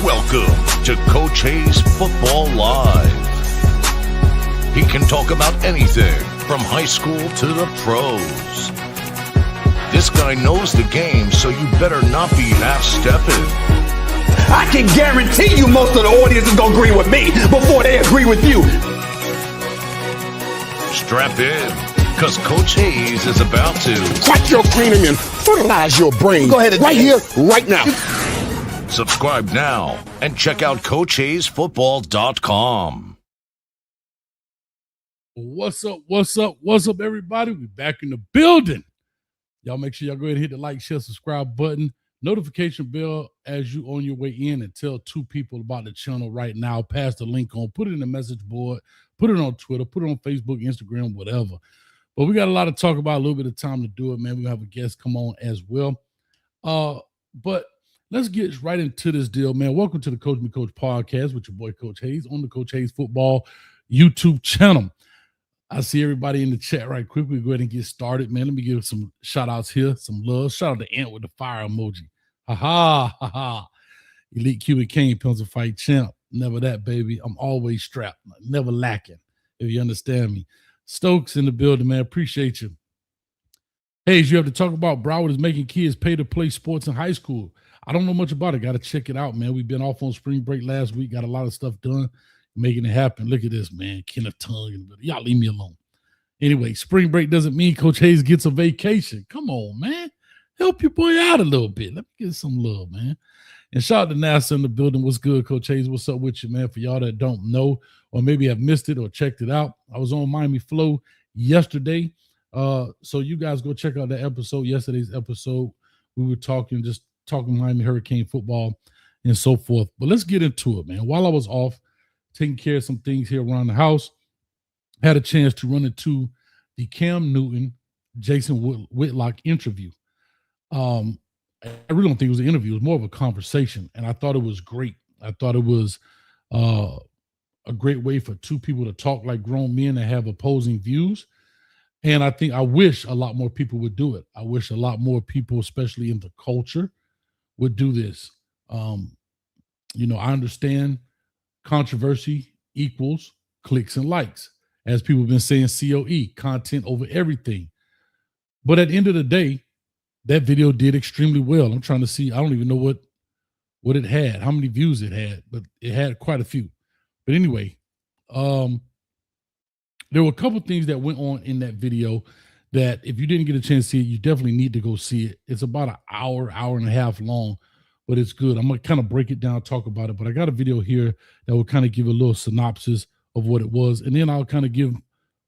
Welcome to Coach Hayes Football Live. He can talk about anything from high school to the pros. This guy knows the game, so you better not be half-stepping. I can guarantee you most of the audience is going to agree with me before they agree with you. Strap in, because Coach Hayes is about to crack your cranium and fertilize your brain. Go ahead and right here, right now. Subscribe now and check out CoachHayesFootball.com. What's up, everybody? We back in the building. Y'all make sure y'all go ahead and hit the like, share, subscribe button, notification bell as you on your way in, and tell 2 people about the channel right now. Pass the link on, put it in the message board, put it on Twitter, put it on Facebook, Instagram, whatever. But we got a lot to talk about, a little bit of time to do it, man. We're going to have a guest come on as well. But let's get right into this deal, man. Welcome to the Coach Me Coach podcast with your boy, Coach Hayes, on the Coach Hayes Football YouTube channel. I see everybody in the chat right quick. We'll go ahead and get started, man. Let me give some shout-outs here, some love. Shout out to Ant with the fire emoji. Ha-ha. Elite Cuban King, Pencil Fight Champ. Never that, baby. I'm always strapped. Never lacking, if you understand me. Stokes in the building, man. Appreciate you. Hayes, you have to talk about Broward is making kids pay to play sports in high school. I don't know much about it. Got to check it out, man. We've been off on spring break last week. Got a lot of stuff done, making it happen. Look at this, man. Kenneth Tongue. Y'all leave me alone. Anyway, spring break doesn't mean Coach Hayes gets a vacation. Come on, man. Help your boy out a little bit. Let me get some love, man. And shout out to NASA in the building. What's good, Coach Hayes? What's up with you, man? For y'all that don't know or maybe have missed it or checked it out, I was on Miami Flow yesterday. So you guys go check out that episode, yesterday's episode. We were talking Miami Hurricane football and so forth. But let's get into it, man. While I was off taking care of some things here around the house, I had a chance to run into the Cam Newton, Jason Whitlock interview. I really don't think it was an interview. It was more of a conversation, and I thought it was great. I thought it was a great way for 2 people to talk like grown men and have opposing views. And I wish a lot more people would do it. I wish a lot more people, especially in the culture, would do this. I understand controversy equals clicks and likes. As people have been saying, COE, content over everything. But at the end of the day, that video did extremely well. I'm trying to see. I don't even know what it had, how many views it had, but it had quite a few. But anyway, there were a couple things that went on in that video that if you didn't get a chance to see it, you definitely need to go see it. It's about an hour and a half long, but it's good. I'm going to kind of break it down, talk about it, but I got a video here that will kind of give a little synopsis of what it was, and then I'll kind of give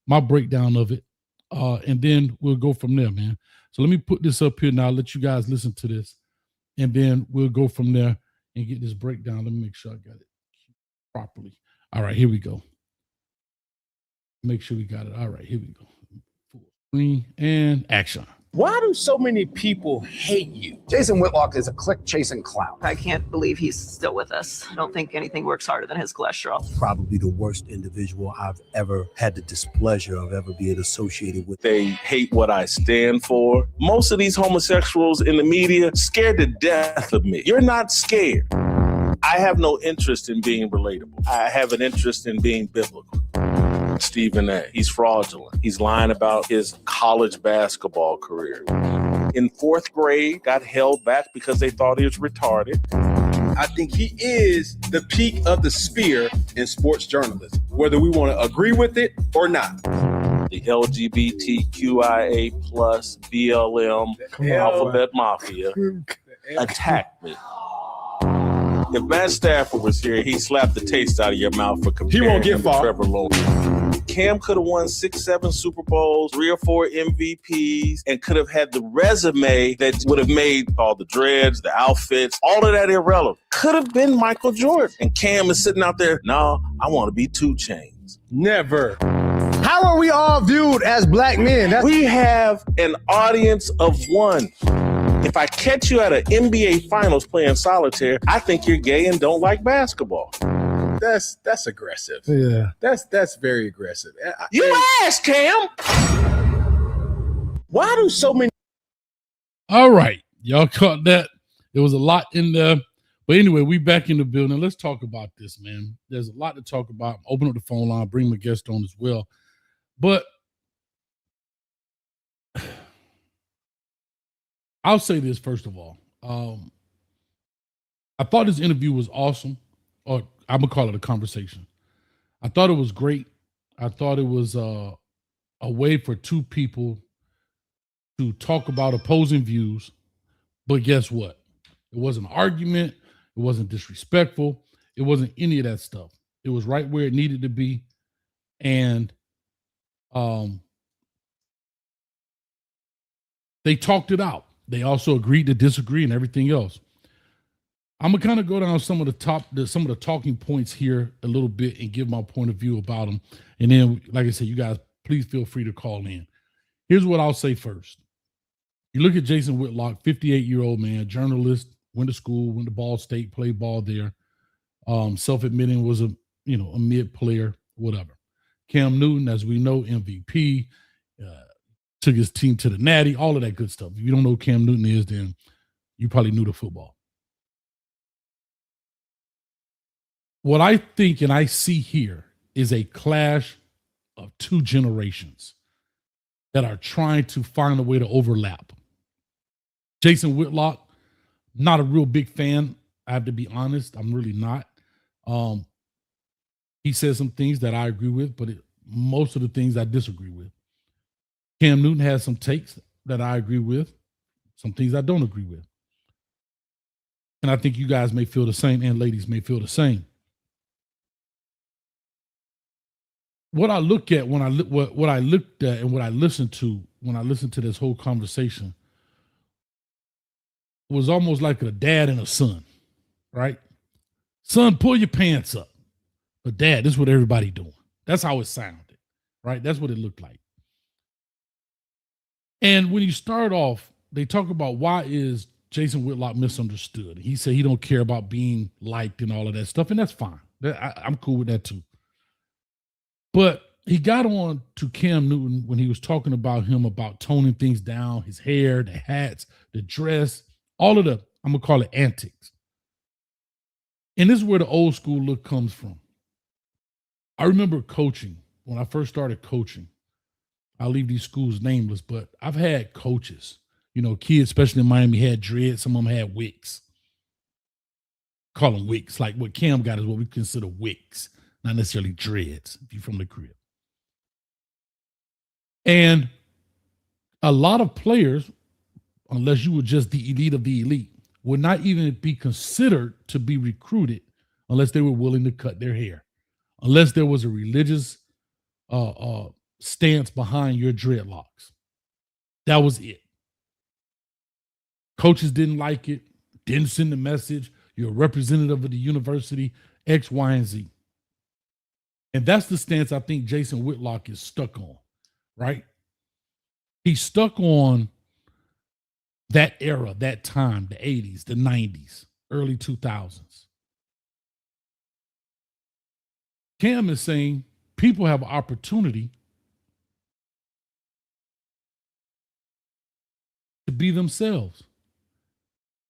my breakdown of it, and then we'll go from there, man. So let me put this up here now, let you guys listen to this, and then we'll go from there and get this breakdown. Let me make sure I got it properly. All right, here we go. Make sure we got it. All right, here we go. Full screen and action. Why do so many people hate you? Jason Whitlock is a click-chasing clown. I can't believe he's still with us. I don't think anything works harder than his cholesterol. Probably the worst individual I've ever had the displeasure of ever being associated with. They hate what I stand for. Most of these homosexuals in the media scared to death of me. You're not scared. I have no interest in being relatable. I have an interest in being biblical. Stephen A. He's fraudulent. He's lying about his college basketball career. In 4th grade, got held back because they thought he was retarded. I think he is the peak of the spear in sports journalism, whether we want to agree with it or not. The LGBTQIA plus BLM alphabet mafia attacked me. If Matt Stafford was here, he'd slap the taste out of your mouth for comparing him to Trevor Lawrence. Cam could have won 6-7 Super Bowls, 3 or 4 MVPs, and could have had the resume that would have made all the dreads, the outfits, all of that irrelevant. Could have been Michael Jordan. And Cam is sitting out there, no, I want to be 2 Chainz. Never. How are we all viewed as black men? We have an audience of 1. If I catch you at an NBA Finals playing solitaire, I think you're gay and don't like basketball. That's aggressive. Yeah. That's very aggressive. You asked, Cam. Why do so many? All right. Y'all caught that. There was a lot in there, But anyway, we back in the building. Let's talk about this, man. There's a lot to talk about. Open up the phone line, bring my guest on as well. But I'll say this first of all. I thought this interview was awesome, or I'm gonna call it a conversation. I thought it was great. I thought it was a way for two people to talk about opposing views. But guess what? It wasn't an argument. It wasn't disrespectful. It wasn't any of that stuff. It was right where it needed to be. And they talked it out. They also agreed to disagree and everything else. I'm gonna kind of go down some of the talking points here a little bit and give my point of view about them. And then, like I said, you guys, please feel free to call in. Here's what I'll say first. You look at Jason Whitlock, 58-year-old man, journalist, went to school, went to Ball State, played ball there. Self-admitting was a mid player, whatever. Cam Newton, as we know, MVP, took his team to the Natty, all of that good stuff. If you don't know who Cam Newton is, then you probably knew the football. What I think and I see here is a clash of two generations that are trying to find a way to overlap. Jason Whitlock, not a real big fan. I have to be honest. I'm really not. He says some things that I agree with, but most of the things I disagree with. Cam Newton has some takes that I agree with, some things I don't agree with. And I think you guys may feel the same, and ladies may feel the same. What I look at when what I looked at and what I listened to when I listened to this whole conversation was almost like a dad and a son, right? Son, pull your pants up. But dad, this is what everybody doing. That's how it sounded, right? That's what it looked like. And when you start off, they talk about why is Jason Whitlock misunderstood. He said he don't care about being liked and all of that stuff, and that's fine. I'm cool with that too. But he got on to Cam Newton when he was talking about him about toning things down, his hair, the hats, the dress, all of the, I'm going to call it antics. And this is where the old school look comes from. I remember coaching, when I first started coaching, I'll leave these schools nameless, but I've had coaches, kids, especially in Miami, had dreads. Some of them had wigs. Call them wigs. Like what Cam got is what we consider wigs. Not necessarily dreads, if you're from the crib. And a lot of players, unless you were just the elite of the elite, would not even be considered to be recruited unless they were willing to cut their hair, unless there was a religious stance behind your dreadlocks. That was it. Coaches didn't like it, didn't send the message. You're a representative of the university, X, Y, and Z. And that's the stance I think Jason Whitlock is stuck on, right? He's stuck on that era, that time, the 80s, the 90s, early 2000s. Cam is saying people have an opportunity to be themselves.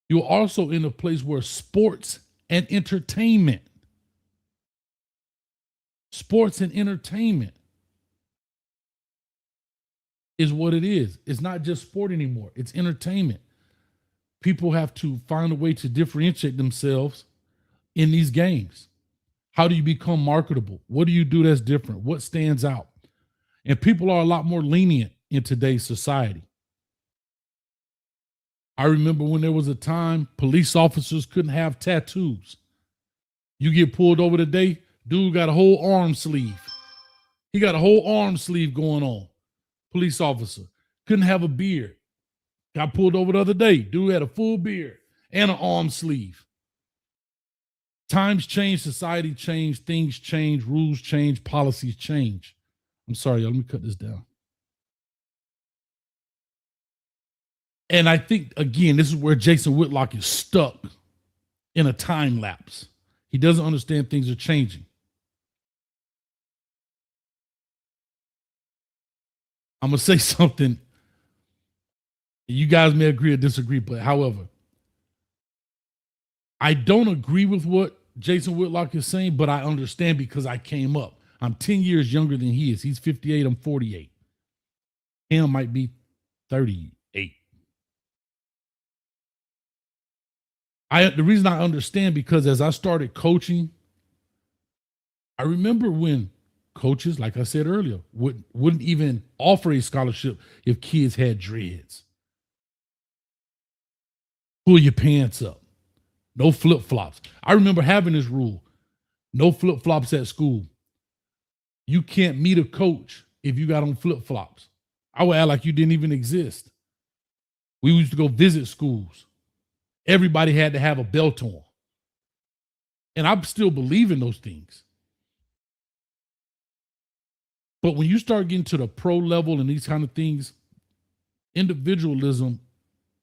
You're also in a place where sports and entertainment is what it is. It's not just sport anymore. It's entertainment. People have to find a way to differentiate themselves in these games. How do you become marketable? What do you do that's different? What stands out? And people are a lot more lenient in today's society. I remember when there was a time police officers couldn't have tattoos. You get pulled over today, dude got a whole arm sleeve. He got a whole arm sleeve going on. Police officer couldn't have a beard. Got pulled over the other day. Dude had a full beard and an arm sleeve. Times change, society change, things change, rules change, policies change. I'm sorry, y'all, let me cut this down. And I think, again, this is where Jason Whitlock is stuck in a time lapse. He doesn't understand things are changing. I'm going to say something. You guys may agree or disagree, but however, I don't agree with what Jason Whitlock is saying, but I understand because I came up. I'm 10 years younger than he is. He's 58. I'm 48. Him might be 38. The reason I understand because as I started coaching, I remember when coaches, like I said earlier, wouldn't even offer a scholarship if kids had dreads. Pull your pants up. No flip-flops. I remember having this rule. No flip-flops at school. You can't meet a coach if you got on flip-flops. I would act like you didn't even exist. We used to go visit schools. Everybody had to have a belt on. And I still believe in those things. But when you start getting to the pro level and these kind of things, individualism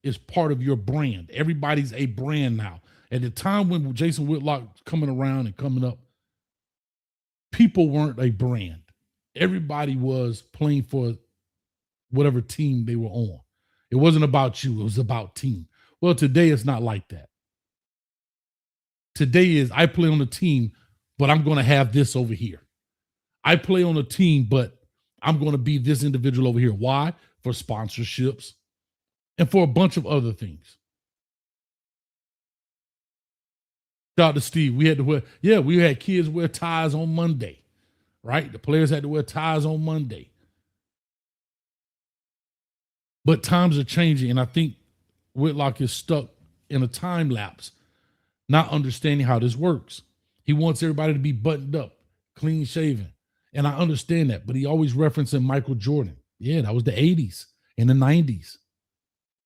is part of your brand. Everybody's a brand now. At the time when Jason Whitlock was coming around and coming up, people weren't a brand. Everybody was playing for whatever team they were on. It wasn't about you. It was about team. Well, today it's not like that. Today is I play on a team, but I'm going to have this over here. I play on a team, but I'm going to be this individual over here. Why? For sponsorships and for a bunch of other things. Shout out to Steve. We had kids wear ties on Monday, right? The players had to wear ties on Monday. But times are changing, and I think Whitlock is stuck in a time lapse, not understanding how this works. He wants everybody to be buttoned up, clean shaven. And I understand that, but he always referencing Michael Jordan. Yeah, that was the 80s and the 90s.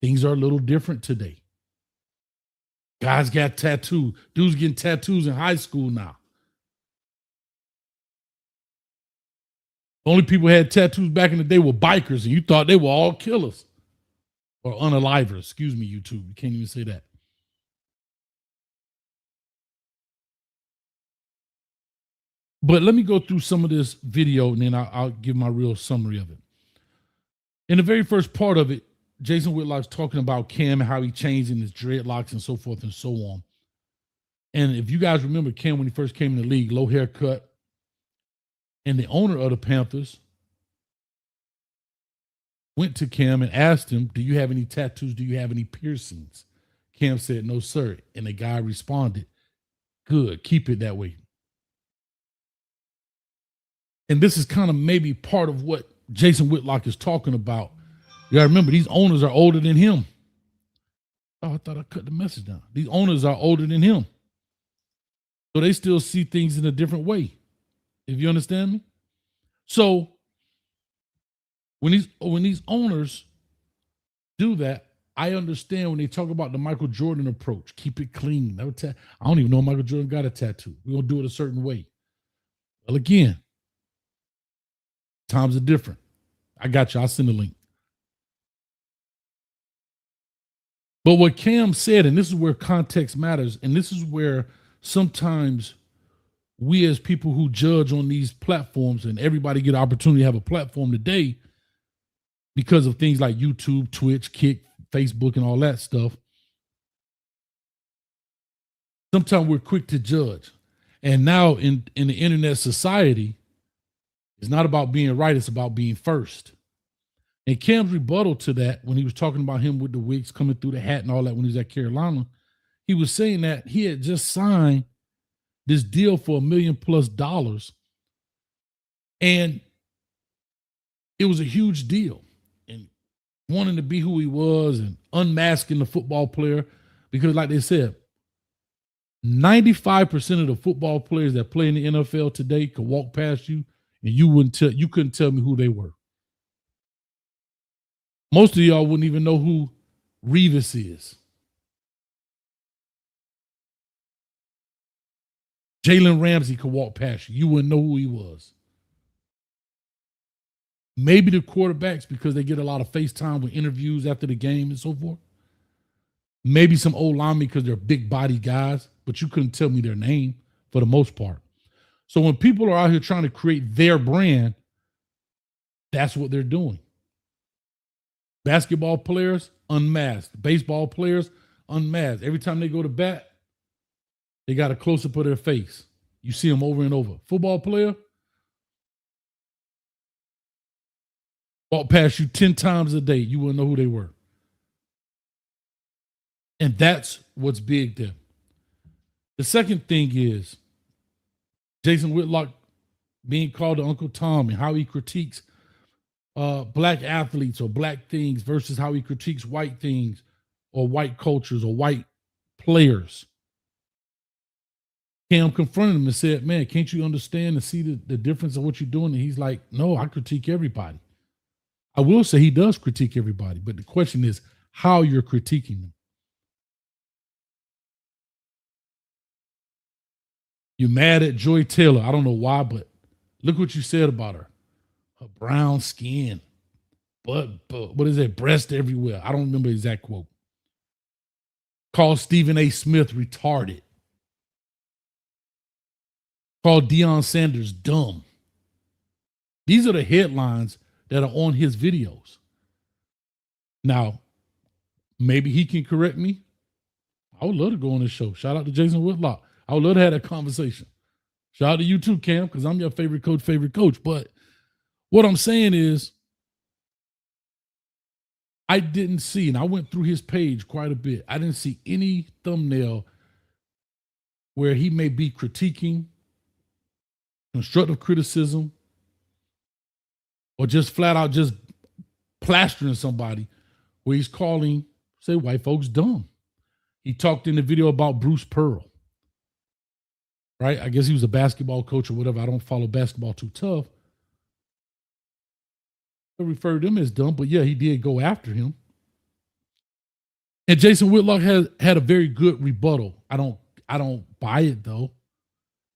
Things are a little different today. Guys got tattoos. Dudes getting tattoos in high school now. Only people who had tattoos back in the day were bikers, and you thought they were all killers. Or unalivers. Excuse me, YouTube. You can't even say that. But let me go through some of this video, and then I'll give my real summary of it. In the very first part of it, Jason Whitlock's talking about Cam and how he changed in his dreadlocks and so forth and so on. And if you guys remember Cam when he first came in the league, low haircut, and the owner of the Panthers went to Cam and asked him, do you have any tattoos? Do you have any piercings? Cam said, no, sir. And the guy responded, good, keep it that way. And this is kind of maybe part of what Jason Whitlock is talking about. You gotta remember, these owners are older than him. Oh, I thought I cut the message down. These owners are older than him. So they still see things in a different way, if you understand me. So when these owners do that, I understand when they talk about the Michael Jordan approach, keep it clean. I don't even know if Michael Jordan got a tattoo. We're gonna do it a certain way. Well, again, times are different. I got you. I'll send a link. But what Cam said, and this is where context matters, and this is where sometimes we as people who judge on these platforms, and everybody get an opportunity to have a platform today because of things like YouTube, Twitch, Kick, Facebook, and all that stuff. Sometimes we're quick to judge. And now in the internet society, it's not about being right, it's about being first. And Cam's rebuttal to that, when he was talking about him with the wigs coming through the hat and all that when he was at Carolina, he was saying that he had just signed this deal for $1 million+. And it was a huge deal. And wanting to be who he was and unmasking the football player, because like they said, 95% of the football players that play in the NFL today could walk past you and you couldn't tell me who they were. Most of y'all wouldn't even know who Revis is. Jalen Ramsey could walk past you. You wouldn't know who he was. Maybe the quarterbacks, because they get a lot of FaceTime with interviews after the game and so forth. Maybe some old linemen because they're big body guys, but you couldn't tell me their name for the most part. So when people are out here trying to create their brand, that's what they're doing. Basketball players, unmasked. Baseball players, unmasked. Every time they go to bat, They got a close-up of their face. You see them over and over. Football player walk past you 10 times a day. You wouldn't know who they were. And that's what's big there. The second thing is Jason Whitlock being called to Uncle Tom and how he critiques black athletes or black things versus how he critiques white things or white cultures or white players. Cam confronted him and said, man, can't you understand and see the difference of what you're doing? And he's like, no, I critique everybody. I will say he does critique everybody, but the question is how you're critiquing them. You're mad at Joy Taylor. I don't know why, but look what you said about her. Her brown skin, but what is it? Breast everywhere. I don't remember the exact quote. Called Stephen A. Smith retarded. Called Deion Sanders dumb. These are the headlines that are on his videos. Now, maybe he can correct me. I would love to go on this show. Shout out to Jason Whitlock. I would love to have that conversation. Shout out to you too, Cam, because I'm your favorite coach. But what I'm saying is, I didn't see, and I went through his page quite a bit. I didn't see any thumbnail where he may be critiquing, constructive criticism, or just flat out just plastering somebody where he's calling, say, white folks dumb. He talked in the video about Bruce Pearl. Right? I guess he was a basketball coach or whatever. I don't follow basketball too tough. I referred to him as dumb, but yeah, he did go after him. And Jason Whitlock had a very good rebuttal. I don't buy it though,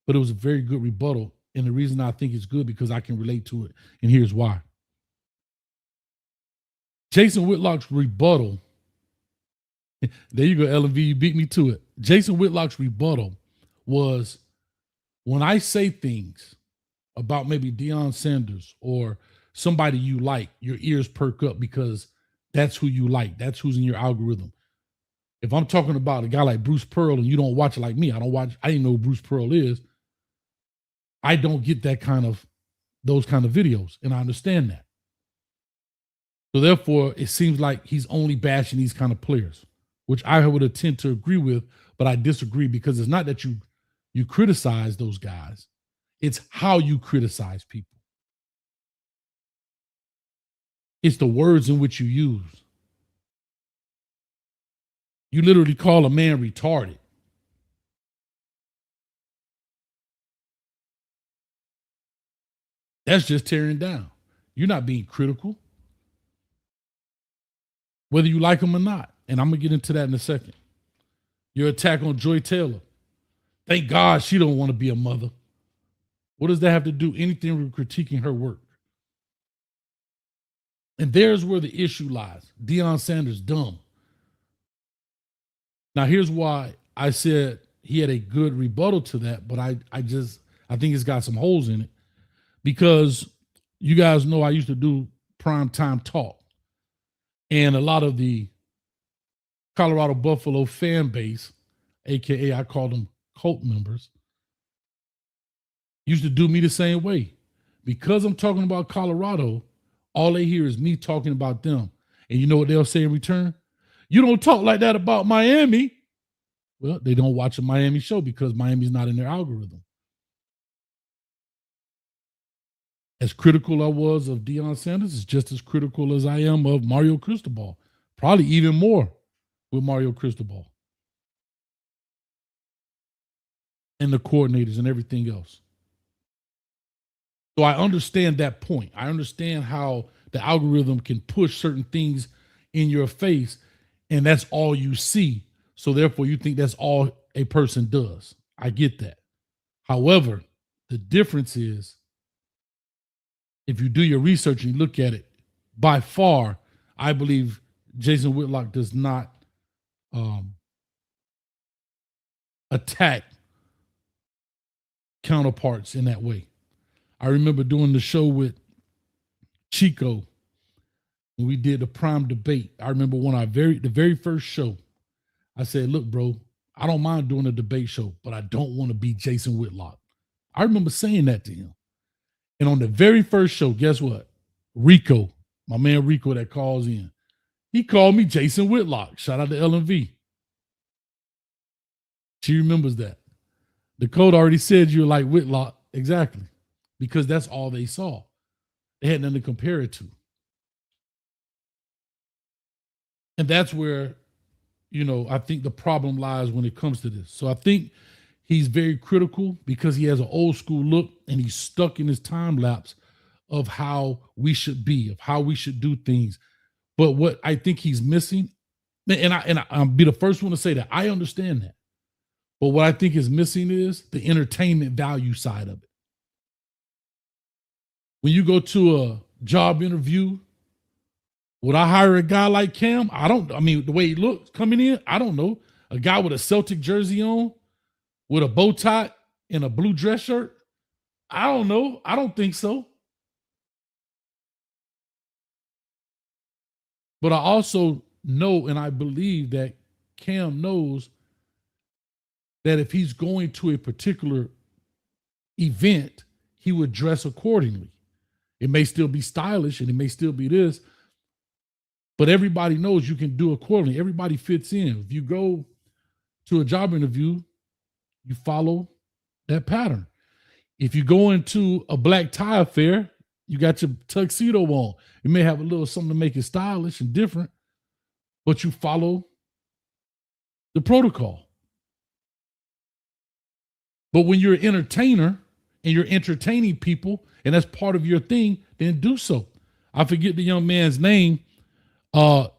but it was a very good rebuttal. And the reason I think it's good because I can relate to it. And here's why. Jason Whitlock's rebuttal. There you go, LV, you beat me to it. Jason Whitlock's rebuttal was, when I say things about maybe Deion Sanders or somebody you like, your ears perk up because that's who you like. That's who's in your algorithm. If I'm talking about a guy like Bruce Pearl and you don't watch it like me, I didn't know who Bruce Pearl is. I don't get those kind of videos, and I understand that. So therefore, it seems like he's only bashing these kind of players, which I would tend to agree with, but I disagree because it's not that you criticize those guys. It's how you criticize people. It's the words in which you use. You literally call a man retarded. That's just tearing down. You're not being critical, whether you like him or not. And I'm going to get into that in a second. Your attack on Joy Taylor. Thank God she don't want to be a mother. What does that have to do anything with critiquing her work? And there's where the issue lies. Deion Sanders, dumb. Now, here's why I said he had a good rebuttal to that, but I think it's got some holes in it because you guys know I used to do primetime talk. And a lot of the Colorado Buffalo fan base, AKA I call them cult members, used to do me the same way. Because I'm talking about Colorado, all they hear is me talking about them. And you know what they'll say in return? You don't talk like that about Miami. Well, they don't watch a Miami show because Miami's not in their algorithm. As critical I was of Deion Sanders, is just as critical as I am of Mario Cristobal. Probably even more with Mario Cristobal. And the coordinators and everything else. So I understand that point. I understand how the algorithm can push certain things in your face, and that's all you see. So therefore, you think that's all a person does. I get that. However, the difference is, if you do your research and you look at it, by far, I believe Jason Whitlock does not attack counterparts in that way. I remember doing the show with Chico when we did the prime debate. I remember the very first show, I said, look, bro, I don't mind doing a debate show, but I don't want to be Jason Whitlock. I remember saying that to him. And on the very first show, guess what? Rico, my man Rico that calls in, he called me Jason Whitlock. Shout out to LMV. She remembers that. Dakota already said you're like Whitlock. Exactly. Because that's all they saw. They had nothing to compare it to. And that's where, I think the problem lies when it comes to this. So I think he's very critical because he has an old school look and he's stuck in his time lapse of how we should be, of how we should do things. But what I think he's missing, and I'll be the first one to say that, I understand that. But what I think is missing is the entertainment value side of it. When you go to a job interview, would I hire a guy like Cam? The way he looks coming in, I don't know. A guy with a Celtic jersey on, with a bow tie and a blue dress shirt? I don't know. I don't think so. But I also know and I believe that Cam knows that if he's going to a particular event, he would dress accordingly. It may still be stylish and it may still be this, but everybody knows you can do accordingly. Everybody fits in. If you go to a job interview, you follow that pattern. If you go into a black tie affair, you got your tuxedo on. You may have a little something to make it stylish and different, but you follow the protocol. But when you're an entertainer and you're entertaining people and that's part of your thing, then do so. I forget the young man's name. I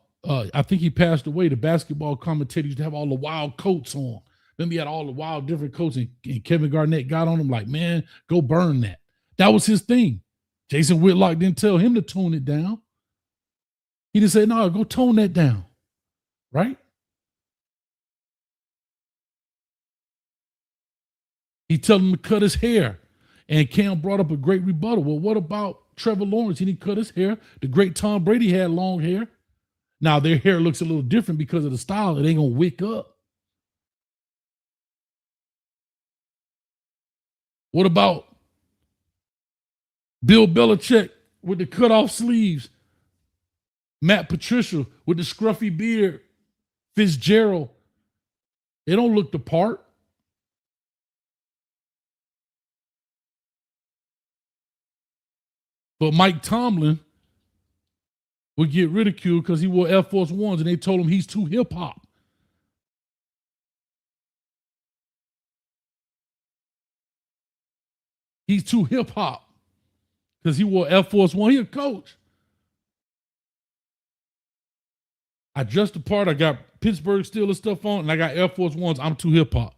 think he passed away. The basketball commentator used to have all the wild coats on. Then he had all the wild different coats and Kevin Garnett got on him like, man, go burn that. That was his thing. Jason Whitlock didn't tell him to tone it down. He just said, no, go tone that down. Right? He told him to cut his hair. And Cam brought up a great rebuttal. Well, what about Trevor Lawrence? He didn't cut his hair. The great Tom Brady had long hair. Now their hair looks a little different because of the style. It ain't gonna wick up. What about Bill Belichick with the cut-off sleeves? Matt Patricia with the scruffy beard? Fitzgerald? They don't look the part. But Mike Tomlin would get ridiculed because he wore Air Force Ones and they told him he's too hip-hop. He's too hip-hop because he wore Air Force One. He a coach. I dressed the part. I got Pittsburgh Steelers stuff on and I got Air Force Ones. I'm too hip-hop.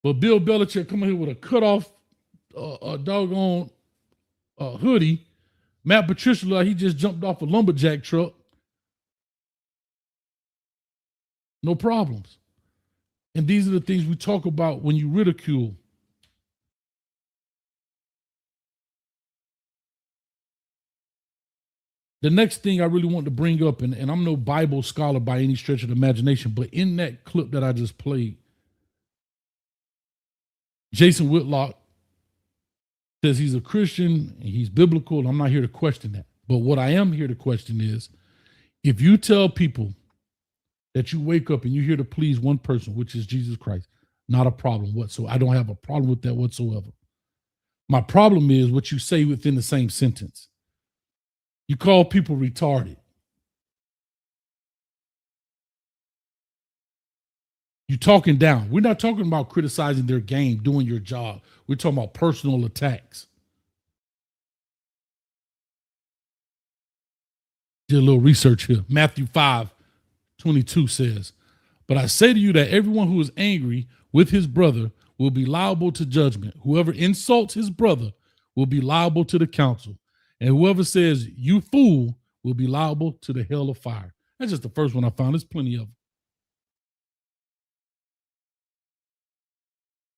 But Bill Belichick coming here with a cut-off doggone hoodie. Matt Patricia, like he just jumped off a lumberjack truck. No problems. And these are the things we talk about when you ridicule. The next thing I really want to bring up, and I'm no Bible scholar by any stretch of the imagination, but in that clip that I just played, Jason Whitlock says he's a Christian and he's biblical, and I'm not here to question that. But what I am here to question is, if you tell people that you wake up and you're here to please one person, which is Jesus Christ, not a problem whatsoever. I don't have a problem with that whatsoever. My problem is what you say within the same sentence. You call people retarded. You're talking down. We're not talking about criticizing their game, doing your job. We're talking about personal attacks. Did a little research here. Matthew 5:22 says, but I say to you that everyone who is angry with his brother will be liable to judgment. Whoever insults his brother will be liable to the council. And whoever says, you fool, will be liable to the hell of fire. That's just the first one I found. There's plenty of them.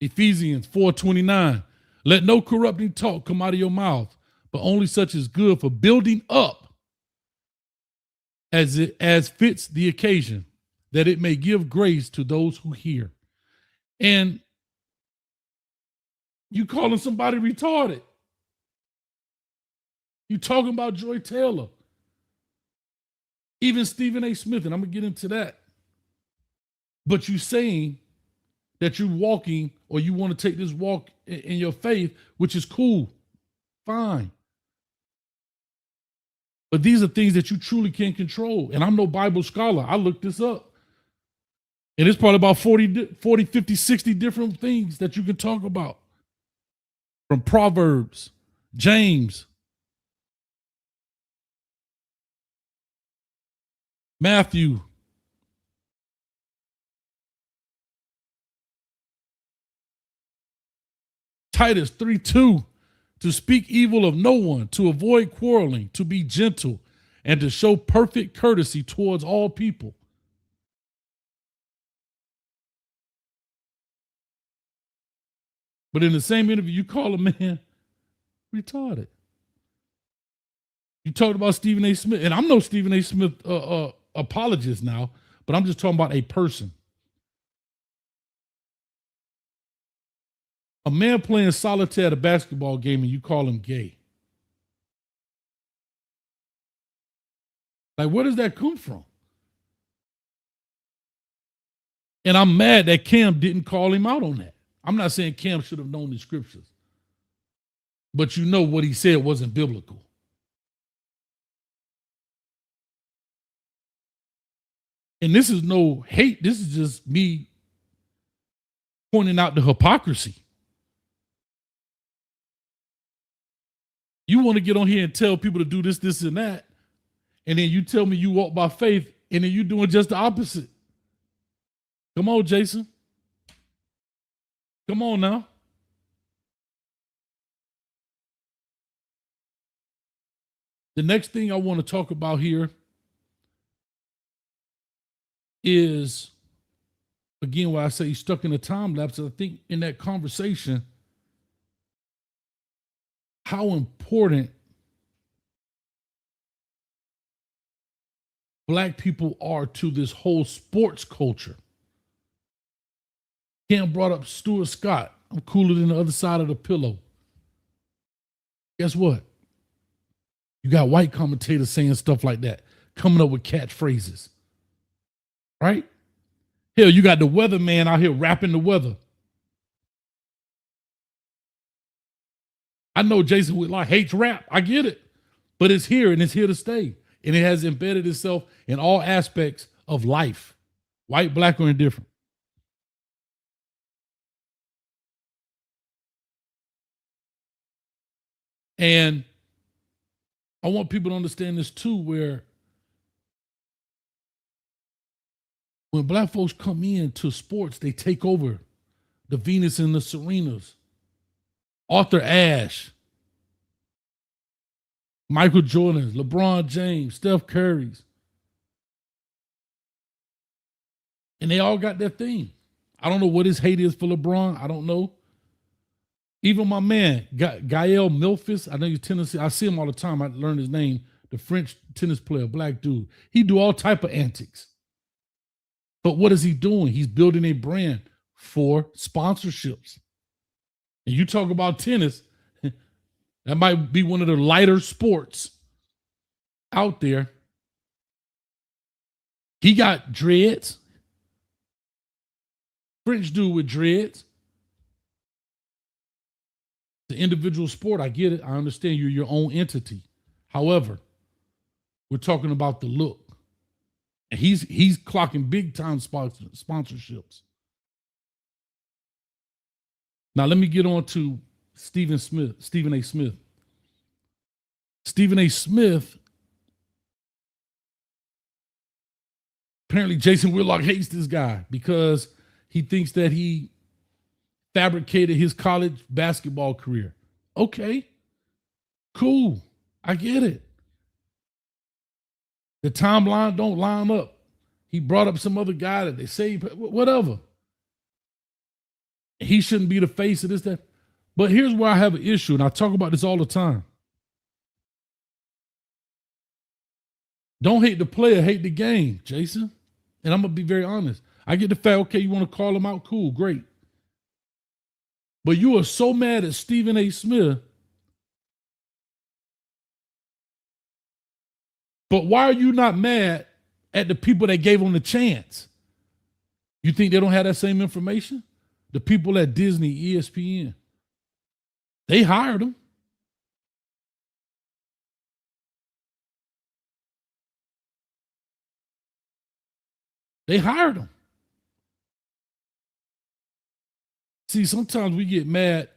Ephesians 4:29. Let no corrupting talk come out of your mouth, but only such as good for building up as fits the occasion, that it may give grace to those who hear. And you calling somebody retarded. You talking about Joy Taylor. Even Stephen A. Smith, and I'm going to get into that. But you saying that you're walking or you want to take this walk in your faith, which is cool, fine. But these are things that you truly can't control. And I'm no Bible scholar. I looked this up. And it's probably about 40, 50, 60 different things that you can talk about. From Proverbs, James, Matthew, Titus 3:2, to speak evil of no one, to avoid quarreling, to be gentle, and to show perfect courtesy towards all people. But in the same interview, you call a man retarded. You talked about Stephen A. Smith, and I'm no Stephen A. Smith apologist now, but I'm just talking about a person. A man playing solitaire at a basketball game and you call him gay. Like, where does that come from? And I'm mad that Cam didn't call him out on that. I'm not saying Cam should have known the scriptures, but you know what he said wasn't biblical. And this is no hate. This is just me pointing out the hypocrisy. You want to get on here and tell people to do this, this, and that, and then you tell me you walk by faith, and then you're doing just the opposite. Come on, Jason. Come on now. The next thing I want to talk about here is, again, why I say he's stuck in a time lapse. I think in that conversation, how important Black people are to this whole sports culture. Cam brought up Stuart Scott. I'm cooler than the other side of the pillow. Guess what? You got white commentators saying stuff like that, coming up with catchphrases. Right? Hell, you got the weatherman out here rapping the weather. I know Jason Whitlock hates rap. I get it. But it's here and it's here to stay. And it has embedded itself in all aspects of life, white, black, or indifferent. And I want people to understand this too, where when Black folks come into sports, they take over the Venus and the Serenas, Arthur Ashe, Michael Jordan, LeBron James, Steph Curry's. And they all got their thing. I don't know what his hate is for LeBron. I don't know. Even my man, Gael Milfis, I know he's Tennessee. I see him all the time. I learned his name, the French tennis player, Black dude. He do all type of antics. But what is he doing? He's building a brand for sponsorships. And you talk about tennis, that might be one of the lighter sports out there. He got dreads. French dude with dreads. The individual sport, I get it. I understand you're your own entity. However, we're talking about the look. And he's clocking big time sponsorships. Now let me get on to Stephen A. Smith. Stephen A. Smith, apparently Jason Whitlock hates this guy because he thinks that he fabricated his college basketball career. Okay, cool. I get it. The timeline don't line up. He brought up some other guy that they say, whatever. He shouldn't be the face of this, that. But here's where I have an issue, and I talk about this all the time. Don't hate the player, hate the game, Jason. And I'm going to be very honest. I get the fact, okay, you want to call him out? Cool, great. But you are so mad at Stephen A. Smith. But why are you not mad at the people that gave him the chance? You think they don't have that same information? The people at Disney, ESPN, they hired him. They hired him. See, sometimes we get mad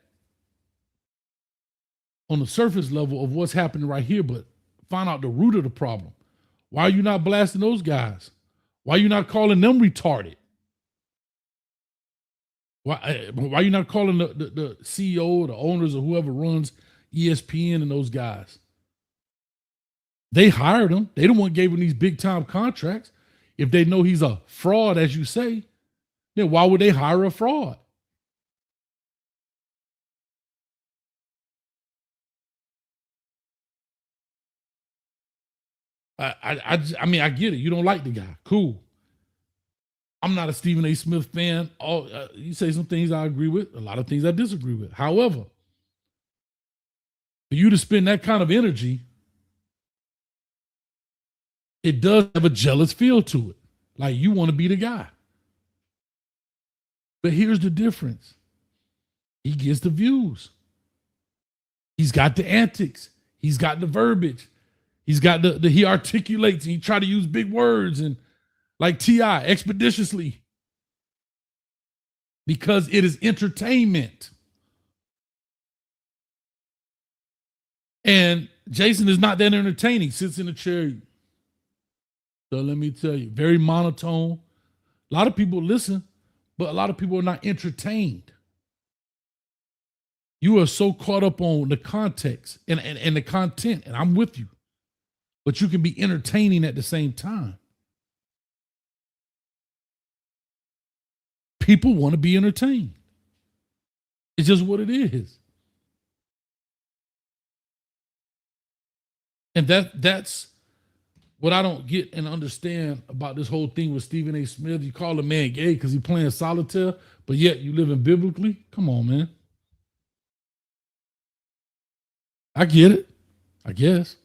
on the surface level of what's happening right here, but find out the root of the problem. Why are you not blasting those guys? Why are you not calling them retarded? Why are you not calling the CEO, the owners, or whoever runs ESPN and those guys? They hired him. They the one gave him these big time contracts. If they know he's a fraud, as you say, then why would they hire a fraud? I mean, I get it. You don't like the guy. Cool. I'm not a Stephen A. Smith fan. You say some things I agree with, a lot of things I disagree with. However, for you to spend that kind of energy, it does have a jealous feel to it. Like you want to be the guy. But here's the difference. He gets the views. He's got the antics. He's got the verbiage. He's got he articulates and he try to use big words and like T.I. expeditiously because it is entertainment. And Jason is not that entertaining. Sits in a chair. So let me tell you, very monotone. A lot of people listen, but a lot of people are not entertained. You are so caught up on the context and the content, and I'm with you. But you can be entertaining at the same time. People want to be entertained. It's just what it is. And that's what I don't get and understand about this whole thing with Stephen A. Smith. You call a man gay because he's playing solitaire, but yet you living biblically? Come on, man. I get it, I guess.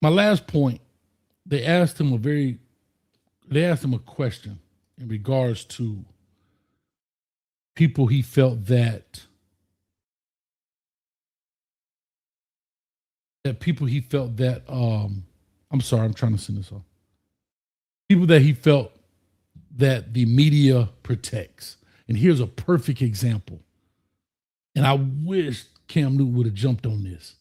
My last point, they asked him a question in regards to people he felt that people he felt that I'm sorry, I'm trying to send this off. People that he felt that the media protects. And here's a perfect example. And I wish Cam Newton would have jumped on this.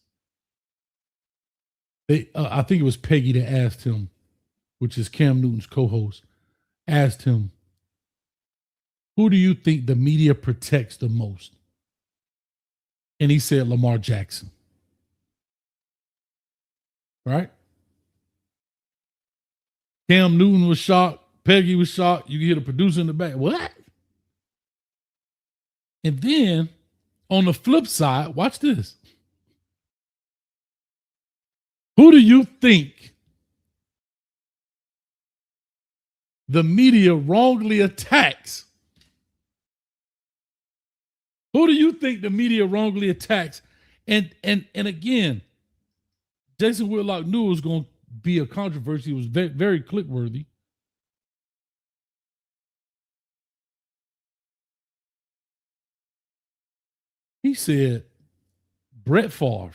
I think it was Peggy that asked him, which is Cam Newton's co-host, asked him, who do you think the media protects the most? And he said Lamar Jackson. Right? Cam Newton was shocked. Peggy was shocked. You can hear the producer in the back. What? And then on the flip side, watch this. Who do you think the media wrongly attacks? Who do you think the media wrongly attacks? And again, Jason Whitlock knew it was going to be a controversy. It was very, very click-worthy. He said, Brett Favre.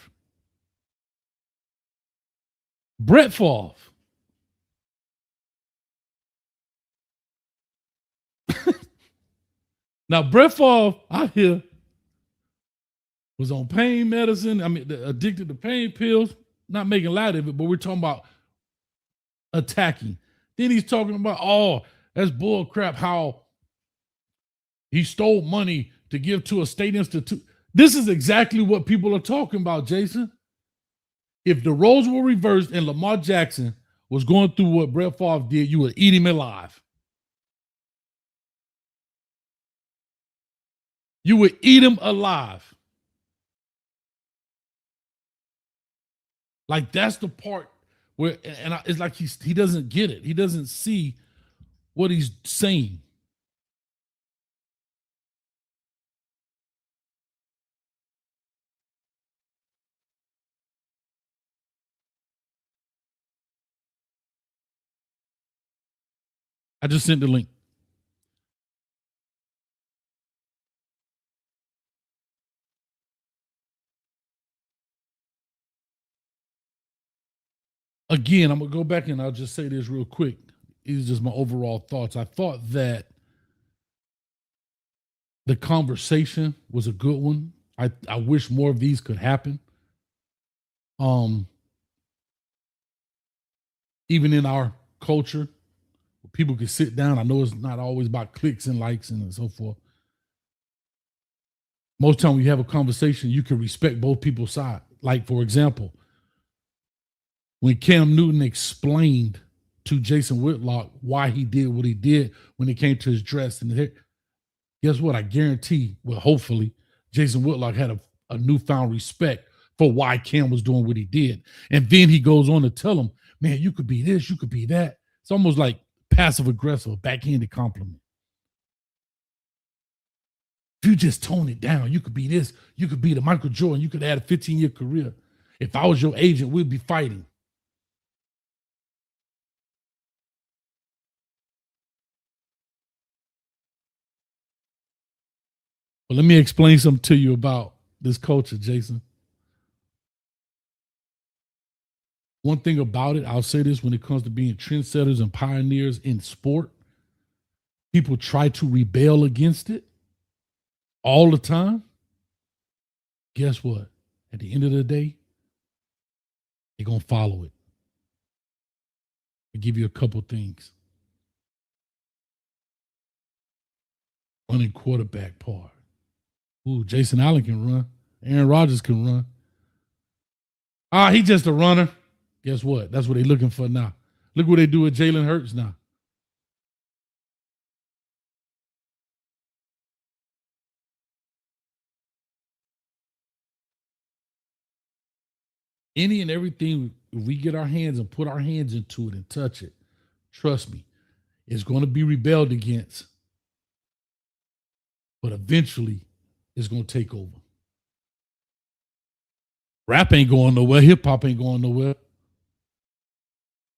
Brett Favre. Now, Brett Favre out here was on pain medicine. I mean, addicted to pain pills. Not making light of it, but we're talking about attacking. Then he's talking about, oh, that's bull crap, how he stole money to give to a state institute. This is exactly what people are talking about, Jason. If the roles were reversed and Lamar Jackson was going through what Brett Favre did, you would eat him alive. You would eat him alive. Like, that's the part where, and it's like he doesn't get it. He doesn't see what he's saying. I just sent the link. Again, I'm going to go back and I'll just say this real quick. These are just my overall thoughts. I thought that the conversation was a good one. I wish more of these could happen. Even in our culture, people can sit down. I know it's not always about clicks and likes and so forth. Most time when you have a conversation, you can respect both people's side. Like, for example, when Cam Newton explained to Jason Whitlock why he did what he did when it came to his dress and his hair, guess what? I guarantee, well, hopefully, Jason Whitlock had a newfound respect for why Cam was doing what he did. And then he goes on to tell him, man, you could be this, you could be that. It's almost like passive aggressive, backhanded compliment. If you just tone it down, you could be this, you could be the Michael Jordan, you could have a 15-year career. If I was your agent, we'd be fighting. But let me explain something to you about this culture, Jason. One thing about it, I'll say this when it comes to being trendsetters and pioneers in sport, people try to rebel against it all the time. Guess what? At the end of the day, they're going to follow it. I'll give you a couple things. Running quarterback part. Ooh, Jason Allen can run. Aaron Rodgers can run. He's just a runner. Guess what? That's what they're looking for now. Look what they do with Jalen Hurts now. Any and everything, if we get our hands and put our hands into it and touch it, trust me, it's going to be rebelled against. But eventually, it's going to take over. Rap ain't going nowhere. Hip hop ain't going nowhere.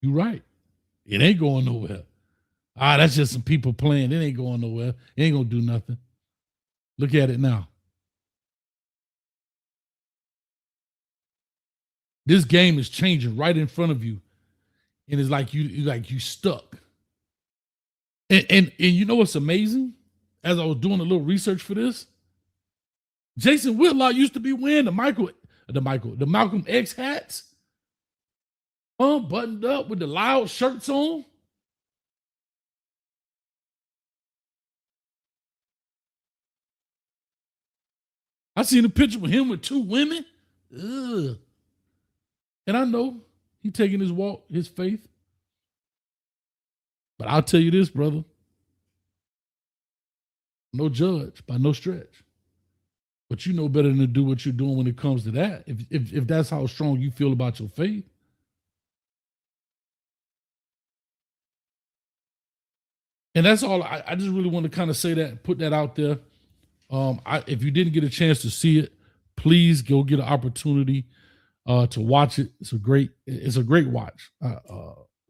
You're right. It ain't going nowhere. That's just some people playing. It ain't going nowhere. It ain't going to do nothing. Look at it now. This game is changing right in front of you. And it's like you stuck. And you know what's amazing? As I was doing a little research for this, Jason Whitlock used to be wearing the Malcolm X hats, buttoned up with the loud shirts on. I seen a picture with him with 2 women. Ugh. And I know he taking his walk, his faith. But I'll tell you this, brother. No judge by no stretch. But you know better than to do what you're doing when it comes to that. If that's how strong you feel about your faith. And that's all. I just really want to kind of say that, put that out there. If you didn't get a chance to see it, please go get an opportunity to watch it. It's a great watch.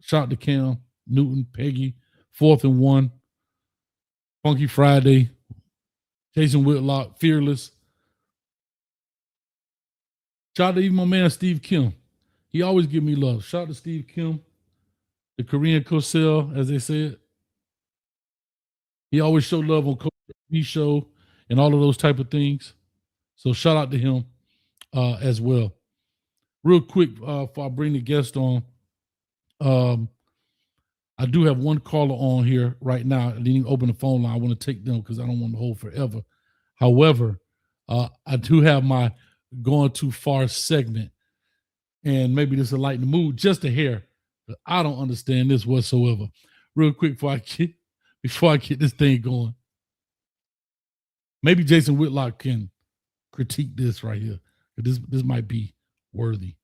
Shout out to Cam Newton, Peggy, 4th and 1, Funky Friday, Jason Whitlock, Fearless. Shout out to even my man Steve Kim. He always give me love. Shout out to Steve Kim, the Korean Cosell, as they said. He always show love on Coach B show and all of those type of things. So shout out to him as well. Real quick, before I bring the guest on, I do have one caller on here right now. I didn't even open the phone line. I want to take them because I don't want to hold forever. However, I do have my going too far segment, and maybe this will lighten the mood just a hair. But I don't understand this whatsoever. Real quick before I get this thing going, maybe Jason Whitlock can critique this right here. This might be worthy.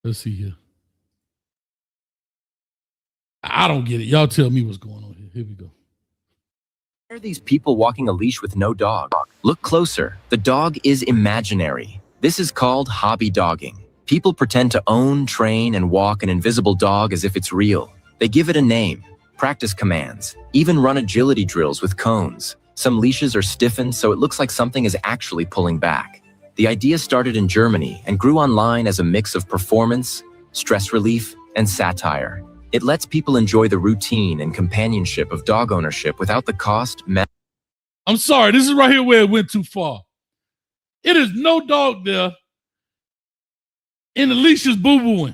Let's see here. I don't get it. Y'all tell me what's going on here. Here we go. Why are these people walking a leash with no dog? Look closer. The dog is imaginary. This is called hobby dogging. People pretend to own, train, and walk an invisible dog as if it's real. They give it a name, practice commands, even run agility drills with cones. Some leashes are stiffened so it looks like something is actually pulling back. The idea started in Germany and grew online as a mix of performance, stress relief, and satire. It lets people enjoy the routine and companionship of dog ownership without the cost. I'm sorry, this is right here where it went too far. It is no dog there, and the leash is boo-booing.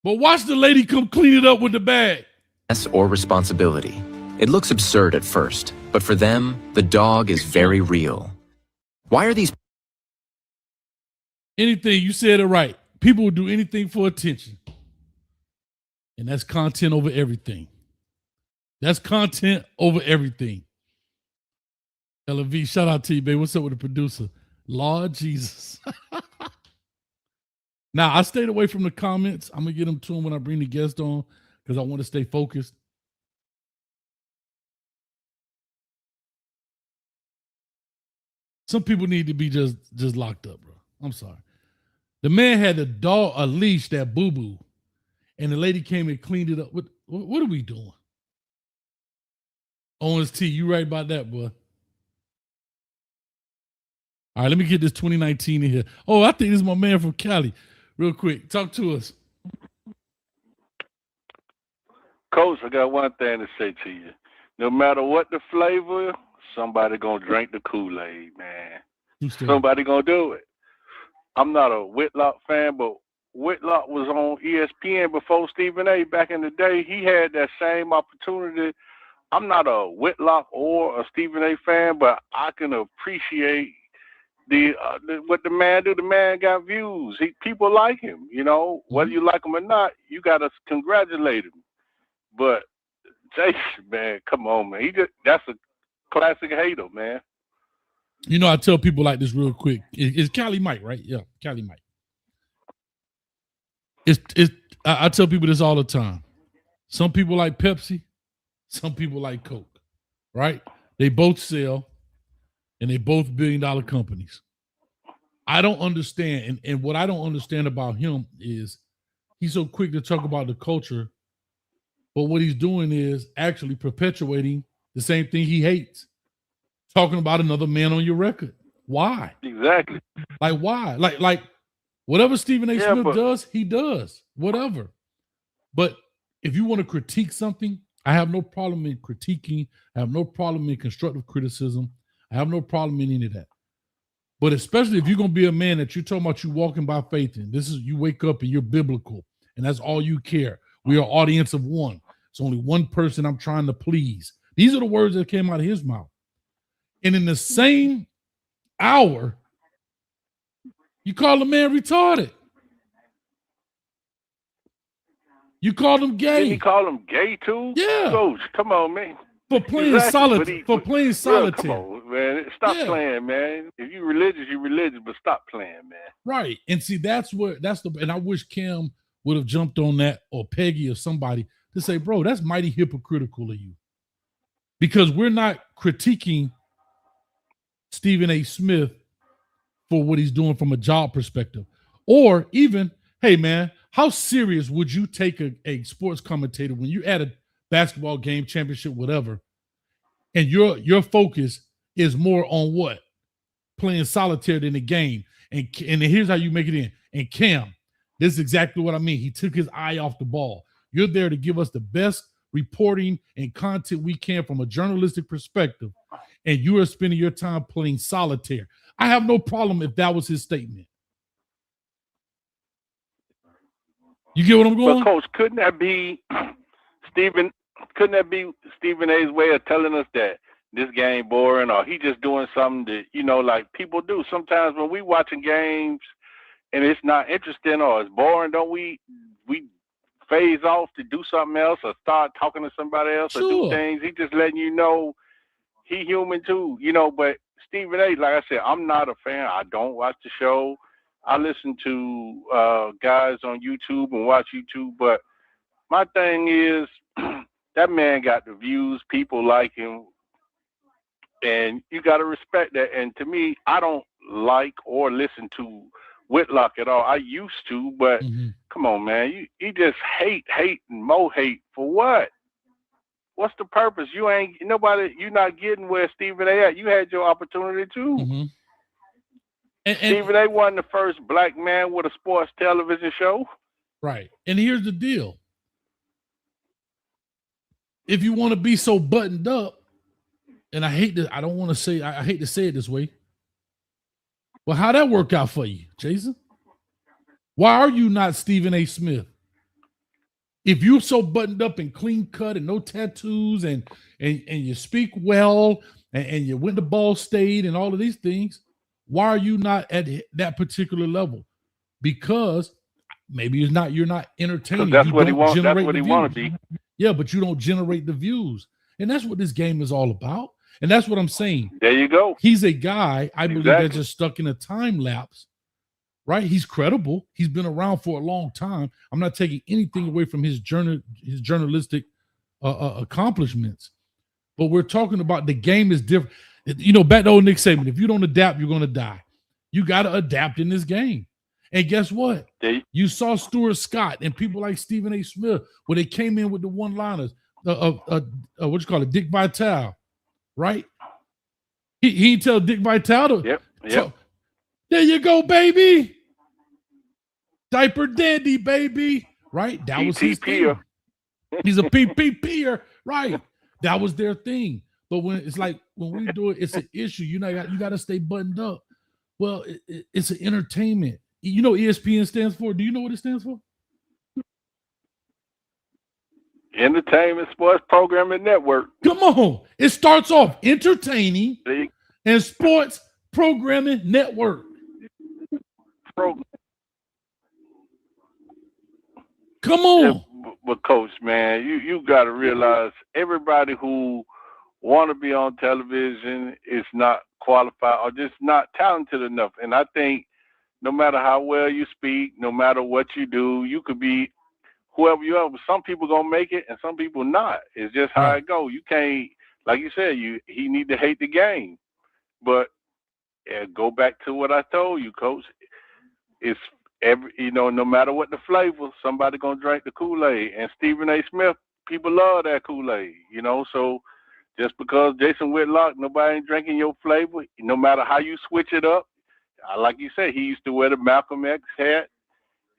But watch the lady come clean it up with the bag. Or responsibility. It looks absurd at first, but for them, the dog is very real. Why are these... Anything, you said it right. People will do anything for attention. And that's content over everything. That's content over everything. LV, shout out to you, babe. What's up with the producer? Lord Jesus. Now, I stayed away from the comments. I'm going to get them to them when I bring the guest on because I want to stay focused. Some people need to be just locked up, bro. I'm sorry. The man had a leash that boo-boo, and the lady came and cleaned it up. What are we doing? Owens T, you right about that, boy. All right, let me get this 2019 in here. Oh, I think this is my man from Cali. Real quick, talk to us. Coach, I got one thing to say to you. No matter what the flavor, somebody gonna drink the Kool-Aid, man. Somebody gonna do it. I'm not a Whitlock fan, but Whitlock was on ESPN before Stephen A. back in the day. He had that same opportunity. I'm not a Whitlock or a Stephen A. fan, but I can appreciate what the man do. The man got views. People like him, you know. Whether you like him or not, you got to congratulate him. But Jason, man, come on, man. That's a classic hater, man. You know, I tell people like this real quick. It's Cali Mike, right? Yeah, Cali Mike. I tell people this all the time. Some people like Pepsi, some people like Coke, right? They both sell, and they both billion-dollar companies. I don't understand, and what I don't understand about him is he's so quick to talk about the culture, but what he's doing is actually perpetuating the same thing he hates. Talking about another man on your record. Why? Exactly. Like, why? Like whatever Stephen A. Smith does, he does. Whatever. But if you want to critique something, I have no problem in critiquing. I have no problem in constructive criticism. I have no problem in any of that. But especially if you're going to be a man that you're talking about you walking by faith in, this is you wake up and you're biblical, and that's all you care. We are an audience of one. It's only one person I'm trying to please. These are the words that came out of his mouth. And in the same hour, you call the man retarded. You called him gay. Didn't he call him gay too? Yeah. Coach, come on, man. For playing solitaire. For playing solitaire. Come on, man. Stop playing, man. If you're religious, but stop playing, man. Right. And see, and I wish Cam would have jumped on that, or Peggy or somebody, to say, bro, that's mighty hypocritical of you. Because we're not critiquing Stephen A. Smith for what he's doing from a job perspective. Or even, hey, man, how serious would you take a sports commentator when you're at a basketball game, championship, whatever, and your focus is more on what? Playing solitaire than the game. And here's how you make it in. And Cam, this is exactly what I mean. He took his eye off the ball. You're there to give us the best reporting and content we can from a journalistic perspective, and you are spending your time playing solitaire. I have no problem if that was his statement. You get what I'm going? But Coach, couldn't that be Stephen couldn't that be Stephen A's way of telling us that this game boring, or he just doing something that, you know, like people do sometimes when we watching games and it's not interesting or it's boring, don't we phase off to do something else or start talking to somebody else or do things. He just letting you know he human too, you know. But Stephen A, like I said, I'm not a fan. I don't watch the show. I listen to guys on YouTube and watch YouTube. But my thing is, that man got the views. People like him. And you got to respect that. And to me, I don't like or listen to Whitlock at all. I used to, but come on, man. You just hate and more hate for what? What's the purpose? You ain't nobody. You're not getting where Stephen A at. You had your opportunity too. And Stephen A wasn't the first black man with a sports television show. Right. And here's the deal. If you want to be so buttoned up, and I hate to say it this way. Well, how'd that work out for you, Jason? Why are you not Stephen A. Smith? If you're so buttoned up and clean cut and no tattoos and you speak well and you went to Ball State and all of these things, why are you not at that particular level? Because maybe you're not entertaining. That's what he wants. That's what he want to be. Yeah, but you don't generate the views. And that's what this game is all about. And that's what I'm saying. There you go. He's a guy, I believe, that's just stuck in a time lapse, right? He's credible. He's been around for a long time. I'm not taking anything away from his journalistic accomplishments. But we're talking about the game is different. You know, back to old Nick Saban, if you don't adapt, you're going to die. You got to adapt in this game. And guess what? You saw Stuart Scott and people like Stephen A. Smith where they came in with the one-liners what you call it, Dick Vitale, right? He tell Dick Vitale to, Yep. There you go, baby. Diaper dandy, baby. Right? That was his thing. He's a PPPer, right? That was their thing. But when it's like when we do it, it's an issue. You got to stay buttoned up. Well, it's an entertainment. You know what ESPN stands for? Do you know what it stands for? Entertainment Sports Programming Network. Come on. It starts off entertaining and sports programming network. Come on. Yeah, but Coach, man, you got to realize everybody who want to be on television is not qualified or just not talented enough. And I think no matter how well you speak, no matter what you do, you could be whoever you are. Some people gonna make it and some people not. It's just how it go. You can't, like you said, he need to hate the game. But go back to what I told you, Coach. It's no matter what the flavor, somebody gonna drink the Kool-Aid. And Stephen A. Smith, people love that Kool-Aid, so just because Jason Whitlock, nobody ain't drinking your flavor, no matter how you switch it up. Like you said, he used to wear the Malcolm X hat.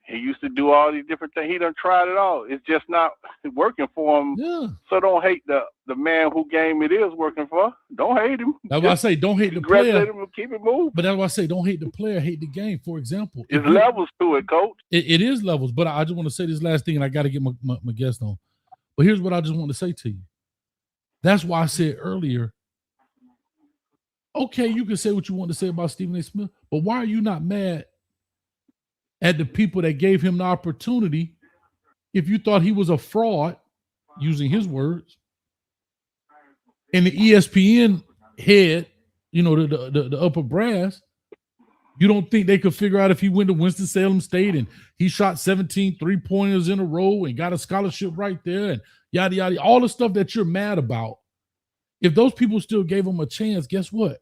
He used to do all these different things. He done tried it all. It's just not working for him. Yeah. So don't hate the man who game it is working for. Don't hate him. That's why I say don't hate the player. Him and keep it moving. But that's why I say don't hate the player, hate the game. For example, it's levels to it, Coach. It is levels. But I just want to say this last thing, and I got to get my guest on. But here's what I just want to say to you. That's why I said earlier, okay, you can say what you want to say about Stephen A. Smith, but why are you not mad at the people that gave him the opportunity if you thought he was a fraud, using his words, and the ESPN head, the upper brass, you don't think they could figure out if he went to Winston-Salem State and he shot 17 3-pointers in a row and got a scholarship right there and yada, yada, all the stuff that you're mad about. If those people still gave him a chance, guess what?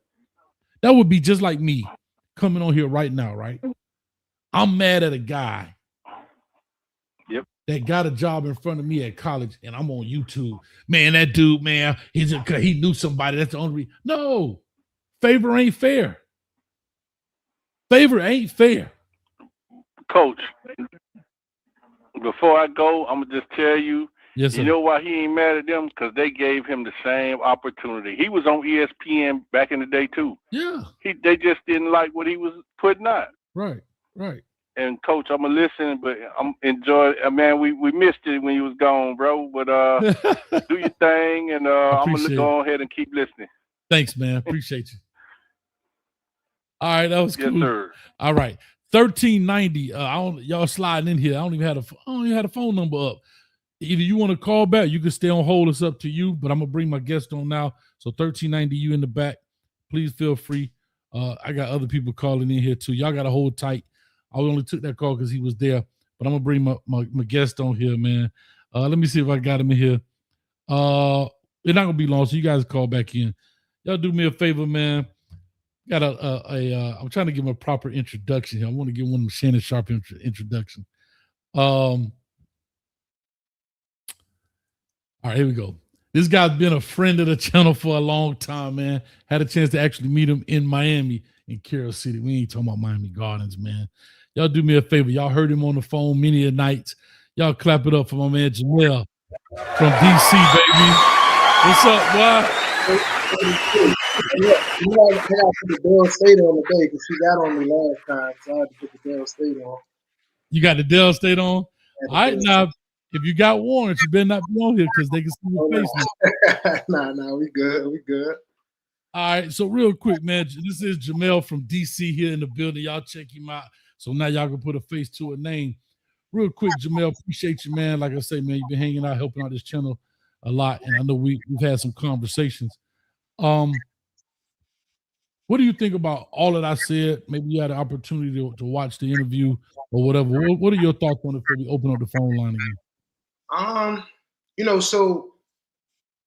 That would be just like me coming on here right now, right? I'm mad at a guy that got a job in front of me at college, and I'm on YouTube. Man, that dude, man, he knew somebody. That's the only reason. No, favor ain't fair. Favor ain't fair. Coach, before I go, I'm going to just tell you, yes, sir. You know why he ain't mad at them? Because they gave him the same opportunity. He was on ESPN back in the day, too. Yeah. They just didn't like what he was putting out. Right. and Coach, I'm gonna listen, but I'm enjoy. Man, we missed it when you was gone, bro. But do your thing, and I'm gonna go ahead and keep listening. Thanks, man. Appreciate you. All right, that was cool. Yes, sir. All right, 1390. Y'all sliding in here. I don't even have a phone number up. Either you want to call back, you can stay on hold. It's up to you. But I'm gonna bring my guest on now. So 1390, you in the back. Please feel free. I got other people calling in here too. Y'all got to hold tight. I only took that call because he was there. But I'm gonna bring my guest on here, man. Let me see if I got him in here. It's not gonna be long, so you guys call back in. Y'all do me a favor, man. Got I'm trying to give him a proper introduction here. I want to give one of them Shannon Sharp introduction. All right, here we go. This guy's been a friend of the channel for a long time, man. Had a chance to actually meet him in Miami, in Carroll City. We ain't talking about Miami Gardens, man. Y'all do me a favor. Y'all heard him on the phone many a nights. Y'all clap it up for my man Jamel from DC, baby. What's up, boy? I got to put the Dell State on today because she got on me last time, so I had to put the Dell State on. You got the Dell State on? All right, now, if you got warrants, you better not be on here because they can see your face. Nah, we good. All right, so real quick, man, this is Jamel from DC here in the building. Y'all check him out. So now y'all can put a face to a name. Real quick, Jamel, appreciate you, man. Like I say, man, you've been hanging out, helping out this channel a lot, and I know we've had some conversations. What do you think about all that I said? Maybe you had an opportunity to watch the interview or whatever. What are your thoughts on it before we open up the phone line again? So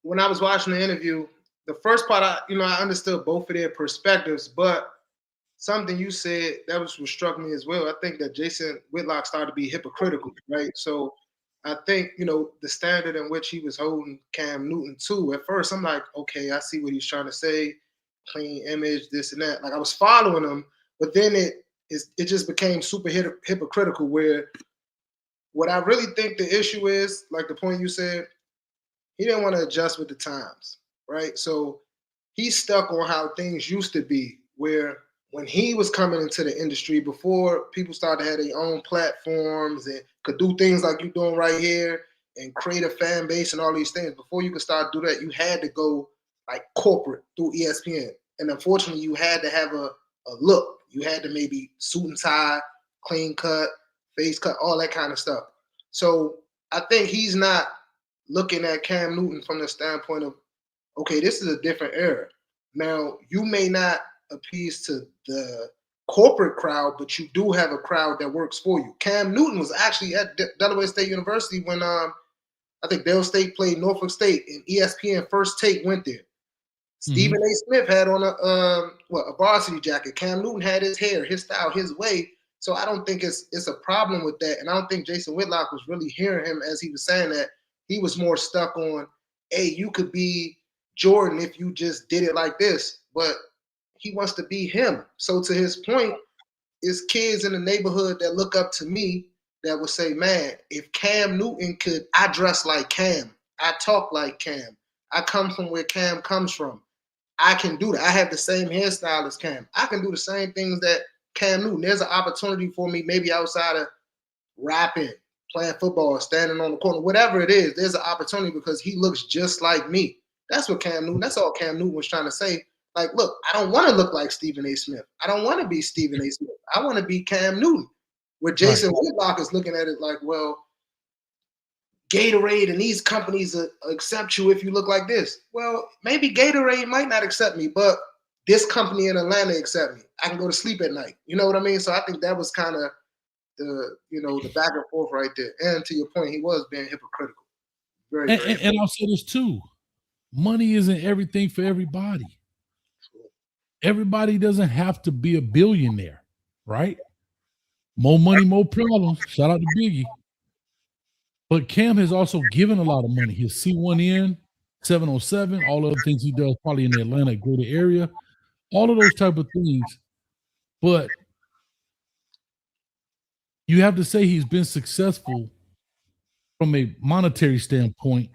when I was watching the interview, the first part, I understood both of their perspectives, but something you said that was what struck me as well. I think that Jason Whitlock started to be hypocritical, right? So I think, the standard in which he was holding Cam Newton to, at first I'm like, okay, I see what he's trying to say, clean image, this and that. Like I was following him, but then it just became super hypocritical where what I really think the issue is, like the point you said, he didn't want to adjust with the times, right? So he's stuck on how things used to be, where when he was coming into the industry, before people started to have their own platforms and could do things like you're doing right here and create a fan base and all these things, before you could start to do that, you had to go like corporate through ESPN. And unfortunately, you had to have a look. You had to maybe suit and tie, clean cut, face cut, all that kind of stuff. So I think he's not looking at Cam Newton from the standpoint of, okay, this is a different era. Now, you may not appease to the corporate crowd, but you do have a crowd that works for you. Cam Newton was actually at Delaware State University when I think Dale State played Norfolk State, and ESPN First Take went there. Stephen A. Smith had on a varsity jacket. Cam Newton had his hair, his style, his way. So I don't think it's a problem with that. And I don't think Jason Whitlock was really hearing him as he was saying that. He was more stuck on, hey, you could be Jordan if you just did it like this. But he wants to be him. So to his point, it's kids in the neighborhood that look up to me that would say, man, if Cam Newton could, I dress like Cam. I talk like Cam. I come from where Cam comes from. I can do that. I have the same hairstyle as Cam. I can do the same things that Cam Newton. There's an opportunity for me, maybe outside of rapping, playing football, standing on the corner, whatever it is, there's an opportunity because he looks just like me. That's what Cam Newton, that's all Cam Newton was trying to say. Like, look, I don't want to look like Stephen A. Smith. I don't want to be Stephen A. Smith. I want to be Cam Newton. Where Jason Whitlock is looking at it like, well, Gatorade and these companies accept you if you look like this. Well, maybe Gatorade might not accept me, but this company in Atlanta accept me. I can go to sleep at night. You know what I mean? So I think that was kind of the back and forth right there. And to your point, he was being hypocritical. And I'll say this too. Money isn't everything for everybody. Everybody doesn't have to be a billionaire, right? More money, more problems. Shout out to Biggie. But Cam has also given a lot of money. His C1N, 707, all other things he does probably in the Atlanta greater area, all of those type of things. But you have to say he's been successful from a monetary standpoint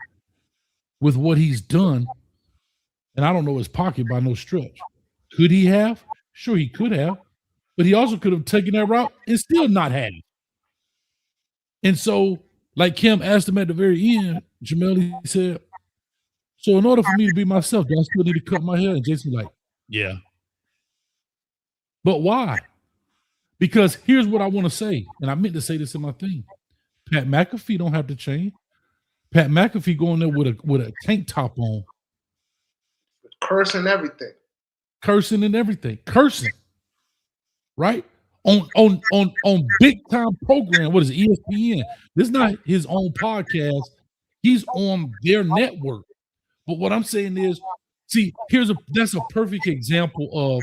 with what he's done. And I don't know his pocket by no stretch. Could he have? Sure, he could have. but he also could have taken that route and still not had it. And so, like Kim asked him at the very end, Jamel, he said, so in order for me to be myself, do I still need to cut my hair? And Jason's like, yeah. But why? Because here's what I want to say, and I meant to say this in my thing. Pat McAfee don't have to change. Pat McAfee going there with a tank top on. Cursing everything. Cursing and everything. Cursing. Right? On big time program. What is it? ESPN. This is not his own podcast. He's on their network. But what I'm saying is, see, that's a perfect example of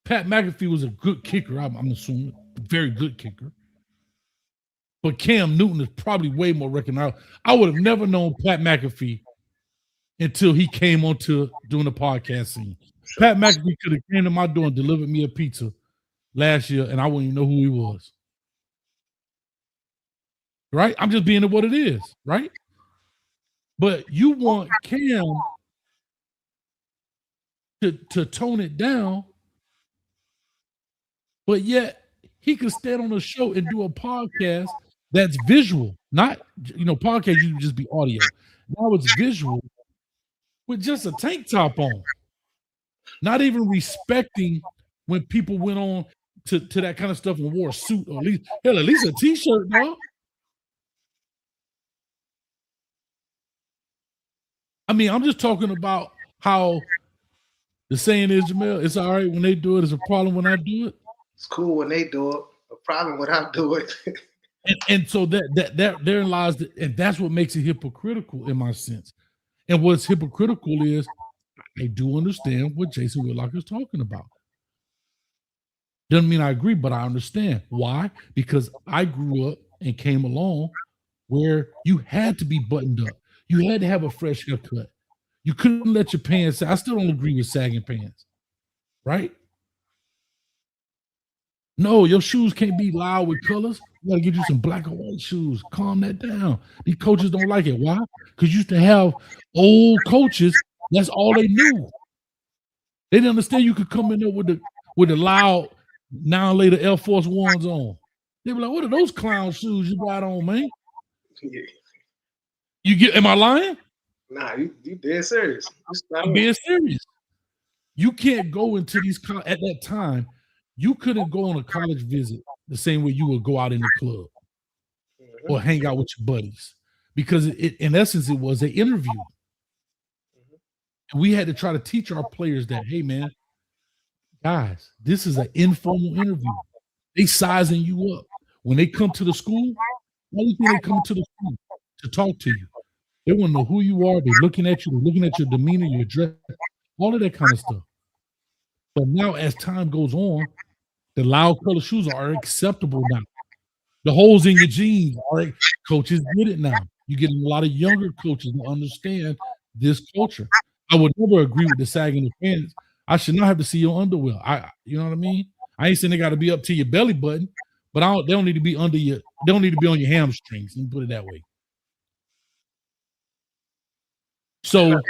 Pat McAfee was a good kicker, I'm assuming, a very good kicker. But Cam Newton is probably way more recognizable. I would have never known Pat McAfee until he came onto doing the podcast scene. Pat McAfee could have came to my door and delivered me a pizza last year, and I wouldn't even know who he was. Right? I'm just being what it is, right? But you want Cam to tone it down, but yet he could stand on a show and do a podcast that's visual, not, podcast, you can just be audio. Now it's visual with just a tank top on. Not even respecting when people went on to that kind of stuff and wore a suit or at least a t-shirt, dog. I mean, I'm just talking about how the saying is, Jamel, it's all right when they do it. It's a problem when I do it. It's cool when they do it. A problem when I do it. and so that therein lies, and that's what makes it hypocritical in my sense. And what's hypocritical is I do understand what Jason Whitlock is talking about. Doesn't mean I agree, but I understand. Why? Because I grew up and came along where you had to be buttoned up. You had to have a fresh haircut. You couldn't let your pants sag. I still don't agree with sagging pants, right? No, your shoes can't be loud with colors. You gotta get you some black or white shoes. Calm that down. These coaches don't like it. Why? Because you used to have old coaches. That's all they knew. They didn't understand you could come in there with the loud, now and later Air Force Ones on. They were like, "What are those clown shoes you got on, man?" Yeah. Am I lying? Nah, you dead serious. I'm being serious. You can't go into these at that time. You couldn't go on a college visit the same way you would go out in the club or hang out with your buddies, because in essence it was an interview. And we had to try to teach our players that, hey man, guys, this is an informal interview. They sizing you up. When they come to the school, only thing they come to the school to talk to you. They want to know who you are. They're looking at you. They're looking at your demeanor, your dress, all of that kind of stuff. But now as time goes on, the loud color shoes are acceptable now. The holes in your jeans coaches get it now. You're getting a lot of younger coaches that understand this culture. I would never agree with the sagging of pants. I should not have to see your underwear. You know what I mean? I ain't saying they got to be up to your belly button, but they don't need to be under your. They don't need to be on your hamstrings. Let me put it that way. So,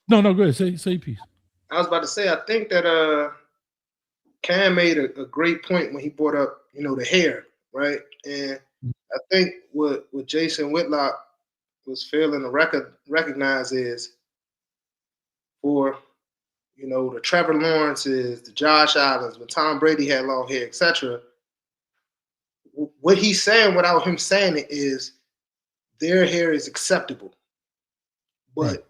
no, go ahead. Say peace. I was about to say, I think that Cam made a great point when he brought up, the hair, right? And I think what Jason Whitlock was failing to recognize is for, the Trevor Lawrences, the Josh Allens, when Tom Brady had long hair, etc. What he's saying without him saying it is their hair is acceptable, but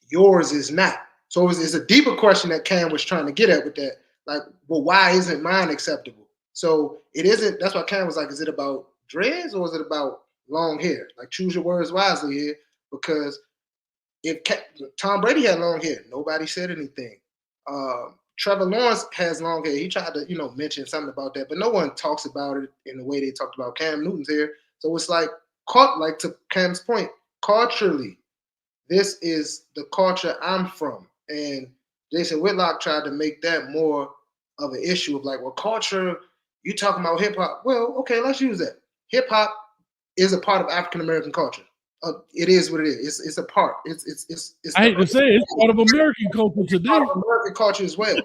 yours is not. So it's a deeper question that Cam was trying to get at with that. Like, well, why isn't mine acceptable? So it isn't. That's why Cam was like, is it about dreads or is it about long hair? Like, choose your words wisely here, because if Tom Brady had long hair, nobody said anything. Trevor Lawrence has long hair. He tried to, mention something about that, but no one talks about it in the way they talked about Cam Newton's hair. So it's like, to Cam's point, culturally, this is the culture I'm from. And Jason Whitlock tried to make that more of an issue of like, well, culture, you talking about hip hop. Well, okay, let's use that. Hip hop is a part of African American culture. It is what it is. It's a part. It's I hate to say it, it's part of American culture today. Part of American culture as well.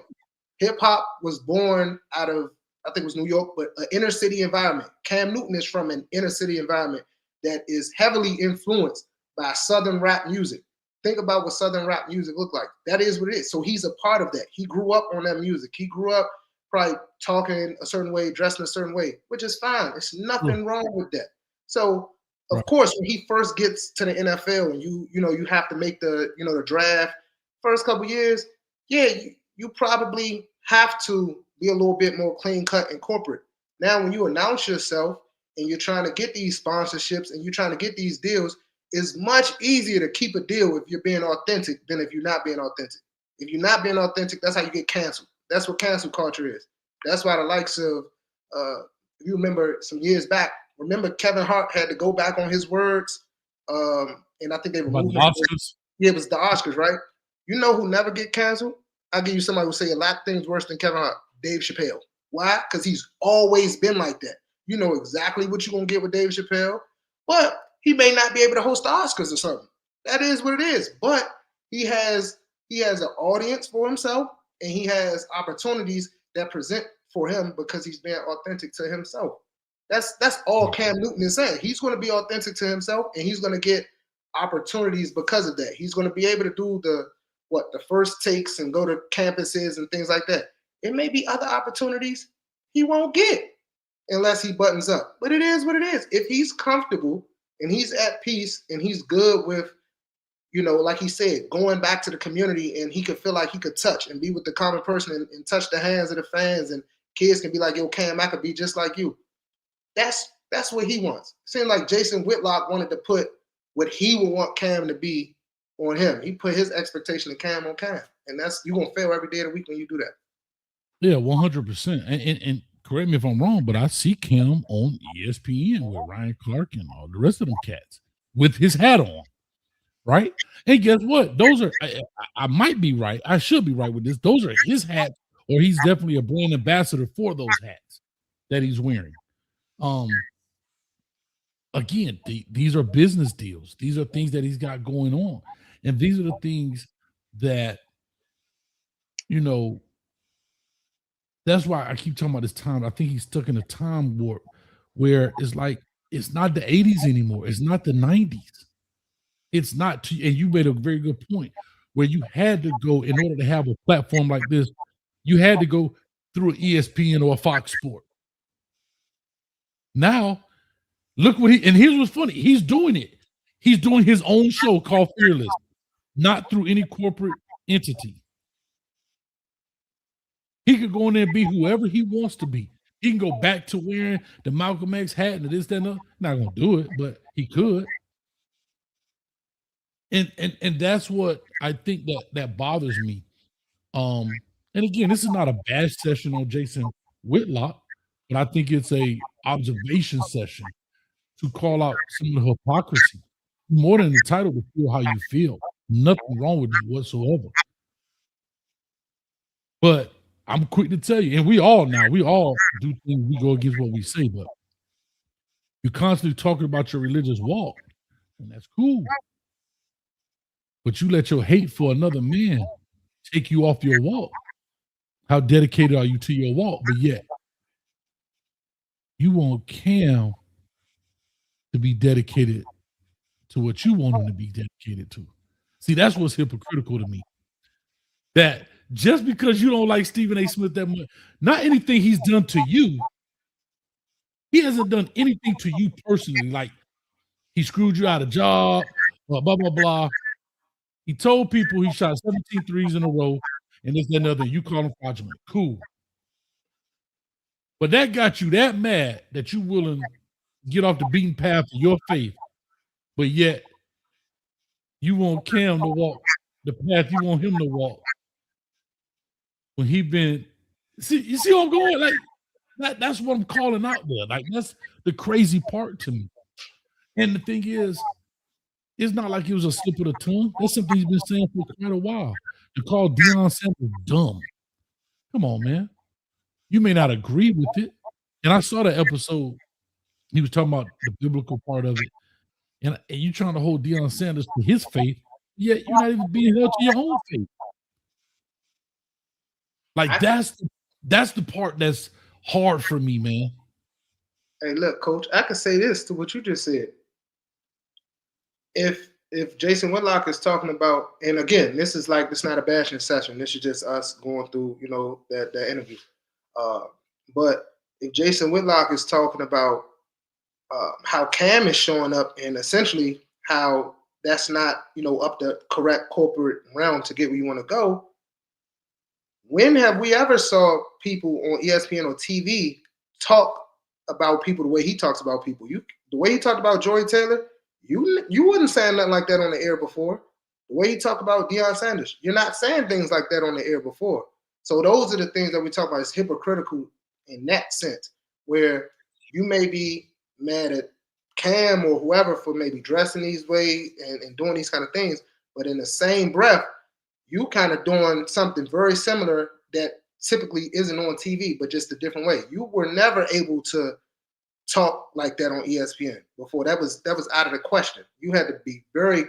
Hip hop was born out of, I think it was New York, but an inner city environment. Cam Newton is from an inner city environment that is heavily influenced by Southern rap music. Think about what Southern rap music looked like. That is what it is. So he's a part of that. He grew up on that music. He grew up probably talking a certain way, dressing a certain way, which is fine. There's nothing wrong with that. So of course, when he first gets to the NFL and you have to make the draft, first couple years, you probably have to be a little bit more clean cut and corporate. Now, when you announce yourself and you're trying to get these sponsorships and you're trying to get these deals, it's much easier to keep a deal if you're being authentic than if you're not being authentic. If you're not being authentic, that's how you get canceled. That's what cancel culture is. That's why the likes of, if you remember some years back, remember Kevin Hart had to go back on his words, and I think they removed the Oscars. Yeah, it was the Oscars, right? You know who never get canceled? I'll give you somebody who say a lot of things worse than Kevin Hart. Dave Chappelle. Why? Because he's always been like that. You know exactly what you're gonna get with Dave Chappelle, but he may not be able to host the Oscars or something. That is what it is. But he has an audience for himself, and he has opportunities that present for him because he's being authentic to himself. That's all Cam Newton is saying. He's going to be authentic to himself, and he's going to get opportunities because of that. He's going to be able to do the first takes and go to campuses and things like that. It may be other opportunities he won't get unless he buttons up. But it is what it is. If he's comfortable and he's at peace and he's good with, like he said, going back to the community, and he could feel like he could touch and be with the common person and touch the hands of the fans, and kids can be like, yo, Cam, I could be just like you. That's what he wants. It seemed like Jason Whitlock wanted to put what he would want Cam to be on him. He put his expectation of Cam on Cam. And you're going to fail every day of the week when you do that. Yeah, 100%. And correct me if I'm wrong, but I see Cam on ESPN with Ryan Clark and all the rest of them cats with his hat on, right? And guess what? Those are, I might be right. I should be right with this. Those are his hats, or he's definitely a brand ambassador for those hats that he's wearing. Again, these are business deals. These are things that he's got going on. And these are the things that, that's why I keep talking about this time. I think he's stuck in a time warp where it's like, it's not the 80s anymore. It's not the 90s. It's not, and you made a very good point, where you had to go, in order to have a platform like this, you had to go through an ESPN or a Fox Sport. Now, look what and here's what's funny. He's doing it. He's doing his own show called Fearless, not through any corporate entity. He could go in there and be whoever he wants to be. He can go back to wearing the Malcolm X hat and this, that, and that. Not gonna do it, but he could. And that's what I think that bothers me. And again, this is not a bad session on Jason Whitlock, but I think it's a observation session to call out some of the hypocrisy. More than entitled to feel how you feel. Nothing wrong with it whatsoever. But I'm quick to tell you, and we all do things, we go against what we say, but you're constantly talking about your religious walk, and that's cool. But you let your hate for another man take you off your walk. How dedicated are you to your walk? But yet, you want Cam to be dedicated to what you want him to be dedicated to. See, that's what's hypocritical to me. That just because you don't like Stephen A. Smith that much, not anything he's done to you, he hasn't done anything to you personally. Like, he screwed you out of a job, blah, blah, blah, blah. He told people he shot 17 threes in a row, and this, that, and other. You call him fraudulent. Cool. But that got you that mad that you willing to get off the beaten path of your faith, but yet you want Cam to walk the path you want him to walk. When he been, you see what I'm going? Like that's what I'm calling out there. Like, that's the crazy part to me. And the thing is, it's not like it was a slip of the tongue. That's something he's been saying for quite a while. To call Deion Sanders dumb. Come on, man. You may not agree with it. And I saw the episode. He was talking about the biblical part of it. and you trying to hold Deion Sanders to his faith, yet you're not even being held to your own faith. Like that's the part that's hard for me, man. Hey, look, Coach, I can say this to what you just said. If Jason Whitlock is talking about, and again, this is like, it's not a bashing session. This is just us going through, that interview. But if Jason Whitlock is talking about how Cam is showing up, and essentially how that's not, up the correct corporate realm to get where you want to go. When have we ever saw people on ESPN or TV talk about people the way he talks about people? The way he talked about Joy Taylor, you wouldn't say nothing like that on the air before. The way he talked about Deion Sanders, you're not saying things like that on the air before. So those are the things that we talk about. It's hypocritical in that sense, where you may be mad at Cam or whoever for maybe dressing these ways and doing these kind of things, but in the same breath, you kind of doing something very similar that typically isn't on TV, but just a different way. You were never able to talk like that on ESPN before. That was out of the question. You had to be very,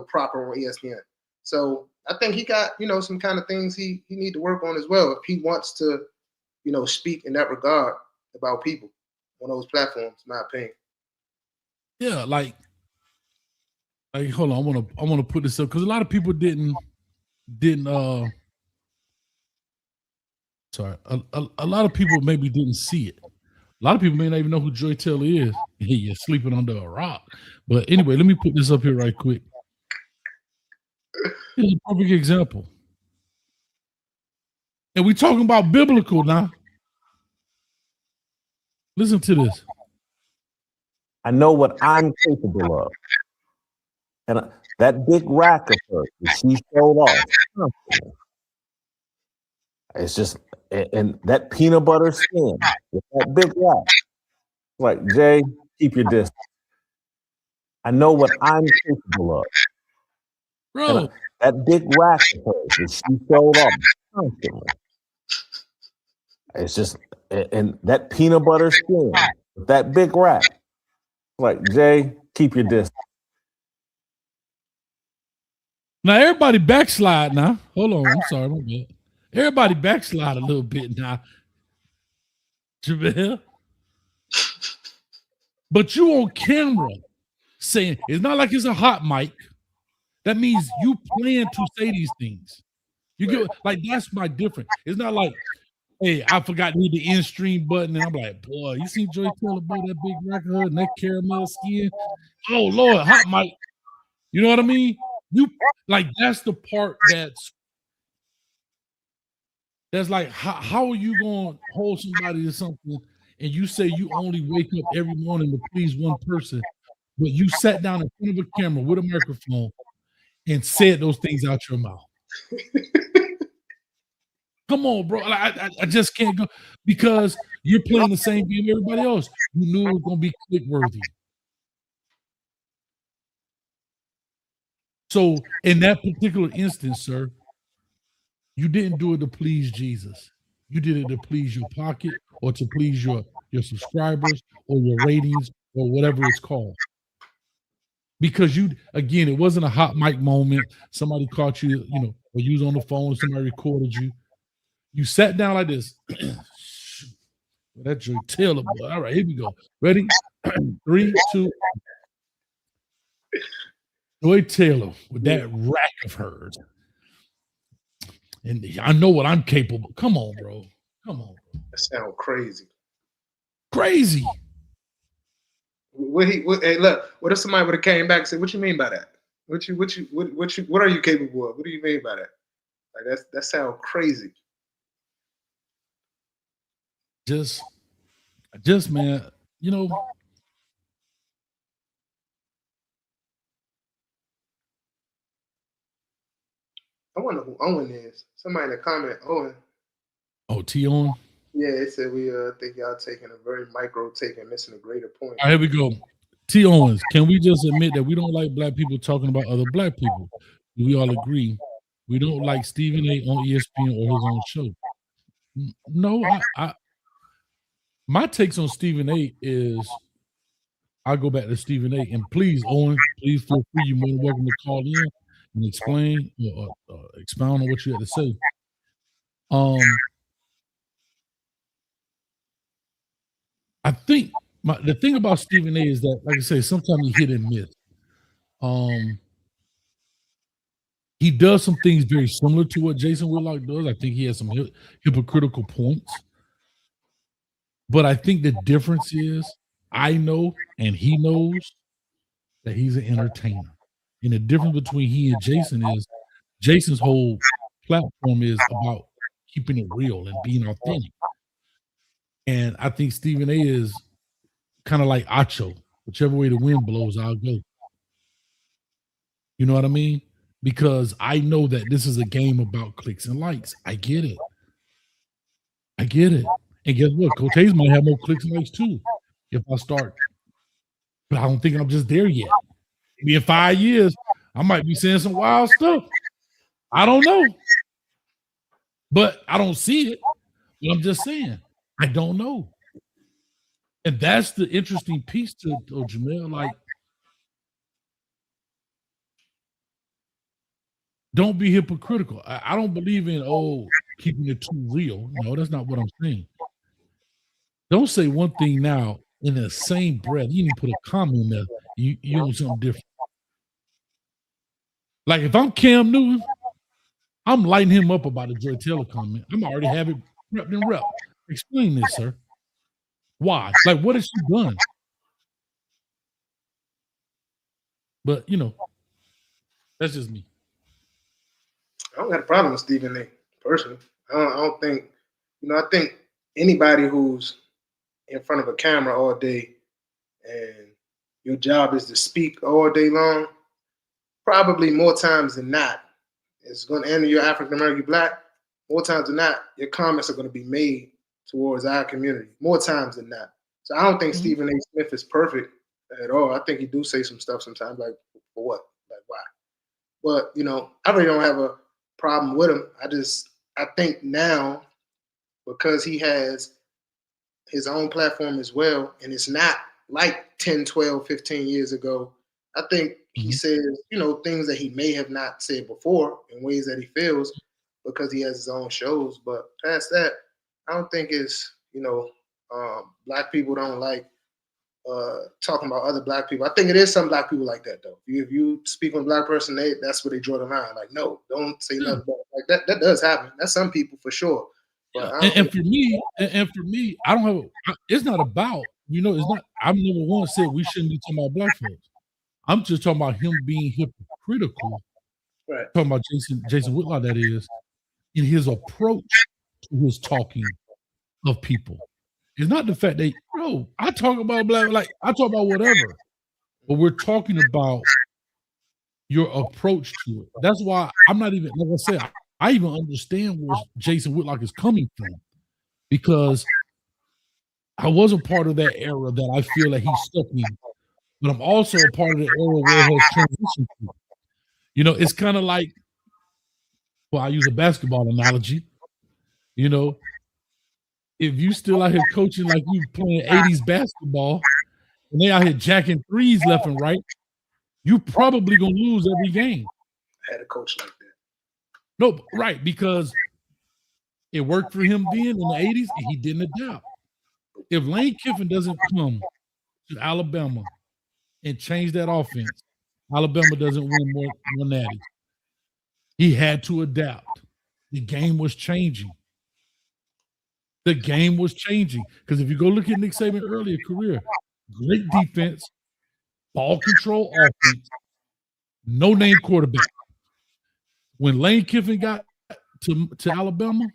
proper on ESPN. So I think he got, some kind of things he need to work on as well if he wants to, speak in that regard about people on those platforms, in my opinion. Yeah, like hold on, I wanna put this up because a lot of people didn't sorry, a lot of people maybe didn't see it. A lot of people may not even know who Joy Taylor is. You're sleeping under a rock. But anyway, let me put this up here right quick. Here's a perfect example. And we're talking about biblical now. Listen to this. I know what I'm capable of. And that big rack of hers that she showed off, it's just, and that peanut butter skin with that big rack. Like, Jay, keep your distance. I know what I'm capable of. Bro. That big rack of hers that she showed off constantly. It's just, and that peanut butter skin with that big rack. Like, Jay, keep your distance. Now everybody backslide now. Hold on, I'm sorry, my bad. Everybody backslide a little bit now. Javale. But you on camera saying, it's not like it's a hot mic. That means you plan to say these things. You get, like, that's my difference. It's not like, hey, I forgot to hit the end stream button, and I'm like, boy, you see Joy Taylor, boy, that big record and that caramel skin. Oh Lord, hot mic. You know what I mean? You like, that's the part that's like, how are you going to hold somebody to something and you say you only wake up every morning to please one person, but you sat down in front of a camera with a microphone and said those things out your mouth? Come on, bro. I just can't go, because you're playing the same game everybody else. You knew it was going to be click worthy. So in that particular instance, sir, you didn't do it to please Jesus. You did it to please your pocket or to please your subscribers or your ratings or whatever it's called. Because again, it wasn't a hot mic moment. Somebody caught you, or you was on the phone, somebody recorded you. You sat down like this. That's your Taylor, boy. All right, here we go. Ready? 3, 2. Joy Taylor with that rack of hers. And I know what I'm capable. Come on, bro. Come on. That sounds crazy. Crazy. Hey, look, what if somebody would have came back and said, what you mean by that? What are you capable of? What do you mean by that? Like, that sounds crazy. Just man, I wonder who Owen is. Somebody in the comment, Owen. Oh, T. Owen? Yeah, it said we think y'all taking a very micro take and missing a greater point. All right, here we go. T. Owens, can we just admit that we don't like black people talking about other black people? Do we all agree? We don't like Stephen A. on ESPN or his own show. No, my takes on Stephen A. is I'll go back to Stephen A. And please, Owen, please feel free. You're more than welcome to call in and explain or expound on what you had to say. I think the thing about Stephen A. is that, like I say, sometimes he hit and miss. He does some things very similar to what Jason Whitlock does. I think he has some hypocritical points. But I think the difference is I know and he knows that he's an entertainer. And the difference between he and Jason is Jason's whole platform is about keeping it real and being authentic. And I think Stephen A. is kind of like Acho. Whichever way the wind blows, I'll go. You know what I mean? Because I know that this is a game about clicks and likes. I get it. I get it. And guess what? Coach Hayes might have more clicks and likes too if I start. But I don't think I'm just there yet. Maybe in 5 years, I might be saying some wild stuff. I don't know. But I don't see it. But I'm just saying, I don't know. And that's the interesting piece to Jamel. Like, don't be hypocritical. I don't believe in, keeping it too real. No, that's not what I'm saying. Don't say one thing now in the same breath. You need to put a comma in there. You know something different. Like if I'm Cam Newton, I'm lighting him up about the Joy Taylor comment. I'm already have it prepped and rep. Explain this, sir. Why? Like, what has she done? But that's just me. I don't got a problem with Stephen A. personally. I don't think, I think anybody who's in front of a camera all day and your job is to speak all day long, probably more times than not, it's going to end you're African American, Black. More times than not, your comments are going to be made towards our community. More times than not. So I don't think Stephen A. Smith is perfect at all. I think he do say some stuff sometimes, like, for what? Like, why? But, I really don't have a problem with him. I think now, because he has his own platform as well, and it's not like 10, 12, 15 years ago, I think he says, things that he may have not said before in ways that he feels because he has his own shows. But past that, I don't think it's, Black people don't like talking about other Black people. I think it is some Black people like that, though. If you speak on a Black person, that's where they draw the line. Like, no, don't say nothing about it. Like that. That does happen. That's some people for sure. But and for me, I don't have. It's not about. It's not. I've never once said we shouldn't be talking about Black folks. I'm just talking about him being hypocritical. Right. Talking about Jason Whitlock, that is, in his approach to his talking of people. It's not the fact that, I talk about Black, like I talk about whatever, but we're talking about your approach to it. That's why I'm not even, like I said, I even understand where Jason Whitlock is coming from, because I wasn't part of that era that I feel that he stuck in, but I'm also a part of the era where it has transitioned to. It's kind of like, I use a basketball analogy, if you still out here coaching like you playing 80s basketball and they out here jacking threes left and right, you probably gonna lose every game. I had a coach like that. No, right, because it worked for him then in the 80s and he didn't adapt. If Lane Kiffin doesn't come to Alabama and change that offense, Alabama doesn't win more natty. He had to adapt. The game was changing. Because if you go look at Nick Saban's earlier career, great defense, ball control offense, no name quarterback. When Lane Kiffin got to Alabama,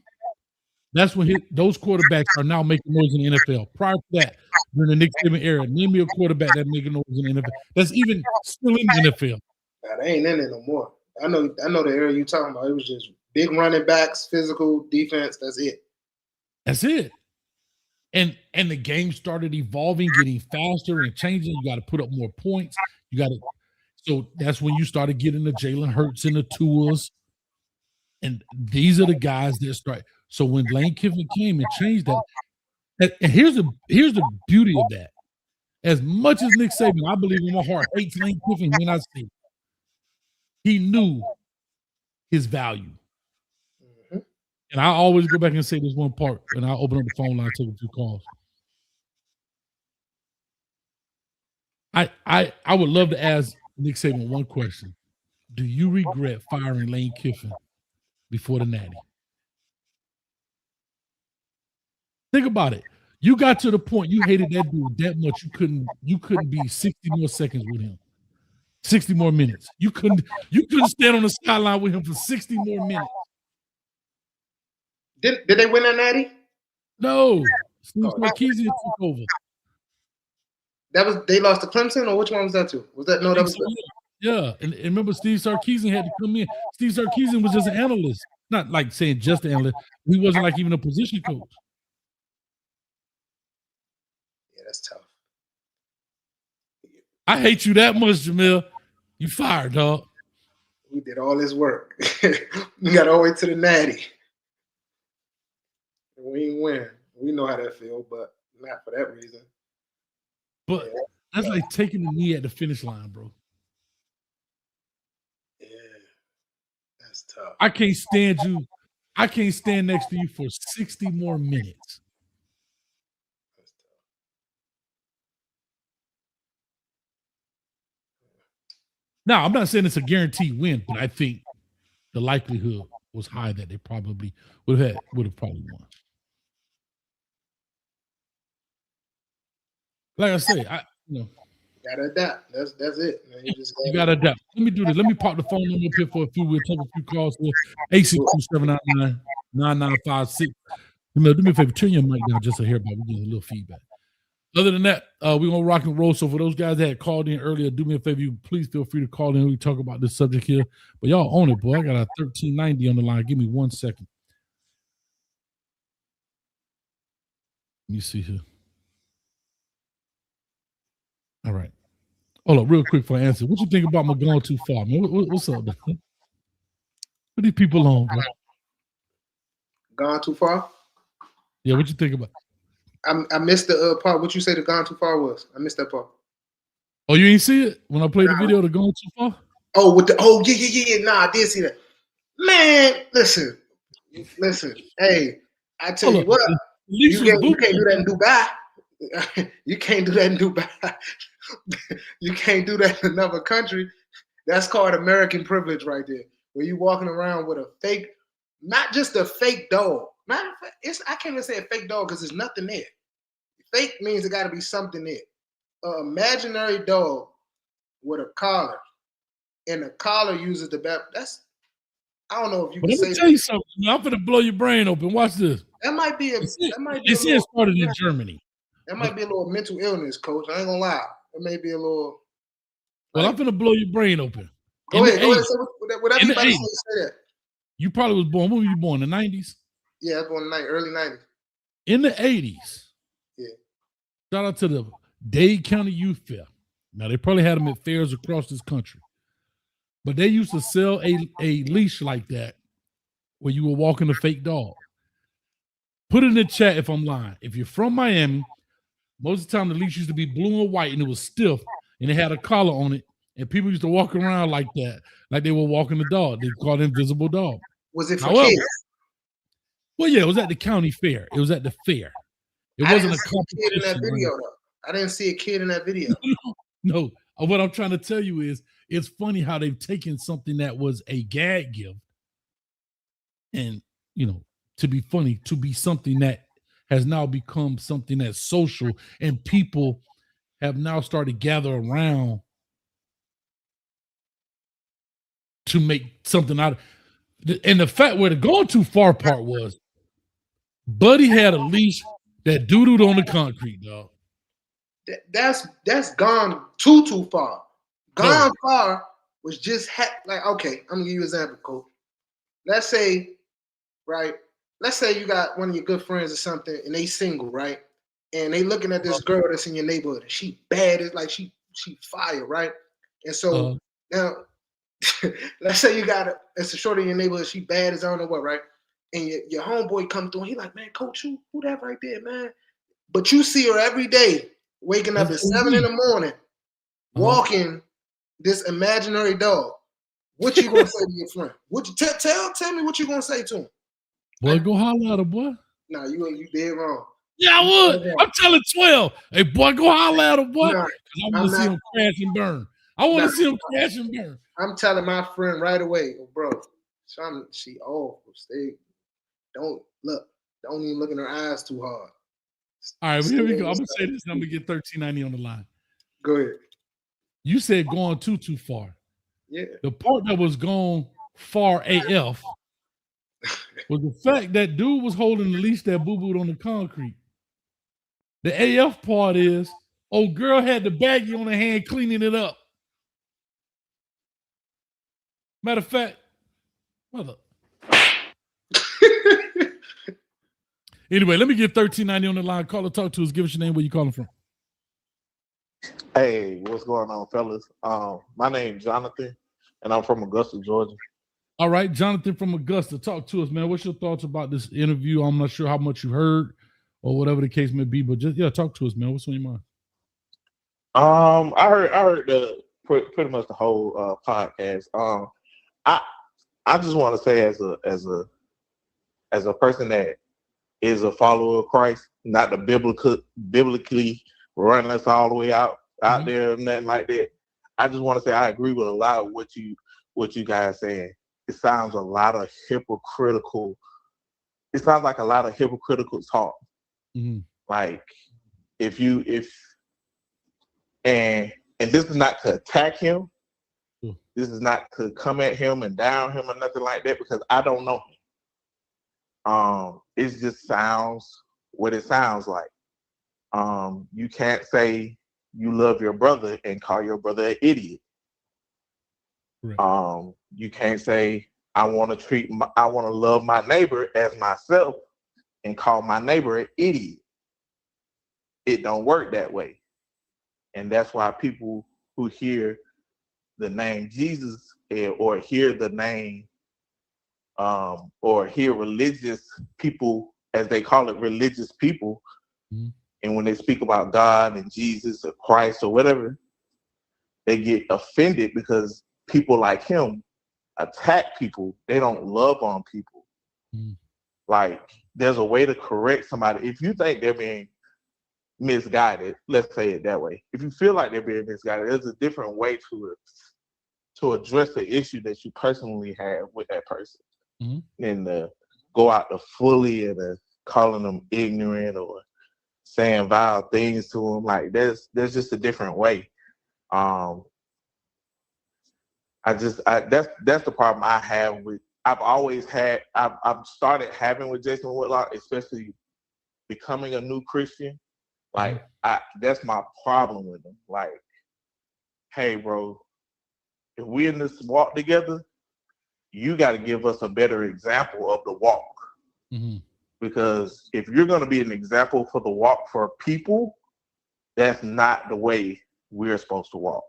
that's when those quarterbacks are now making noise in the NFL. Prior to that, during the Nick Saban era, name me a quarterback that making noise in the NFL. That's even still in the NFL. Nah, they ain't in it no more. I know the era you talking about. It was just big running backs, physical defense. That's it. That's it. And the game started evolving, getting faster and changing. You got to put up more points. So that's when you started getting the Jalen Hurts and the Tuas. And these are the guys that start. So when Lane Kiffin came and changed that, and here's the beauty of that. As much as Nick Saban, I believe in my heart, hates Lane Kiffin when I see it, he knew his value. Mhm. And I always go back and say this one part, and I open up the phone line, take a few calls. I would love to ask Nick Saban one question. Do you regret firing Lane Kiffin before the Natty? Think about it. You got to the point you hated that dude that much you couldn't be 60 more seconds with him. 60 more minutes. You couldn't stand on the sideline with him for 60 more minutes. Did they win that Natty? No. Steve Sarkisian took over. They lost to Clemson, or which one was that to? Was that that was yeah. And remember, Steve Sarkisian had to come in. Steve Sarkisian was just an analyst, not like saying just an analyst. He wasn't like even a position coach. Yeah, that's tough. I hate you that much, Jamil. You fired, dog. We did all this work. We got all the way to the Natty. We ain't win. We know how that feels, but not for that reason. But that's like taking the knee at the finish line, bro. Yeah, that's tough. I can't stand you. I can't stand next to you for 60 more minutes. That's tough. Now, I'm not saying it's a guaranteed win, but I think the likelihood was high that they probably would have probably won. Like I say, Gotta adapt. That's it. Man. You gotta adapt. Let me do this. Let me pop the phone number up here for a few. We'll take a few calls here. 862-799-9956. Do me a favor, turn your mic down just to hear about it. We're getting a little feedback. Other than that, we're gonna rock and roll. So for those guys that had called in earlier, do me a favor, you please feel free to call in. We talk about this subject here. But y'all own it, boy. I got a 1390 on the line. Give me 1 second. Let me see here. All right. Hold up, real quick for an answer. What you think about my going too far, man? What's up, man? What these people on, bro? Gone too far? Yeah, what you think about? I missed the part. What you say the gone too far was? I missed that part. Oh, you ain't see it when I played the video to going too far? Oh, yeah. Nah, I did see that. Man, listen. Hey, I tell you what, you can't do that in Dubai. You can't do that in Dubai. You can't do that in another country. That's called American privilege right there. Where you walking around with a fake, not just a fake dog. I can't even say a fake dog because there's nothing there. Fake means it got to be something there. An imaginary dog with a collar, and the collar uses the back. I don't know if you can say. Let me tell you something. I'm gonna blow your brain open. Watch this. That might be It started in Germany. That might be a little mental illness, coach. I ain't gonna lie. It may be a little. Well, I'm gonna blow your brain open. Go ahead. Say whatever you say that. You probably was born. When were you born? In the 90s? Yeah, I was born in the early 90s. In the 80s. Yeah. Shout out to the Dade County Youth Fair. Now they probably had them at fairs across this country, but they used to sell a leash like that where you were walking a fake dog. Put it in the chat if I'm lying. If you're from Miami, most of the time the leash used to be blue and white and it was stiff and it had a collar on it, and people used to walk around like that, like they were walking the dog. They called it invisible dog. Was it for kids? Well, yeah, it was at the county fair. It was at the fair. It wasn't a competition. In that video, though. I didn't see a kid in that video. No. What I'm trying to tell you is it's funny how they've taken something that was a gag gift and, to be funny, to be something that has now become something that's social, and people have now started to gather around to make something out of it. And the fact where the going too far part was Buddy had a leash that doodled on the concrete, dog. That's gone too far. Gone far was just okay. I'm gonna give you an example, Coach. Let's say you got one of your good friends or something, and they single, right? And they looking at this girl that's in your neighborhood, and she bad, it's like she fire, right? And so now, let's say you got it's a shorty in your neighborhood, she bad as I don't know what, right? And your homeboy come through, and he like, man, Coach, who that right there, man? But you see her every day, waking up at 7 in the morning, walking this imaginary dog. What you gonna say to your friend? What you tell me what you gonna say to him? Boy, go holler at him, boy. Nah, you dead wrong. Yeah, I would. I'm telling 12. Hey, boy, go holler at him, boy. Nah, I want to see him crash and burn. I want to see him crash and burn. I'm telling my friend right away, bro. She old. Stay. Don't even look in her eyes too hard. All right, well, here we go. I'm gonna say this. And I'm gonna get 1390 on the line. Go ahead. You said going too far. Yeah. The part that was gone far AF was the fact that dude was holding the leash that boo-booed on the concrete. The AF part is, old girl had the baggie on her hand cleaning it up. Matter of fact, mother. Anyway, let me get 1390 on the line. Call or talk to us. Give us your name, where you calling from. Hey, what's going on, fellas? My name's Jonathan, and I'm from Augusta, Georgia. All right, Jonathan from Augusta, talk to us, man. What's your thoughts about this interview? I'm not sure how much you heard or whatever the case may be, but just talk to us, man. What's on your mind? I heard pretty much the whole podcast. I just want to say as a person that is a follower of Christ, not the biblically run us all the way out there, nothing like that. I just want to say I agree with a lot of what you guys saying. It sounds a lot of hypocritical. It sounds like a lot of hypocritical talk. Mm-hmm. Like and this is not to attack him. This is not to come at him and down him or nothing like that, because I don't know him. It just sounds what it sounds like. You can't say you love your brother and call your brother an idiot. Right. You can't say I want to love my neighbor as myself and call my neighbor an idiot. It don't work that way. And that's why people who hear the name Jesus or hear the name or hear religious people, as they call it, religious people, and when they speak about God and Jesus or Christ or whatever, they get offended because people like him attack people. They don't love on people. Like, there's a way to correct somebody. If you think they're being misguided, let's say it that way. If you feel like they're being misguided, there's a different way to address the issue that you personally have with that person, than to go out to fully and calling them ignorant or saying vile things to them. Like, there's just a different way. That's the problem I have with. I've started having with Jason Whitlock, especially becoming a new Christian. Like, that's my problem with him. Like, hey, bro, if we in this walk together, you got to give us a better example of the walk. Because if you're going to be an example for the walk for people, that's not the way we're supposed to walk.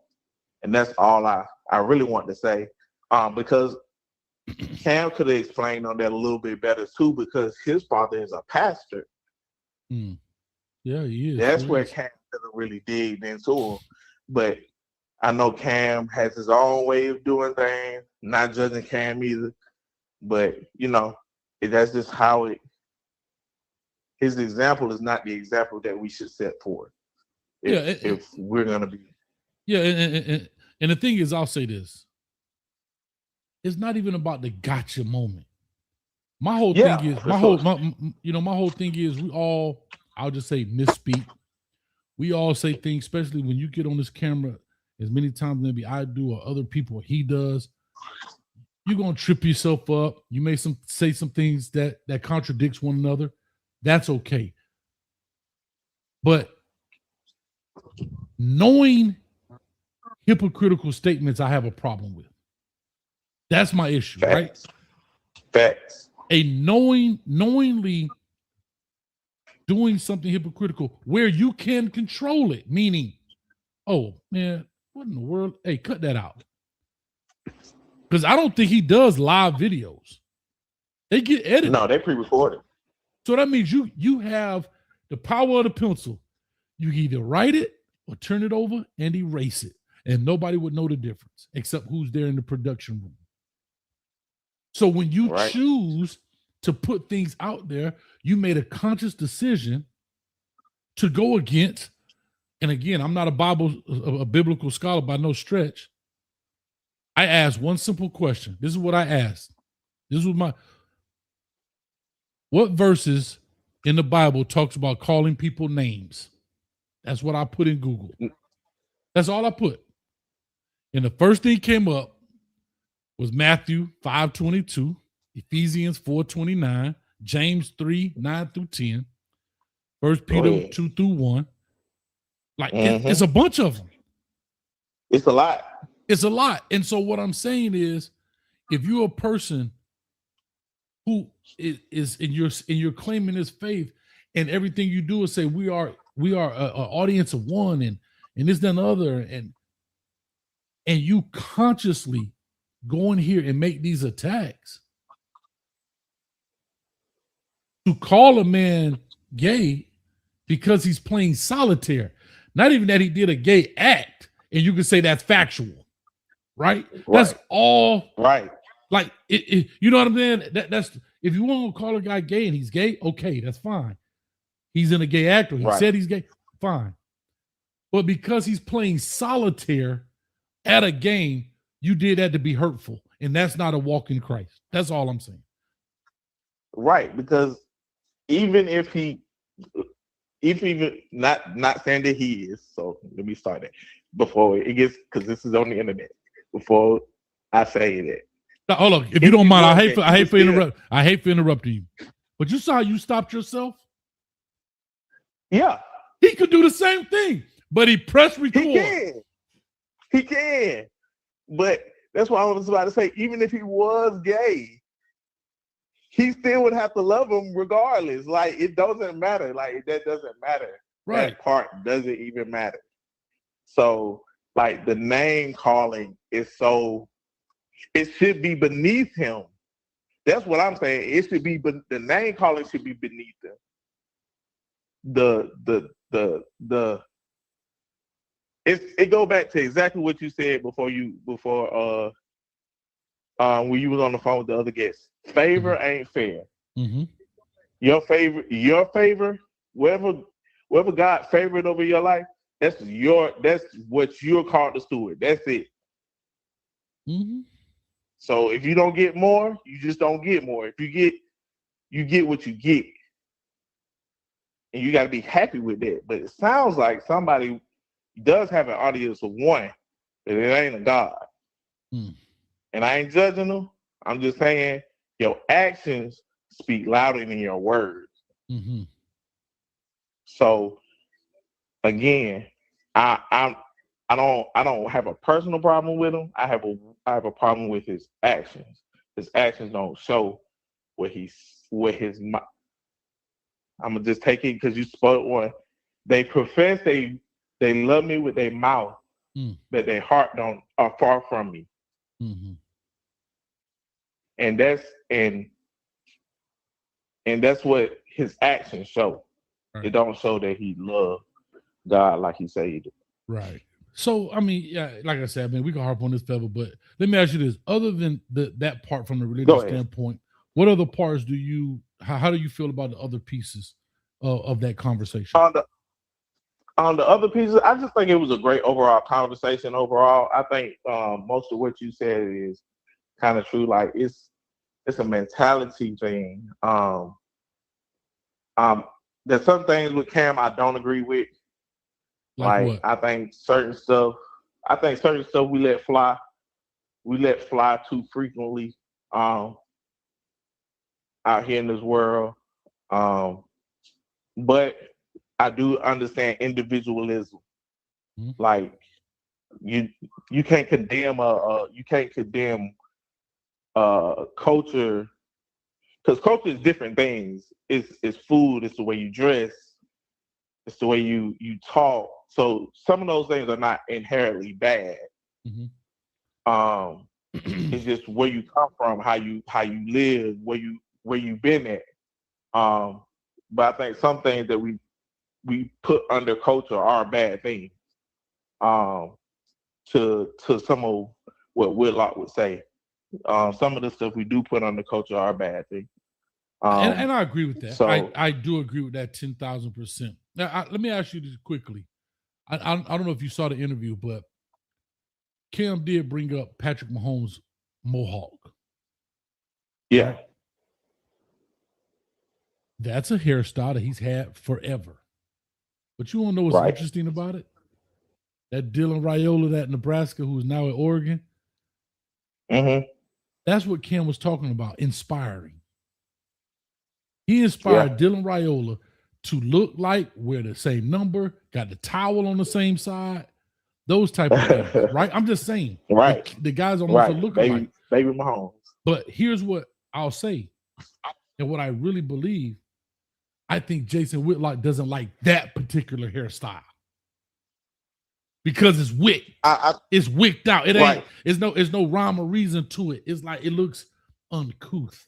And that's all I really want to say. Because Cam could have explained on that a little bit better too, because his father is a pastor. Yeah, he is. That's where Cam doesn't really dig into him. But I know Cam has his own way of doing things, not judging Cam either. But, that's just how his example is not the example that we should set forth. If we're going to be. Yeah, and the thing is, I'll say this. It's not even about the gotcha moment. My whole thing is, my whole thing is we all, I'll just say, misspeak. We all say things, especially when you get on this camera as many times maybe I do or other people or he does. You're going to trip yourself up. You may say some things that contradicts one another. That's okay. But knowing hypocritical statements, I have a problem with. That's my issue, right? Facts. A knowingly doing something hypocritical where you can control it, meaning, oh man, what in the world? Hey, cut that out. Because I don't think he does live videos. They get edited. No, they pre-recorded. So that means you have the power of the pencil. You either write it or turn it over and erase it. And nobody would know the difference except who's there in the production room. So when you choose to put things out there, you made a conscious decision to go against. And again, I'm not a biblical scholar by no stretch. I asked one simple question. This is what I asked. This was what verses in the Bible talks about calling people names? That's what I put in Google. That's all I put. And the first thing came up was Matthew 5:22, Ephesians 4:29, James 3:9-10, 1 Peter 2-1. Like it's a bunch of them. It's a lot. It's a lot. And so what I'm saying is, if you're a person who is in your claiming this faith, and everything you do is say we are an audience of one, and this, that, and the other, and you consciously go in here and make these attacks to call a man gay because he's playing solitaire. Not even that he did a gay act, and you can say that's factual, right? That's all right. Like you know what I'm saying? That's if you want to call a guy gay and he's gay, okay, that's fine. He's in a gay act, or he said he's gay, fine. But because he's playing solitaire at a game, you did that to be hurtful, and that's not a walk in Christ. That's all I'm saying. Right, because even if even not saying that he is, so let me start that before it gets, because this is on the internet. Before I say that, now, hold on, if you don't mind, I hate for interrupting you, but you saw how you stopped yourself. Yeah, he could do the same thing, but he pressed record. He can, but that's what I was about to say. Even if he was gay, he still would have to love him regardless. Like, it doesn't matter. Like, that doesn't matter. Right. That part doesn't even matter. So, like, the name calling is so, it should be beneath him. That's what I'm saying. It should be, the name calling should be beneath him. It go back to exactly what you said before when you was on the phone with the other guests. Favor ain't fair. Mm-hmm. Your favor, whoever God favored over your life, that's what you're called to steward. That's it. Mm-hmm. So if you don't get more, you just don't get more. If you get what you get. And you got to be happy with that. But it sounds like somebody does have an audience of one, but it ain't a God. And I ain't judging them. I'm just saying your actions speak louder than your words. Mm-hmm. So again, I don't have a personal problem with him. I have a problem with his actions. His actions don't show what his. I'm gonna just take it because you spoke one. They profess they love me with their mouth, but their heart are far from me. Mm-hmm. And that's what his actions show. Right. It don't show that he loved God like he said he did. Right. So I mean, yeah, like I said, I mean, we can harp on this forever, but let me ask you this: other than that part from the religious standpoint, what other parts how do you feel about the other pieces of that conversation? On the other pieces, I just think it was a great overall conversation. Overall, I think most of what you said is kind of true. Like, it's a mentality thing. There's some things with Cam I don't agree with. Like I think certain stuff we let fly. We let fly too frequently out here in this world. But I do understand individualism. Mm-hmm. Like you can't condemn culture, because culture is different things. It's food, it's the way you dress, it's the way you talk. So some of those things are not inherently bad. Mm-hmm. It's just where you come from, how you live, where you've been at. But I think some things that we we put under culture are bad things. To some of what Whitlock would say, some of the stuff we do put under culture are bad things. And I agree with that. So I do agree with that 10,000%. Now, let me ask you this quickly. I don't know if you saw the interview, but Cam did bring up Patrick Mahomes' mohawk. Yeah. Right? That's a hairstyle that he's had forever. But you want to know what's interesting about it? That Dylan Raiola, that Nebraska, who's now at Oregon. That's what Cam was talking about, inspiring. He inspired Dylan Raiola to look like, wear the same number, got the towel on the same side, those type of things, right? I'm just saying. Right. The guys almost look alike. Baby Mahomes. But here's what I'll say, and what I really believe, I think Jason Whitlock doesn't like that particular hairstyle. Because it's wicked. It's wicked out. It ain't, it's no rhyme or reason to it. It's like it looks uncouth.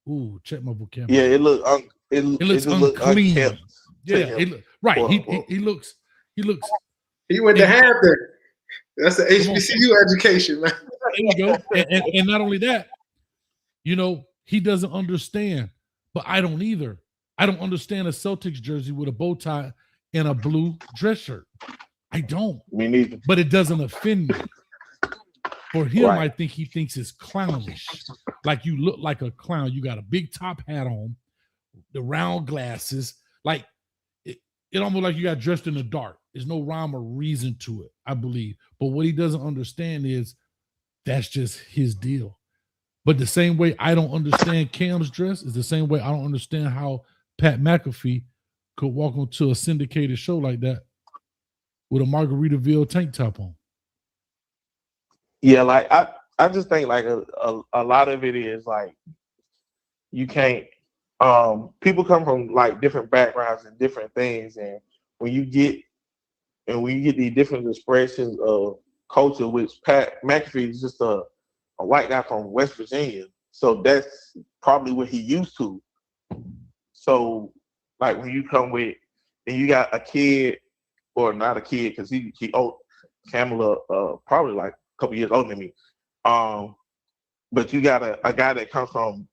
Ooh, check my vocabulary. Yeah, it looks unclean. Unkempt. Yeah, he looks. He went to Hampton. That's the HBCU education, man. There you go. And not only that, he doesn't understand, but I don't either. I don't understand a Celtics jersey with a bow tie and a blue dress shirt. I don't. Me neither. But it doesn't offend me. For him, I think he thinks it's clownish. Like you look like a clown. You got a big top hat on, the round glasses. Like it almost like you got dressed in the dark. There's no rhyme or reason to it, I believe. But what he doesn't understand is that's just his deal. But the same way I don't understand Cam's dress is the same way I don't understand how Pat McAfee could walk onto a syndicated show like that with a Margaritaville tank top on. Yeah, like I just think like a lot of it is like you can't people come from like different backgrounds and different things, and when you get these different expressions of culture, which Pat McAfee is just a white guy from West Virginia, so that's probably what he used to. So like when you come with and you got a kid, or not a kid, because he old Kamala probably like a couple years older than me. But you got a guy that comes from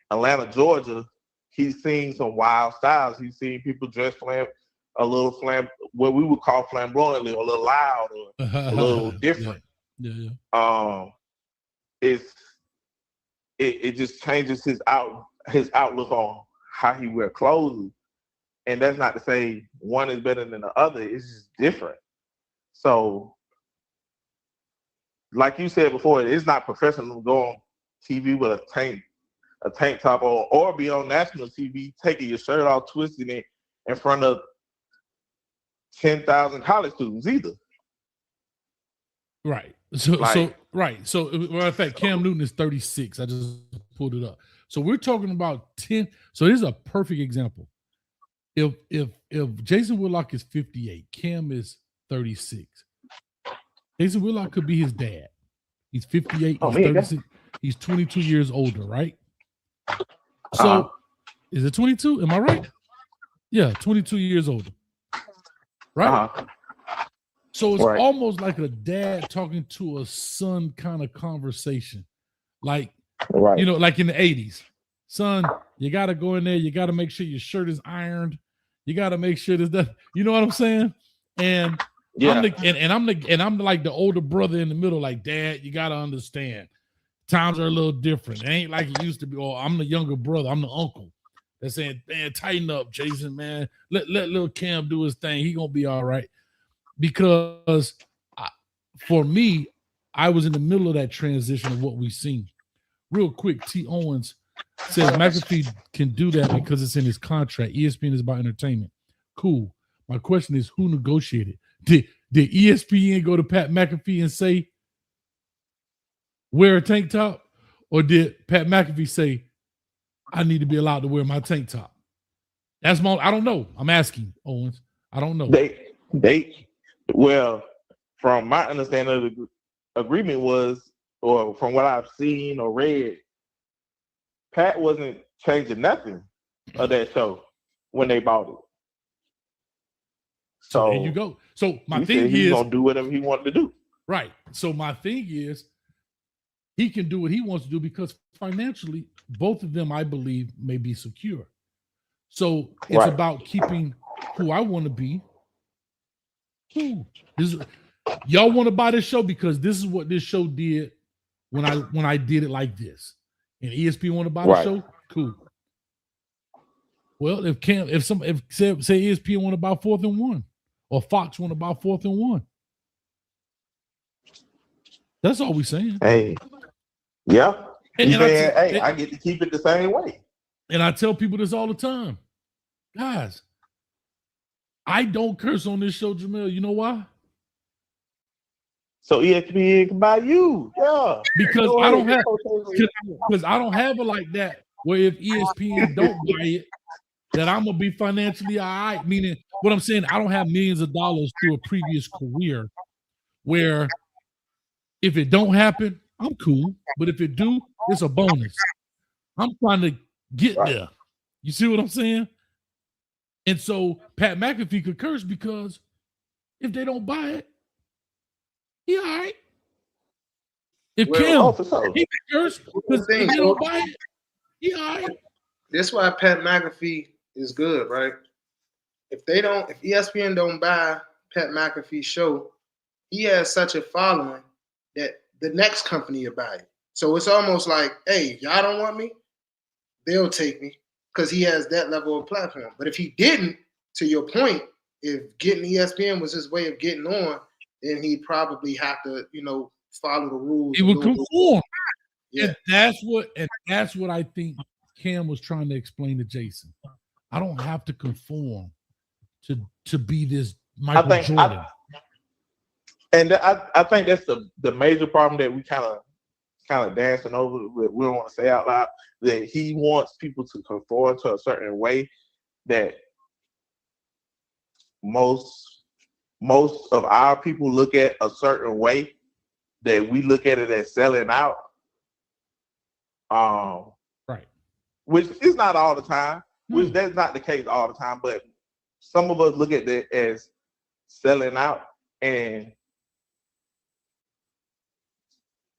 Atlanta, Georgia. He's seen some wild styles. He's seen people dress what we would call flamboyantly, or a little loud, or a little different. Yeah. It just changes his outlook on how he wear clothes. And that's not to say one is better than the other. It's just different. So, like you said before, it's not professional to go on TV with a tank top on, or be on national TV taking your shirt off, twisting it in front of 10,000 college students either. Right. So matter of fact, Cam Newton is 36. I just pulled it up. So we're talking about 10. So this is a perfect example. If Jason Whitlock is 58, Cam is 36. Jason Whitlock could be his dad. He's 58, he's 36, he's 22 years older, right? So is it 22? Am I right? Yeah, 22 years older. Right? So it's almost like a dad talking to a son kind of conversation. Like, like in the 80s. Son, you got to go in there. You got to make sure your shirt is ironed. You got to make sure there's that. You know what I'm saying? And I'm like the older brother in the middle. Like, Dad, you got to understand, times are a little different. It ain't like it used to be. Or I'm the younger brother. I'm the uncle. They're saying, man, tighten up, Jason. Man, let little Cam do his thing. He gonna be all right. Because for me, I was in the middle of that transition of what we've seen. Real quick, T. Owens says McAfee can do that because it's in his contract. ESPN is about entertainment. Cool. My question is, who negotiated? Did ESPN go to Pat McAfee and say, wear a tank top? Or did Pat McAfee say, I need to be allowed to wear my tank top? I don't know. I'm asking, Owens. I don't know. Well, from my understanding of the agreement was, or from what I've seen or read, Pat wasn't changing nothing of that show when they bought it. So there you go. So my thing he's is gonna do whatever he wanted to do. right. So my thing is he can do what he wants to do because financially, both of them, I believe, may be secure. So it's about keeping who I want to be. Y'all want to buy this show because this is what this show did when I did it like this. And ESPN want to buy the show, cool. Well, if say ESPN want to buy 4th and 1, or Fox want to buy 4th and 1, that's all we saying. Hey, yeah. I get to keep it the same way. And I tell people this all the time, guys. I don't curse on this show, Jamel. You know why? So ESPN can buy you, yeah. Because I don't have it like that. Where if ESPN don't buy it, that I'm gonna be financially all right. Meaning, what I'm saying, I don't have millions of dollars through a previous career. Where if it don't happen, I'm cool. But if it do, it's a bonus. I'm trying to get there. You see what I'm saying? And so Pat McAfee could curse because if they don't buy it, he all right. If he could curse because if they don't buy it, he all right. That's why Pat McAfee is good, right? If ESPN don't buy Pat McAfee's show, he has such a following that the next company will buy it. So it's almost like, hey, y'all don't want me, they'll take me because he has that level of platform. But if he didn't, to your point, if getting ESPN was his way of getting on, then he'd probably have to, follow the rules. He would conform. Yeah. And that's what I think Cam was trying to explain to Jason. I don't have to conform to be this Michael Jordan. I think that's the major problem that we kind of dancing over. We don't want to say out loud that he wants people to conform to a certain way that most of our people look at a certain way that we look at it as selling out. Right. Which is not all the time. Which that's not the case all the time, but some of us look at that as selling out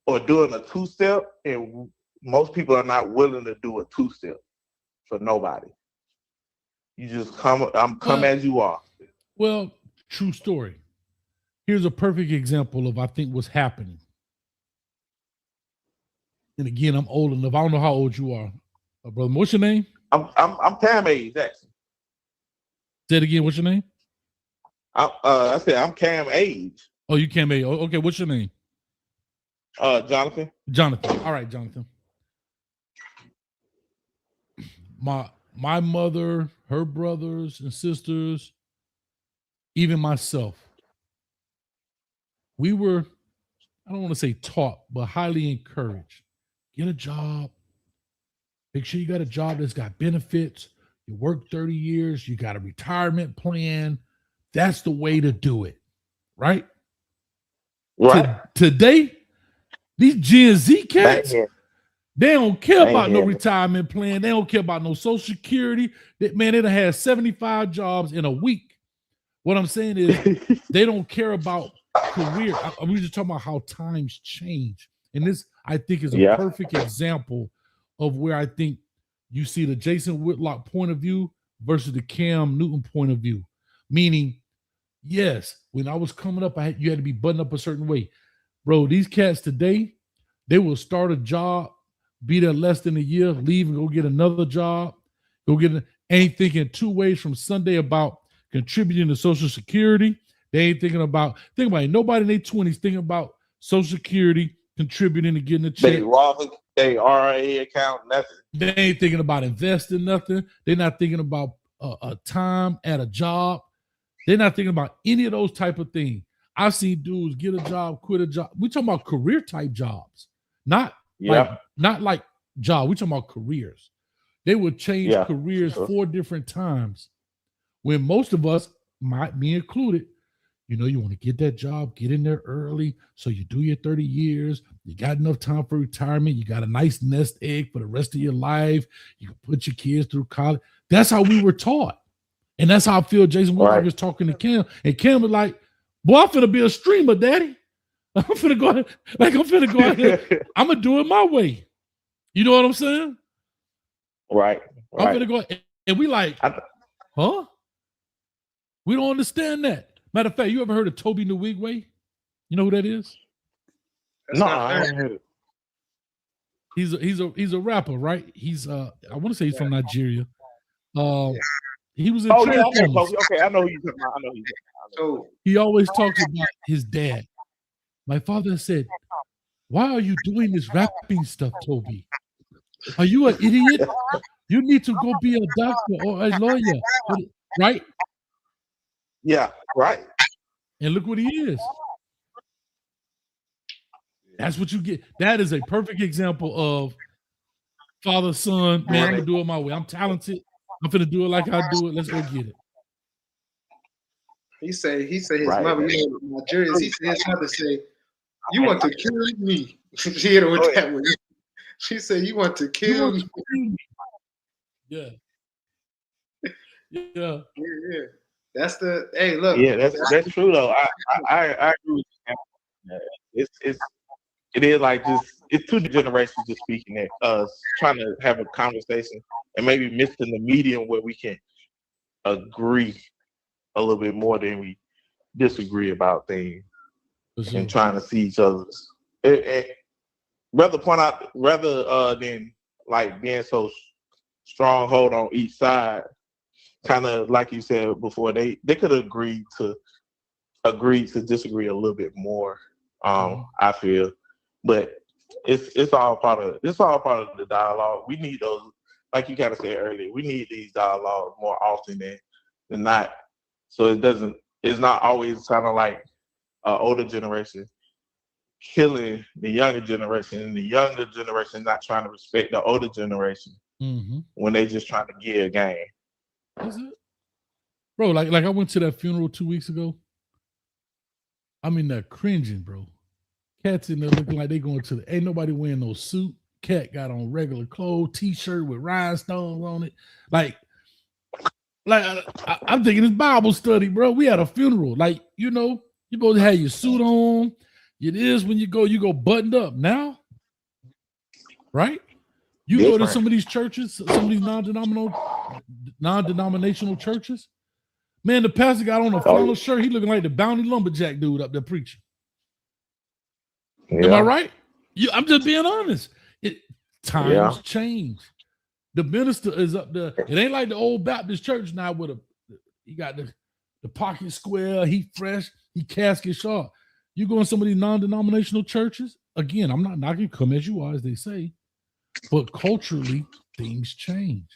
or doing a 2-step, and most people are not willing to do a 2-step for nobody. You just come as you are. Well, true story. Here's a perfect example of I think what's happening. And again, I'm old enough. I don't know how old you are, brother. What's your name? I'm Cam age, Jackson. Say it again. What's your name? I said I'm Cam age. Oh, you Cam age. Okay, what's your name? Jonathan. Jonathan. All right, Jonathan. My mother, her brothers and sisters, even myself, we were, I don't want to say taught, but highly encouraged. Get a job. Make sure you got a job that's got benefits. You work 30 years. You got a retirement plan. That's the way to do it. Right? Right. Today, these Gen Z cats, they don't care about no retirement plan. They don't care about no Social Security. They done had 75 jobs in a week. What I'm saying is they don't care about career. We just talking about how times change. And this, I think, is a perfect example of where I think you see the Jason Whitlock point of view versus the Cam Newton point of view. Meaning, yes, when I was coming up, you had to be buttoned up a certain way. Bro, these cats today, they will start a job, be there less than a year, leave and go get another job, ain't thinking 2 ways from Sunday about contributing to Social Security. They ain't thinking about it. Nobody in their 20s thinking about Social Security, contributing to getting a check. They RA account, nothing. They ain't thinking about investing nothing. They're not thinking about a time at a job. They're not thinking about any of those type of things. I've seen dudes get a job, quit a job. We talking about career type jobs, not like job. We talking about careers. They would change careers 4 different times. When most of us, me included, you want to get that job, get in there early, so you do your 30 years. You got enough time for retirement. You got a nice nest egg for the rest of your life. You can put your kids through college. That's how we were taught. And that's how I feel Jason Whitlock is talking to Cam. And Cam was like, boy, I'm finna be a streamer, daddy. I'm finna go ahead. Like, I'm finna go out here. I'm gonna do it my way. You know what I'm saying? Right. I'm finna go ahead. And we like, huh? We don't understand that. Matter of fact, you ever heard of Toby Nwigwe? You know who that is? No, I haven't heard it. He's a rapper, right? He's I want to say he's from Nigeria. He was in Okay, I know who you're talking about. I know who you're talking about. He always talks about his dad. My father said, "Why are you doing this rapping stuff, Toby? Are you an idiot? You need to go be a doctor or a lawyer." Right? Yeah, right. And look what he is. That's what you get. That is a perfect example of father, son, man, I'm gonna do it my way. I'm talented. I'm gonna do it like I do it. Let's go get it. He said his mother, Nigerians, he said his mother say, "You want to kill me." She hit her with that one. She said, "You want to kill me." Yeah. Yeah. That's the look. Yeah, that's true though. I agree with you. It is like it's two generations just speaking at us, trying to have a conversation and maybe missing the medium where we can agree a little bit more than we disagree about things and trying to see each other's. Rather than like being so stronghold on each side, kind of like you said before, they could agree to disagree a little bit more. I feel, but it's all part of the dialogue. We need those, like you kind of said earlier. We need these dialogues more often than not, so it's not always kind of like older generation killing the younger generation, and the younger generation not trying to respect the older generation when they just trying to get a game. Is it? Bro, like I went to that funeral 2 weeks ago. I mean, they're cringing, bro. Cats in there looking like they going to ain't nobody wearing no suit. Cat got on regular clothes, t-shirt with rhinestones on it. Like I'm thinking it's Bible study, bro. We had a funeral. Like, you know, you supposed to have your suit on. It is when you go buttoned up now. Right? You go to some of these churches, some of these non-denominational churches. Man, the pastor got on a flannel shirt. He looking like the bounty lumberjack dude up there preaching. Yeah. Am I right? I'm just being honest. Times change. The minister is up there. It ain't like the old Baptist church now with he got the pocket square, he fresh, he casket sharp. You go in some of these non-denominational churches, again, I'm not knocking, come as you are, as they say, but culturally, things change.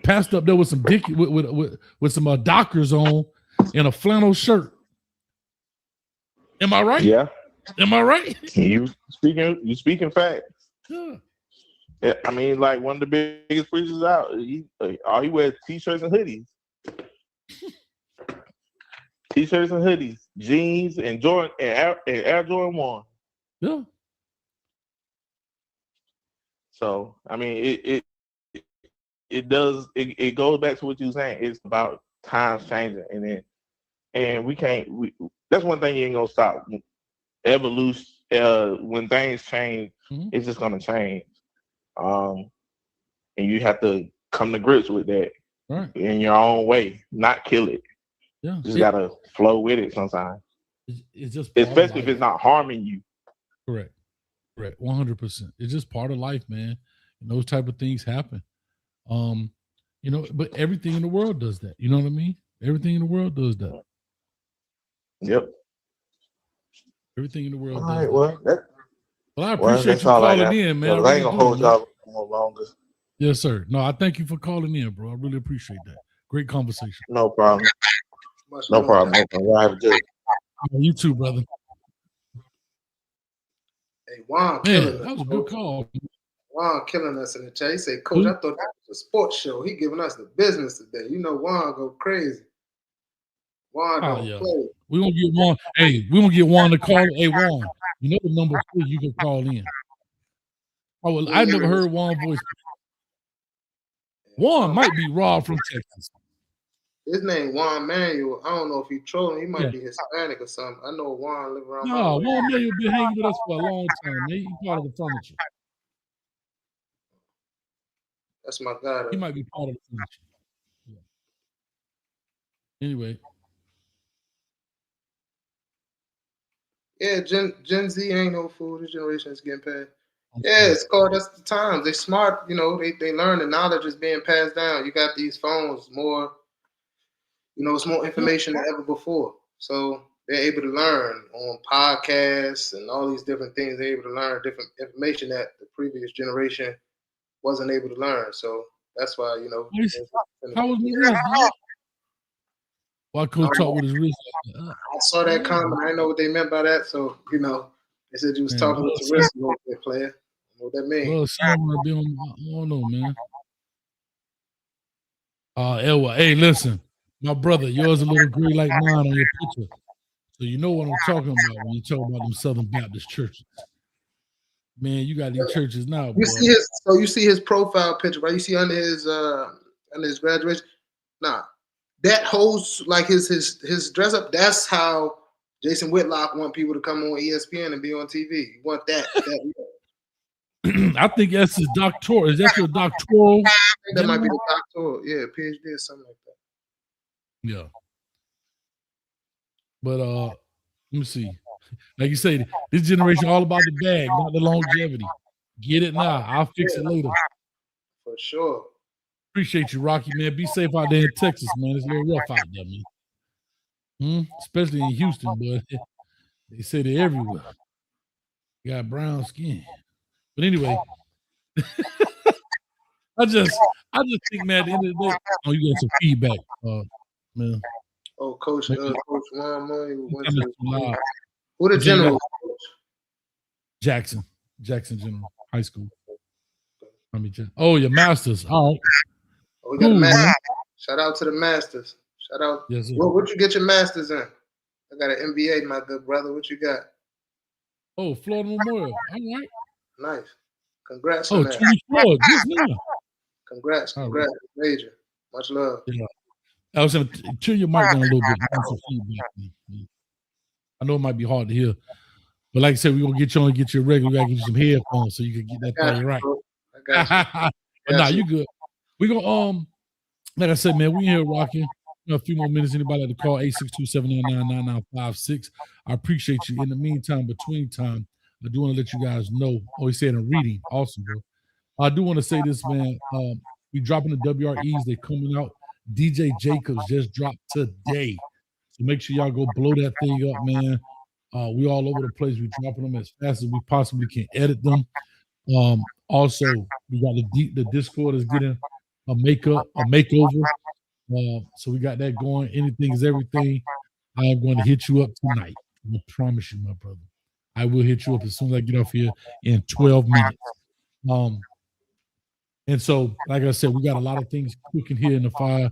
Passed up there with some with some Dockers on and a flannel shirt. Am I right? Yeah. Am I right? You speaking facts. Yeah. I mean, like one of the biggest preachers out. All he wears t-shirts and hoodies. T-shirts and hoodies, jeans and Jordan and Air Jordan 1. Yeah. So I mean, it goes back to what you were saying. It's about times changing, and we can't. That's one thing you ain't gonna stop. Evolution. When things change, it's just gonna change. And you have to come to grips with that in your own way, not kill it. Yeah, just gotta flow with it sometimes. It's just especially if it's not harming you. Correct. 100%. It's just part of life, man. And those type of things happen. You know, but everything in the world does that. You know what I mean? Everything in the world does that. Yep. Everything in the world all does right, that. Well, I appreciate you calling in, man. I ain't gonna hold y'all more longer. Yes, sir. No, I thank you for calling in, bro. I really appreciate that. Great conversation. No problem. No problem. Y'all have a good. You too, brother. Hey, Juan, man, that was a good call. Juan killing us in the chat. He said, "Coach, I thought that was a sports show. He giving us the business today. You know, Juan go crazy. Juan don't play. We gonna get Juan. Hey, we gonna get Juan to call. Hey, Juan, you know the number 3 you can call in. Oh, well, I never heard Juan's voice. Juan might be Rob from Texas. His name Juan Manuel. I don't know if he's trolling. He might Yeah. be Hispanic or something. I know Juan live around. No, Juan Manuel been hanging with us for a long time, man. He's part of the furniture. That's my guy. He might be part of the furniture. Yeah. Anyway. Yeah, Gen Z ain't no fool. This generation is getting past. Yeah, it's called that's the times. They smart, you know, they learn the knowledge is being passed down. You got these phones more, you know, it's more information than ever before. So they're able to learn on podcasts and all these different things. They're able to learn different information that the previous generation wasn't able to learn. So that's why, you know. How was the wrist? Why Coach talk with his wrist? I saw that comment. I didn't know what they meant by that. So, you know, they said you was talking with your wrist a little bit, player. I know what that means. Well, someone be on, I don't know, man. Elwa, hey, listen, my brother, yours a little gray like mine on your picture. So you know what I'm talking about when you talk about them Southern Baptist churches. Man, you got these churches now. You see his, so you see his profile picture, right? You see under his graduation. Nah, that holds like his dress up. That's how Jason Whitlock want people to come on ESPN and be on TV. You want that? I think that's his doctoral. Is that your doctoral? I think that might be the doctoral. Yeah, PhD or something like that. Yeah. But let me see. Like you say, this generation all about the bag, not the longevity. Get it now. I'll fix it later. For sure. Appreciate you, Rocky, man. Be safe out there in Texas, man. It's a little rough out there, man. Especially in Houston, but they say they're everywhere. You got brown skin. But anyway, I just think, man, at the end of the day, you got some feedback, man. Oh, Coach Juan Manuel went to live. Who the general? Jackson General High School. Oh, your masters. All right. Oh, we got a master. Shout out to the masters. Shout out. Yes, sir. What you get your masters in? I got an MBA, my good brother. What you got? Oh, Florida Memorial. All right. Nice. Congrats on that. Florida. Congrats. Right. Major. Much love. Yeah. I was going to chill your mic down a little bit. I know it might be hard to hear. But like I said, we're going to get you on and get you a regular. We got to get you some headphones so you can get that thing right. I got you. But nah, you good. We're going to, like I said, man, we here rocking. A few more minutes. Anybody like to call 862-799-9956. I appreciate you. In the meantime, between time, I do want to let you guys know. Oh, he said a reading. Awesome, bro. I do want to say this, man. We dropping the WREs. They coming out. DJ Jacobs just dropped today. So make sure y'all go blow that thing up, man. We all over the place. We dropping them as fast as we possibly can edit them. Also, we got the Discord is getting a makeover. So we got that going. Anything is everything. I am going to hit you up tonight. I promise you, my brother. I will hit you up as soon as I get off here in 12 minutes. And so, like I said, we got a lot of things cooking here in the fire.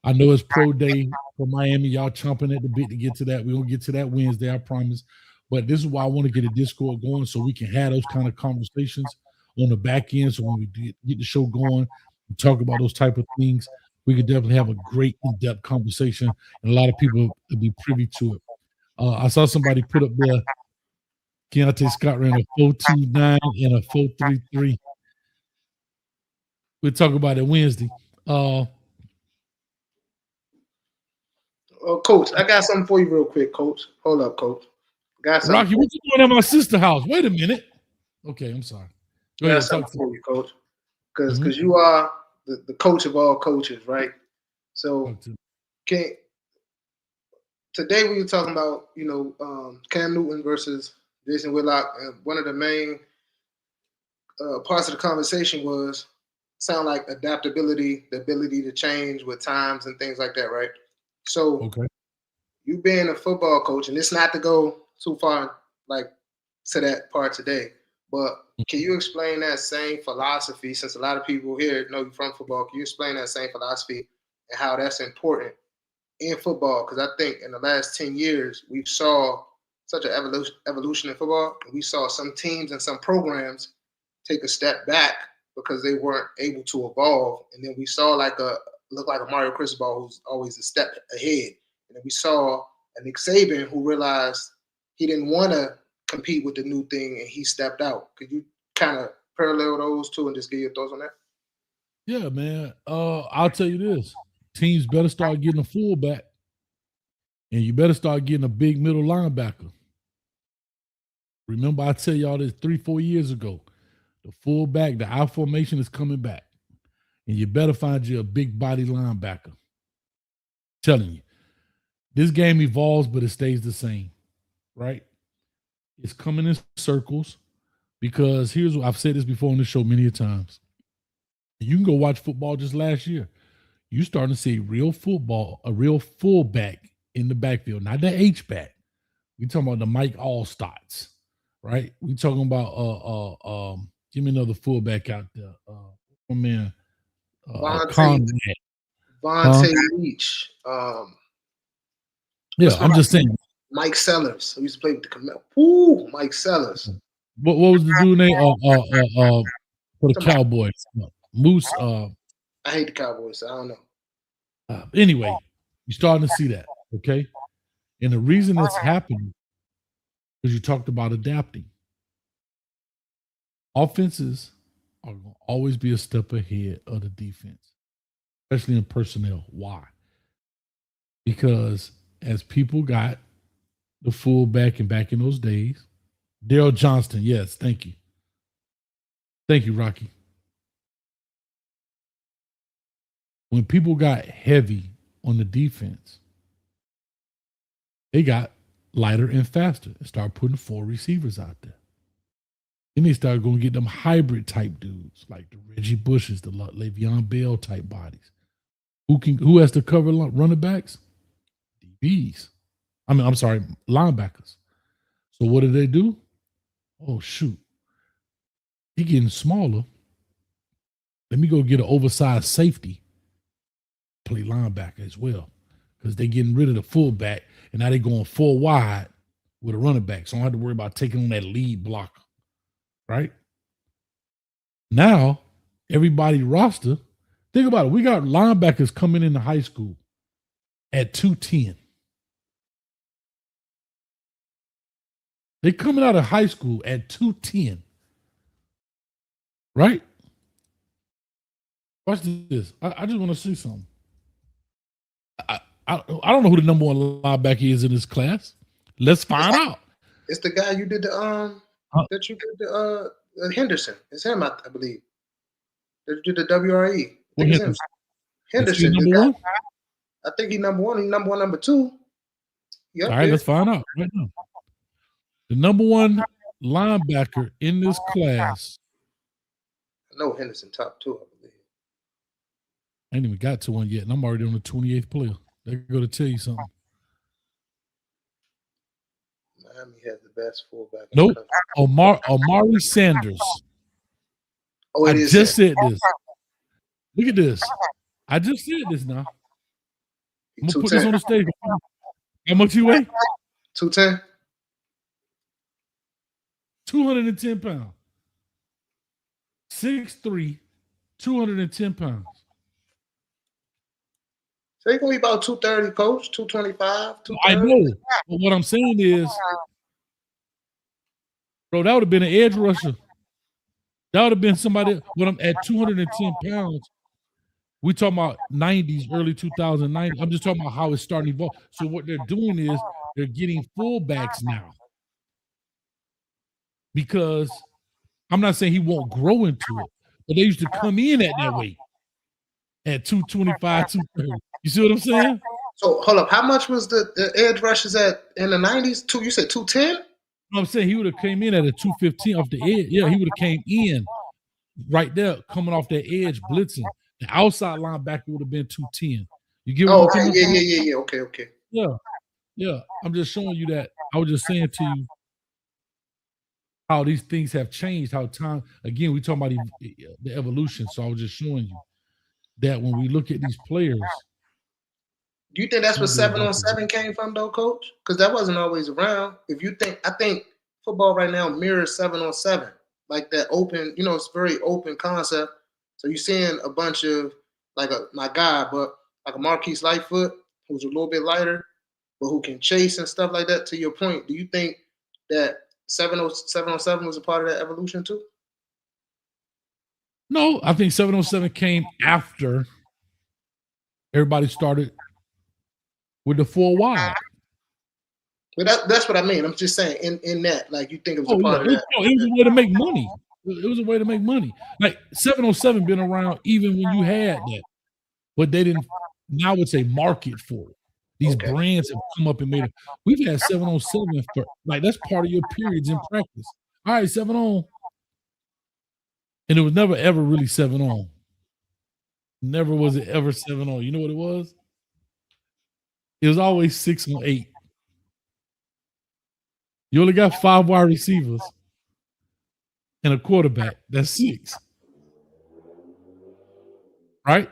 I know it's pro day for Miami. Y'all chomping at the bit to get to that. We're going to get to that Wednesday, I promise. But this is why I want to get a Discord going so we can have those kind of conversations on the back end. So when we get the show going and talk about those type of things, we could definitely have a great in-depth conversation, and a lot of people will be privy to it. I saw somebody put up there, Keontae Scott ran a 4.29 and a 4.33. We'll talk about it Wednesday. Coach, I got something for you real quick, Coach. Hold up, Coach. Got something. Rocky, what you doing at my sister's house? Wait a minute. Okay, I'm sorry. Go ahead. Something for you, Coach. Because you are the coach of all coaches, right? So today we were talking about, Cam Newton versus Jason Whitlock, and one of the main parts of the conversation was sound like adaptability, the ability to change with times and things like that, right? So you being a football coach, and it's not to go too far like to that part today, but can you explain that same philosophy, since a lot of people here know you from football, can you explain that same philosophy and how that's important in football? Because I think in the last 10 years, we've saw such an evolution in football. We saw some teams and some programs take a step back because they weren't able to evolve. And then we saw look like a Mario Cristobal who's always a step ahead. And then we saw a Nick Saban who realized he didn't want to compete with the new thing and he stepped out. Could you kind of parallel those two and just give your thoughts on that? Yeah, man. I'll tell you this. Teams better start getting a fullback, and you better start getting a big middle linebacker. Remember, I tell y'all this 3-4 years ago. The fullback, the I formation is coming back. And you better find you a big body linebacker. I'm telling you. This game evolves, but it stays the same. Right? It's coming in circles because here's what I've said this before on the show many times. You can go watch football just last year. You starting to see real football, a real fullback in the backfield, not the H-back. We talking about the Mike Allstotts, right? We talking about give me another fullback out there. Vontae Leach. Yeah, I'm just saying. Mike Sellers, who used to play with the Camel. Ooh, Mike Sellers. What was the dude name for the Cowboys? Moose. I hate the Cowboys. So I don't know. Anyway, you're starting to see that, okay? And the reason that's happening is you talked about adapting. Offenses are going to always be a step ahead of the defense, especially in personnel. Why? Because as people got the fullback and back in those days, Daryl Johnston, yes, thank you. Thank you, Rocky. When people got heavy on the defense, they got lighter and faster and started putting 4 receivers out there. Then they started going to get them hybrid type dudes like the Reggie Bushes, the Le'Veon Bell type bodies. Who has to cover running backs? DBs. Linebackers. So what do? Oh, shoot. He getting smaller. Let me go get an oversized safety. Play linebacker as well. Because they're getting rid of the fullback and now they're going 4 wide with a running back. So I don't have to worry about taking on that lead blocker. Right? Now, everybody roster, think about it. We got linebackers coming into high school at 210. They're coming out of high school at 210. Right? Watch this. I just want to see something. I don't know who the number 1 linebacker is in this class. Let's find out. It's the guy you did the Henderson. It's him, I believe. That did the WRE. Henderson. Number 1? I think he's number 1. He's number 1, number 2. Yep, all right, let's find out right now. The number 1 linebacker in this class. I know Henderson top 2, I believe. I ain't even got to one yet, and I'm already on the 28th player. They're going to tell you something. Miami has the best fullback. Nope. Amari Sanders. Oh, I just said this. Look at this. I just said this now. I'm going to put this on the stage. How much you weigh? 210. 210 pounds. 6'3", 210 pounds. So he's going to be about 230, coach, 225, 230. I know. But what I'm saying is, bro, that would have been an edge rusher. That would have been somebody, when I'm at 210 pounds, we talking about 90s, early 2090s. I'm just talking about how it's starting to evolve. So what they're doing is they're getting fullbacks now. Because I'm not saying he won't grow into it, but they used to come in at that weight. At 225, 230. You see what I'm saying? So hold up. How much was the edge rushes at in the 90s? You said 210? No, I'm saying he would have came in at a 215 off the edge. Yeah, he would have came in right there, coming off that edge, blitzing. The outside linebacker would have been 210. You get what I'm saying? Yeah. Okay. Yeah. I'm just showing you that. I was just saying to you how these things have changed, how time, again, we talking about the evolution. So I was just showing you that when we look at these players. Do you think that's where 7-on-7 came from, though, coach? Because that wasn't always around. I think football right now mirrors 7-on-7. like that open, it's very open concept. So you're seeing a bunch of my guy, but like a Marquise Lightfoot, who's a little bit lighter, but who can chase and stuff like that. To your point, do you think that 707 was a part of that evolution too? No, I think 707 came after everybody started with the 4 wide. But that's what I mean. I'm just saying in that, like, you think it was a part of that. It was a way to make money. It was a way to make money. Like 707 been around even when you had that, but they didn't. Now it's a market for it. These brands have come up and made it. We've had 707 for that's part of your periods in practice. All right, 7 on. And it was never ever really 7 on. Never was it ever 7 on. You know what it was? It was always 6 on 8. You only got 5 wide receivers and a quarterback. That's 6. Right?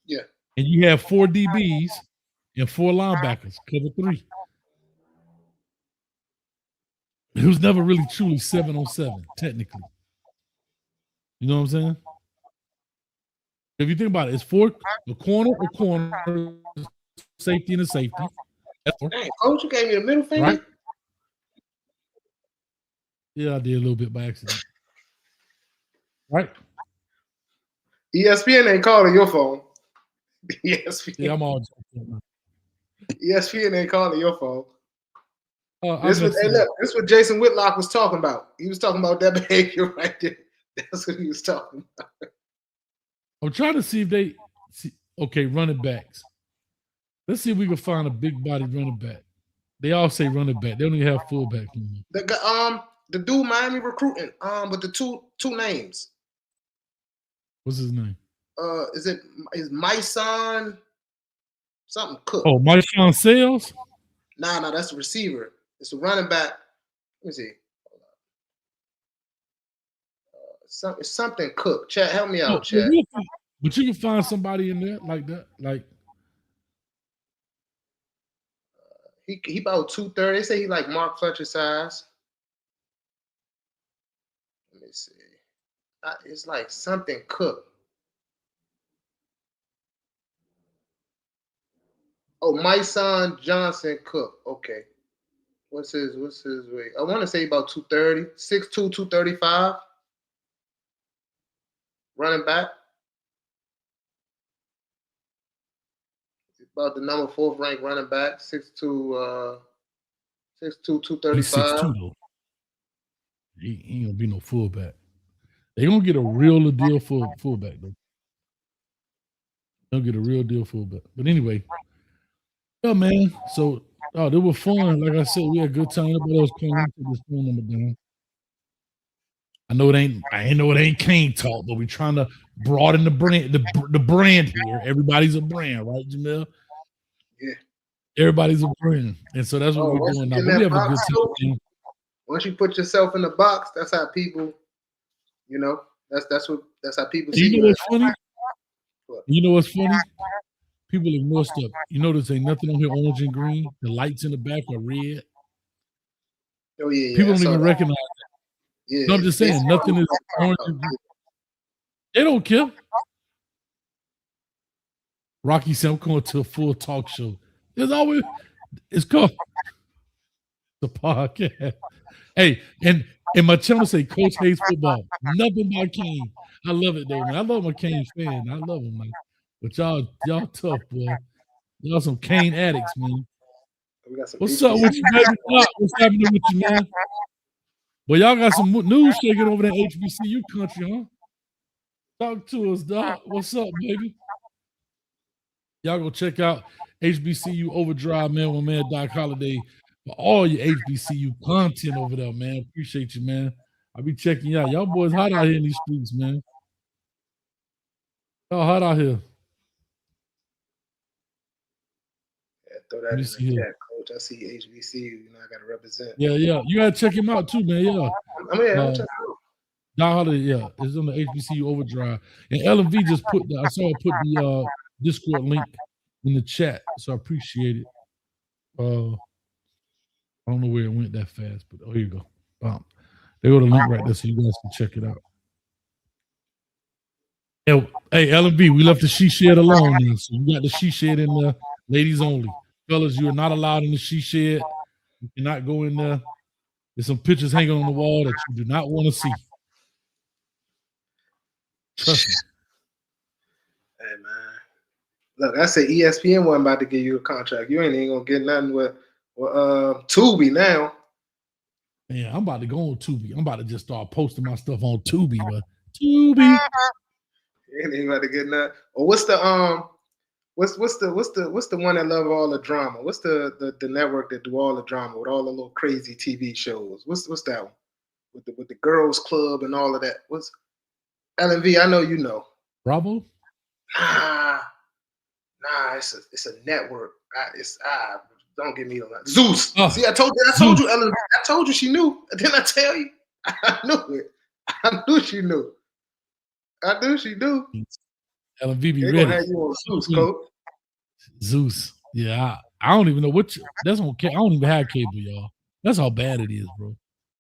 Yeah. And you have 4 DBs and 4 linebackers, cover 3. It was never really truly 7 on 7, technically. You know what I'm saying? If you think about it, it's 4, a corner, safety, and a safety. Dang, coach, you gave me the middle finger? Right? Yeah, I did a little bit by accident. Right? ESPN ain't calling your phone. ESPN. Yeah, I'm all joking. ESPN ain't calling your phone. This is what Jason Whitlock was talking about. He was talking about that behavior right there. That's what he was talking about. I'm trying to see if they running backs. Let's see if we can find a big body running back. They all say running back. They don't even have fullback anymore. The dude Miami recruiting, with the two names. What's his name? Is my son something Cook? Oh, my son Sales? Nah, that's the receiver. It's a running back. Let me see. It's something Cook. Chat, help me out, Chat. But you can find somebody in there like that. Like he about 230. They say he like Mark Fletcher size. Let me see. It's like something Cook. Oh, my son Johnson Cook. Okay. What's his weight? I want to say about 230, 6'2", 235. Running back. About the number 4th ranked running back, 6'2", 235. He's 6'2", though. He ain't gonna be no fullback. They're gonna get a real deal for fullback though. They'll get a real deal fullback. But anyway, yeah, man. So they were fun. Like I said, we had a good time. Everybody else calling into this phone number down. I know it ain't Kane talk, but we're trying to broaden the brand here. Everybody's a brand, right, Jamel? Yeah. Everybody's a brand. And so that's what we're doing now. But we have a good time. Once you put yourself in the box, that's how people, that's how people see you. You know what's funny? You know what's funny? People ignore stuff. You notice ain't nothing on here orange and green. The lights in the back are red. Oh yeah. People don't even recognize that. Yeah. No, I'm just saying nothing is orange and green. They don't care. Rocky said, I'm going to a full talk show. It's called the podcast. Hey, and my channel say Coach Hayes Football. Nothing by Kane. I love it though, man. I love my Kane fan. I love him, man. But y'all tough, boy. Y'all some Kane addicts, man. What's up with you, baby? What's happening with you, man? Well, y'all got some news shaking over that HBCU country, huh? Talk to us, dog. What's up, baby? Y'all go check out HBCU Overdrive, man, with man Doc Holliday for all your HBCU content over there, man. Appreciate you, man. I'll be checking you out. Y'all boys hot out here in these streets, man. Y'all hot out here. Yeah, throw that in the chat, Coach. I see HBCU. I got to represent. Yeah. You got to check him out, too, man. Yeah. I'm check him out. Doc Holliday, yeah. It's on the HBCU Overdrive. And LMV just I saw her put the Discord link in the chat, so I appreciate it. I don't know where it went that fast, but here you go. They go to the link right there so you guys can check it out. Hey, L&B, we left the she shed alone then. So you got the she shed in there, ladies only. Fellas, you are not allowed in the she shed. You cannot go in there. There's some pictures hanging on the wall that you do not want to see. Trust me. Hey man, look, I said ESPN wasn't about to give you a contract. You ain't even gonna get nothing with Tubi now. Yeah, I'm about to go on Tubi. I'm about to just start posting my stuff on Tubi, but Tubi. You ain't even about to get nothing. Or what's the what's the one that love all the drama? What's the network that do all the drama with all the little crazy TV shows? What's that one? With the girls club and all of that. What's LMV? I know you know. Bravo? Nah, it's a network. Don't give me the line. Zeus. Oh, see, I told you, Ellen. I told you she knew. Didn't I tell you? I knew it. I knew she knew. I knew she knew. LMV be They ready. gonna have you on Zeus, coach. Zeus. Yeah, I don't even know what. That's okay. I don't even have cable, y'all. That's how bad it is, bro.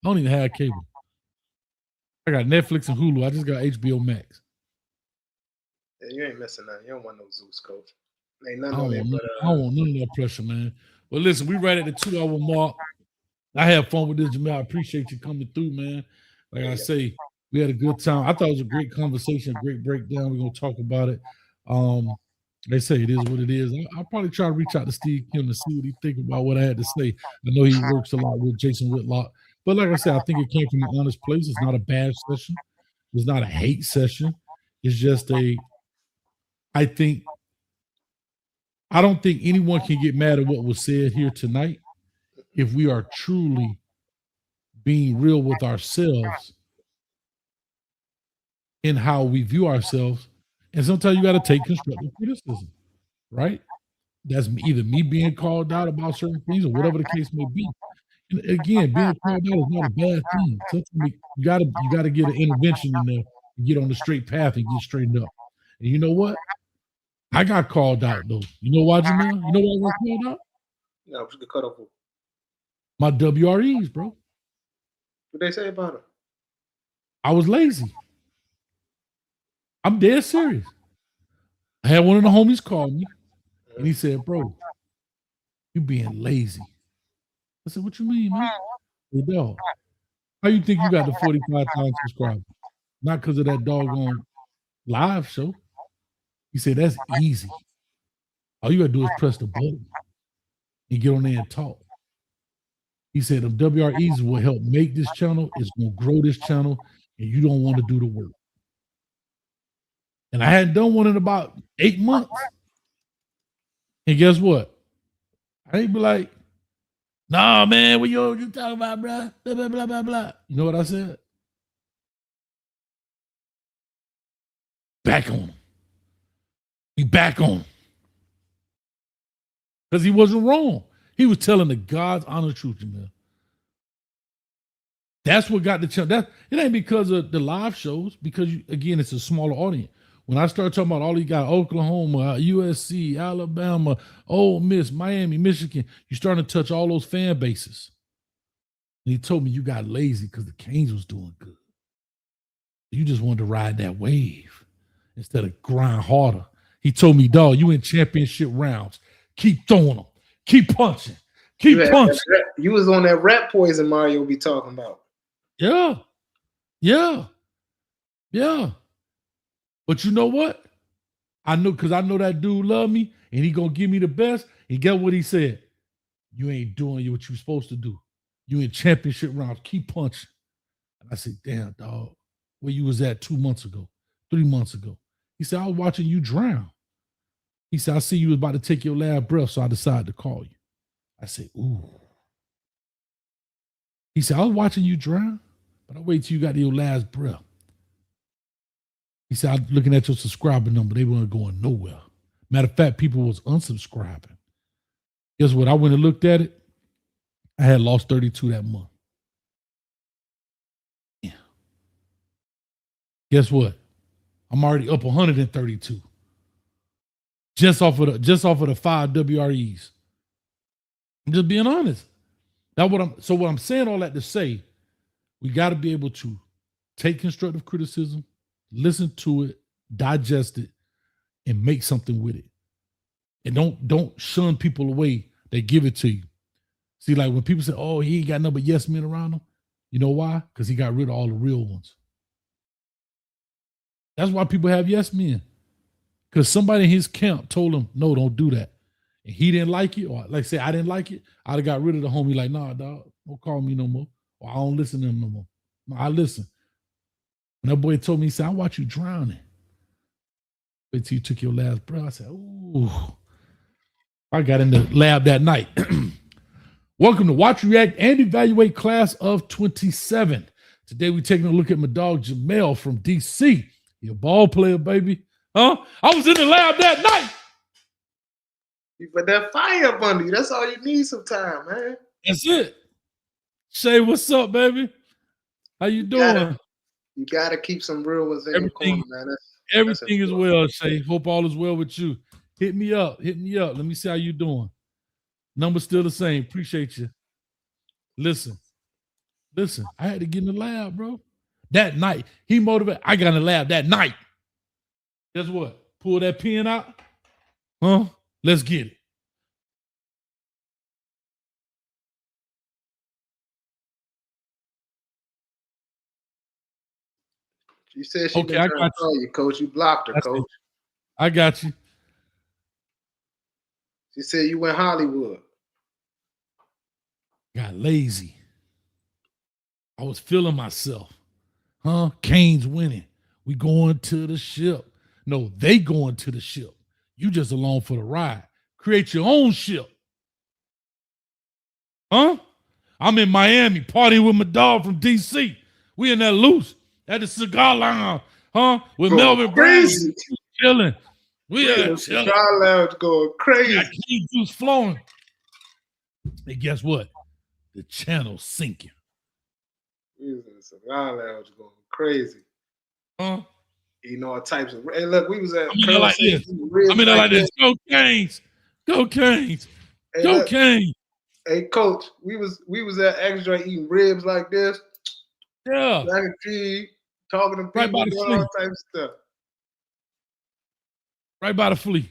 I don't even have cable. I got Netflix and Hulu. I just got HBO Max. Yeah, you ain't missing nothing. You don't want no Zeus, coach. Ain't I nothing don't, on there. I don't want none of that pressure, man. Well, listen, we right at the 2-hour mark. I had fun with this, Jamel. I appreciate you coming through, man. Like I say, we had a good time. I thought it was a great conversation, a great breakdown. We're gonna talk about it. They say it is what it is. I'll probably try to reach out to Steve Kim to see what he think about what I had to say. I know he works a lot with Jason Whitlock, but like I said, I think it came from an honest place. It's not a bad session. It's not a hate session. It's just I don't think anyone can get mad at what was said here tonight if we are truly being real with ourselves in how we view ourselves. And sometimes you got to take constructive criticism, right? That's either me being called out about certain things or whatever the case may be. And again, being called out is not a bad thing. Sometimes you gotta get an intervention in there and get on the straight path and get straightened up. And you know what? I got called out though. You know why, Jamel? You know why I got called out? No, the cut off. My WREs, bro. What they say about it? I was lazy. I'm dead serious. I had one of the homies call me and he said, bro, you being lazy. I said, what you mean, man? Hey, dog, how you think you got the 45,000 subscribers? Not because of that doggone live show. He said, that's easy. All you gotta do is press the button and get on there and talk. He said, the WREs will help make this channel. It's gonna grow this channel, and you don't want to do the work. And I hadn't done one in about 8 months. And guess what? I ain't be like, nah, man, what you talking about, bro? Blah, blah, blah, blah, blah. You know what I said? Back on him. We back on him. Because he wasn't wrong. He was telling the God's honest truth, man. That's what got the channel. It ain't because of the live shows, because, again, it's a smaller audience. When I start talking about all these guys, Oklahoma, USC, Alabama, Ole Miss, Miami, Michigan, you're starting to touch all those fan bases. And he told me you got lazy because the Canes was doing good. You just wanted to ride that wave instead of grind harder. He told me, dog, you in championship rounds. Keep throwing them. Keep punching. Keep punching. You was on that rat poison Mario be talking about. Yeah. But you know what? I know, because I know that dude love me and he gonna give me the best. And get what he said. You ain't doing what you supposed to do. You in championship rounds. Keep punching. And I said, damn, dog, where you was at 2 months ago, 3 months ago. He said, I was watching you drown. He said, I see you was about to take your last breath, so I decided to call you. I said, ooh. He said, I was watching you drown, but I wait till you got your last breath. He said, I'm looking at your subscriber number. They weren't going nowhere. Matter of fact, people was unsubscribing. Guess what? I went and looked at it. I had lost 32 that month. Yeah. Guess what? I'm already up 132. Just off of the 5 WREs. I'm just being honest. What I'm saying all that to say, We got to be able to take constructive criticism, listen to it, digest it, and make something with it. And don't shun people away. They give it to you. See, like when people say, "Oh, he ain't got nothing but yes men around him," you know why? Because he got rid of all the real ones. That's why people have yes men. Because somebody in his camp told him, "No, don't do that," and he didn't like it, or like say I didn't like it, I'd have got rid of the homie. Like, nah, dog, don't call me no more, or I don't listen to him no more. No, I listen. When that boy told me, he said, "I watch you drowning." Wait till you took your last breath. I said, "Ooh." I got in the lab that night. Welcome to Watch, React, and Evaluate Class of 27. Today we're taking a look at my dog Jamel from DC. He a ball player, baby. Huh? I was in the lab that night. You put that fire up under you. That's all you need sometimes, man. That's it. Shay, what's up, baby? How you doing? You gotta keep some real ones in your corner, man. Everything is well, Shay. Hope all is well with you. Hit me up. Hit me up. Let me see how you doing. Number's still the same. Appreciate you. Listen. I had to get in the lab, bro. That night, he motivated. I got in the lab that night. Guess what? Pull that pen out. Huh? Let's get it. She said she been trying to call you, Coach. You blocked her, Coach. I got you. She said you went Hollywood. Got lazy. I was feeling myself. Huh? Kane's winning. We going to the ship. No, they going to the ship. You just along for the ride. Create your own ship. Huh? I'm in Miami partying with my dog from DC. We in that loose at the cigar lounge. Huh? With Melvin crazy. Chilling. We are chilling. Cigar lounge going crazy. Got King juice flowing. And guess what? The channel's sinking. We was in the cigar lounge going crazy. Huh? Eating all types of. Hey, look, we was at. I'm in there like this. Go Canes. Go Canes. Hey, Go look, Canes. Hey, Coach, we was at Extra eating ribs like this. Yeah. Mac and cheese, talking to people, doing all types of stuff. Right by the flea.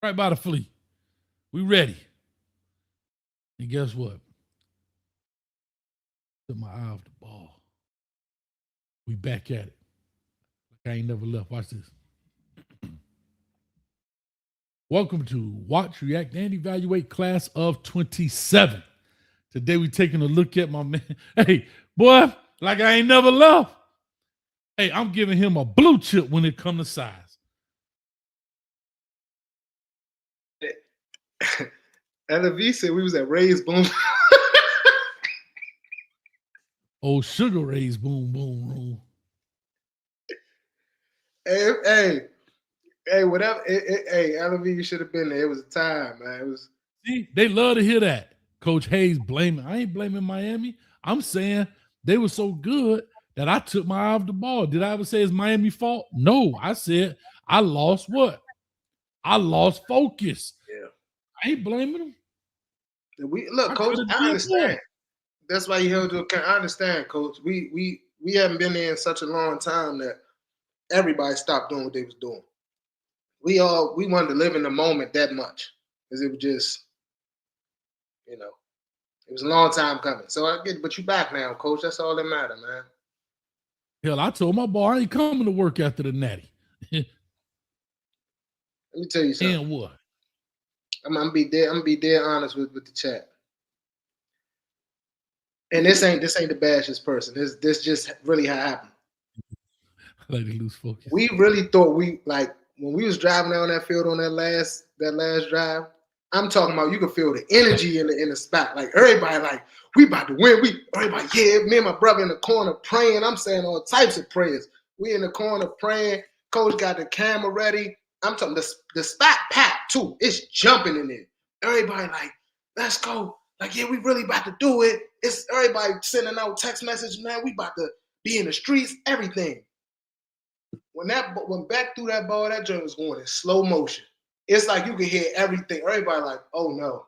Right by the flea. We ready. And guess what? Took my eye off the ball. We back at it. Like I ain't never left. Watch this. Welcome to Watch, React, and Evaluate Class of 27. Today we taking a look at my man. Hey, boy, like I ain't never left. Hey, I'm giving him a blue chip when it comes to size. LV said we was at Ray's Boom. Oh, Sugar Ray's Boom Boom Room. Hey, whatever. Hey, LV, you should have been there. It was a time, man. It was. See, they love to hear that. Coach Hayes blaming. I ain't blaming Miami. I'm saying they were so good that I took my eye off the ball. Did I ever say it's Miami's fault? No, I said I lost what? I lost focus. Yeah. I ain't blaming them. Look, Coach, I understand. That's why you held your account. I understand, Coach. We haven't been there in such a long time that everybody stopped doing what they was doing. We wanted to live in the moment that much. Because it was just, it was a long time coming. So I get, but you back now, Coach. That's all that matter, man. Hell, I told my boy I ain't coming to work after the natty. Let me tell you something. And what? I'm gonna be dead honest with the chat. And this ain't the bashest person. This just really happened. I like to lose focus. We really thought when we was driving down that field on that last drive. I'm talking about you can feel the energy in the spot. Like everybody, like we about to win. Everybody, yeah. Me and my brother in the corner praying. I'm saying all types of prayers. We in the corner praying. Coach got the camera ready. I'm talking the spot packed too. It's jumping in there. Everybody like, let's go. Like, yeah, we really about to do it. It's everybody sending out text messages, man. We about to be in the streets, everything. When back through that ball, that joint was going in slow motion. It's like you could hear everything. Everybody like, oh no.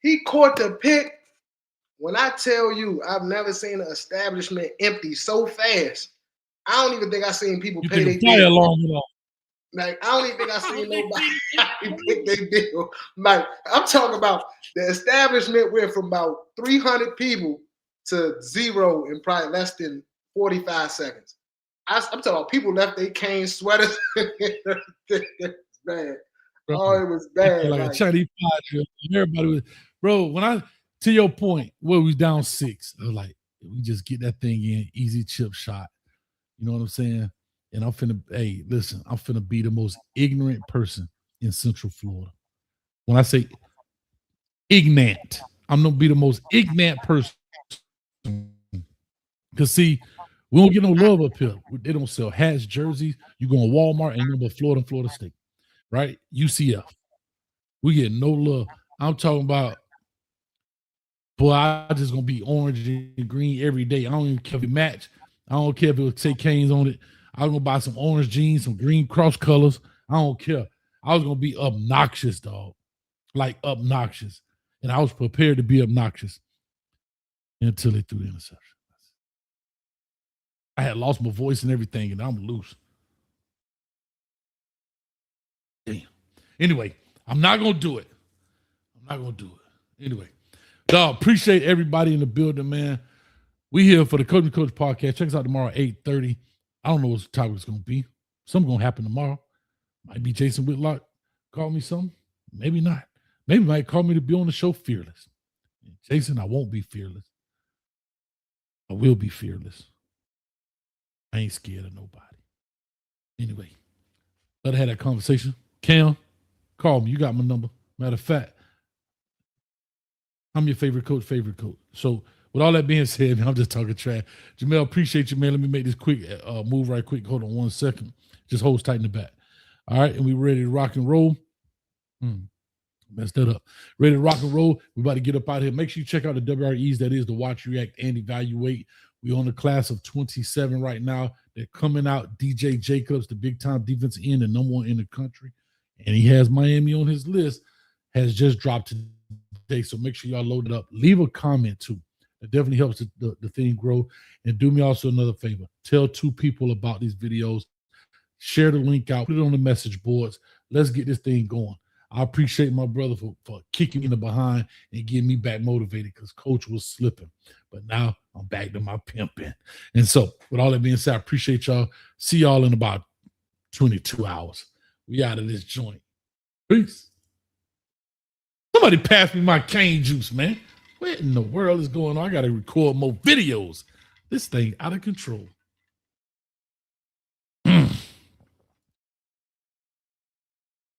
He caught the pick. When I tell you, I've never seen an establishment empty so fast. I don't even think I've seen people pay their fire bill. alarm went off. Like, I don't even think I've seen nobody pick their bill. Like, I'm talking about the establishment went from about 300 people to 0 in probably less than 45 seconds. I'm talking about people left their cane sweaters. Bad. Oh, it was bad. Like a Chinese fire. Everybody was, bro, when I, to your point, where we was down 6, I was like, we just get that thing in, easy chip shot. You know what I'm saying? And I'm finna, hey, listen, I'm finna be the most ignorant person in Central Florida. When I say ignorant, I'm gonna be the most ignorant person. Because see, we don't get no love up here. They don't sell hats, jerseys. You go on Walmart and number Florida and Florida State, right? UCF. We get no love. I'm talking about, boy, I just gonna be orange and green every day. I don't even care if it match. I don't care if it would say Canes on it. I'm gonna buy some orange jeans, some green cross colors. I don't care. I was gonna be obnoxious, dog. Like obnoxious. And I was prepared to be obnoxious until they threw the interception. I had lost my voice and everything, and I'm loose. Damn. Anyway, I'm not gonna do it. Anyway, dog, appreciate everybody in the building, man. We here for the Coach and Coach podcast. Check us out tomorrow at 8:30. I don't know what the topic is going to be. Something going to happen tomorrow. Might be Jason Whitlock. Call me something. Maybe not. Maybe might call me to be on the show fearless. Jason, I won't be fearless. I will be fearless. I ain't scared of nobody. Anyway, let her have that conversation. Cam, call me. You got my number. Matter of fact, I'm your favorite coach. So with all that being said, man, I'm just talking trash. Jamel, appreciate you, man. Let me make this quick move right quick. Hold on 1 second. Just hold tight in the back. All right, and we ready to rock and roll. Messed that up. Ready to rock and roll. We're about to get up out here. Make sure you check out the WREs. That is the Watch, React, and Evaluate. We're on the class of 27 right now. They're coming out. DJ Jacobs, the big-time defensive end, the number 1 in the country. And he has Miami on his list, has just dropped today. So make sure y'all load it up. Leave a comment, too. It definitely helps the thing grow. And do me also another favor. Tell 2 people about these videos. Share the link out. Put it on the message boards. Let's get this thing going. I appreciate my brother for kicking me in the behind and getting me back motivated because Coach was slipping. But now I'm back to my pimping. And so with all that being said, I appreciate y'all. See y'all in about 22 hours. We out of this joint. Peace. Somebody pass me my cane juice, man. What in the world is going on? I got to record more videos. This thing out of control.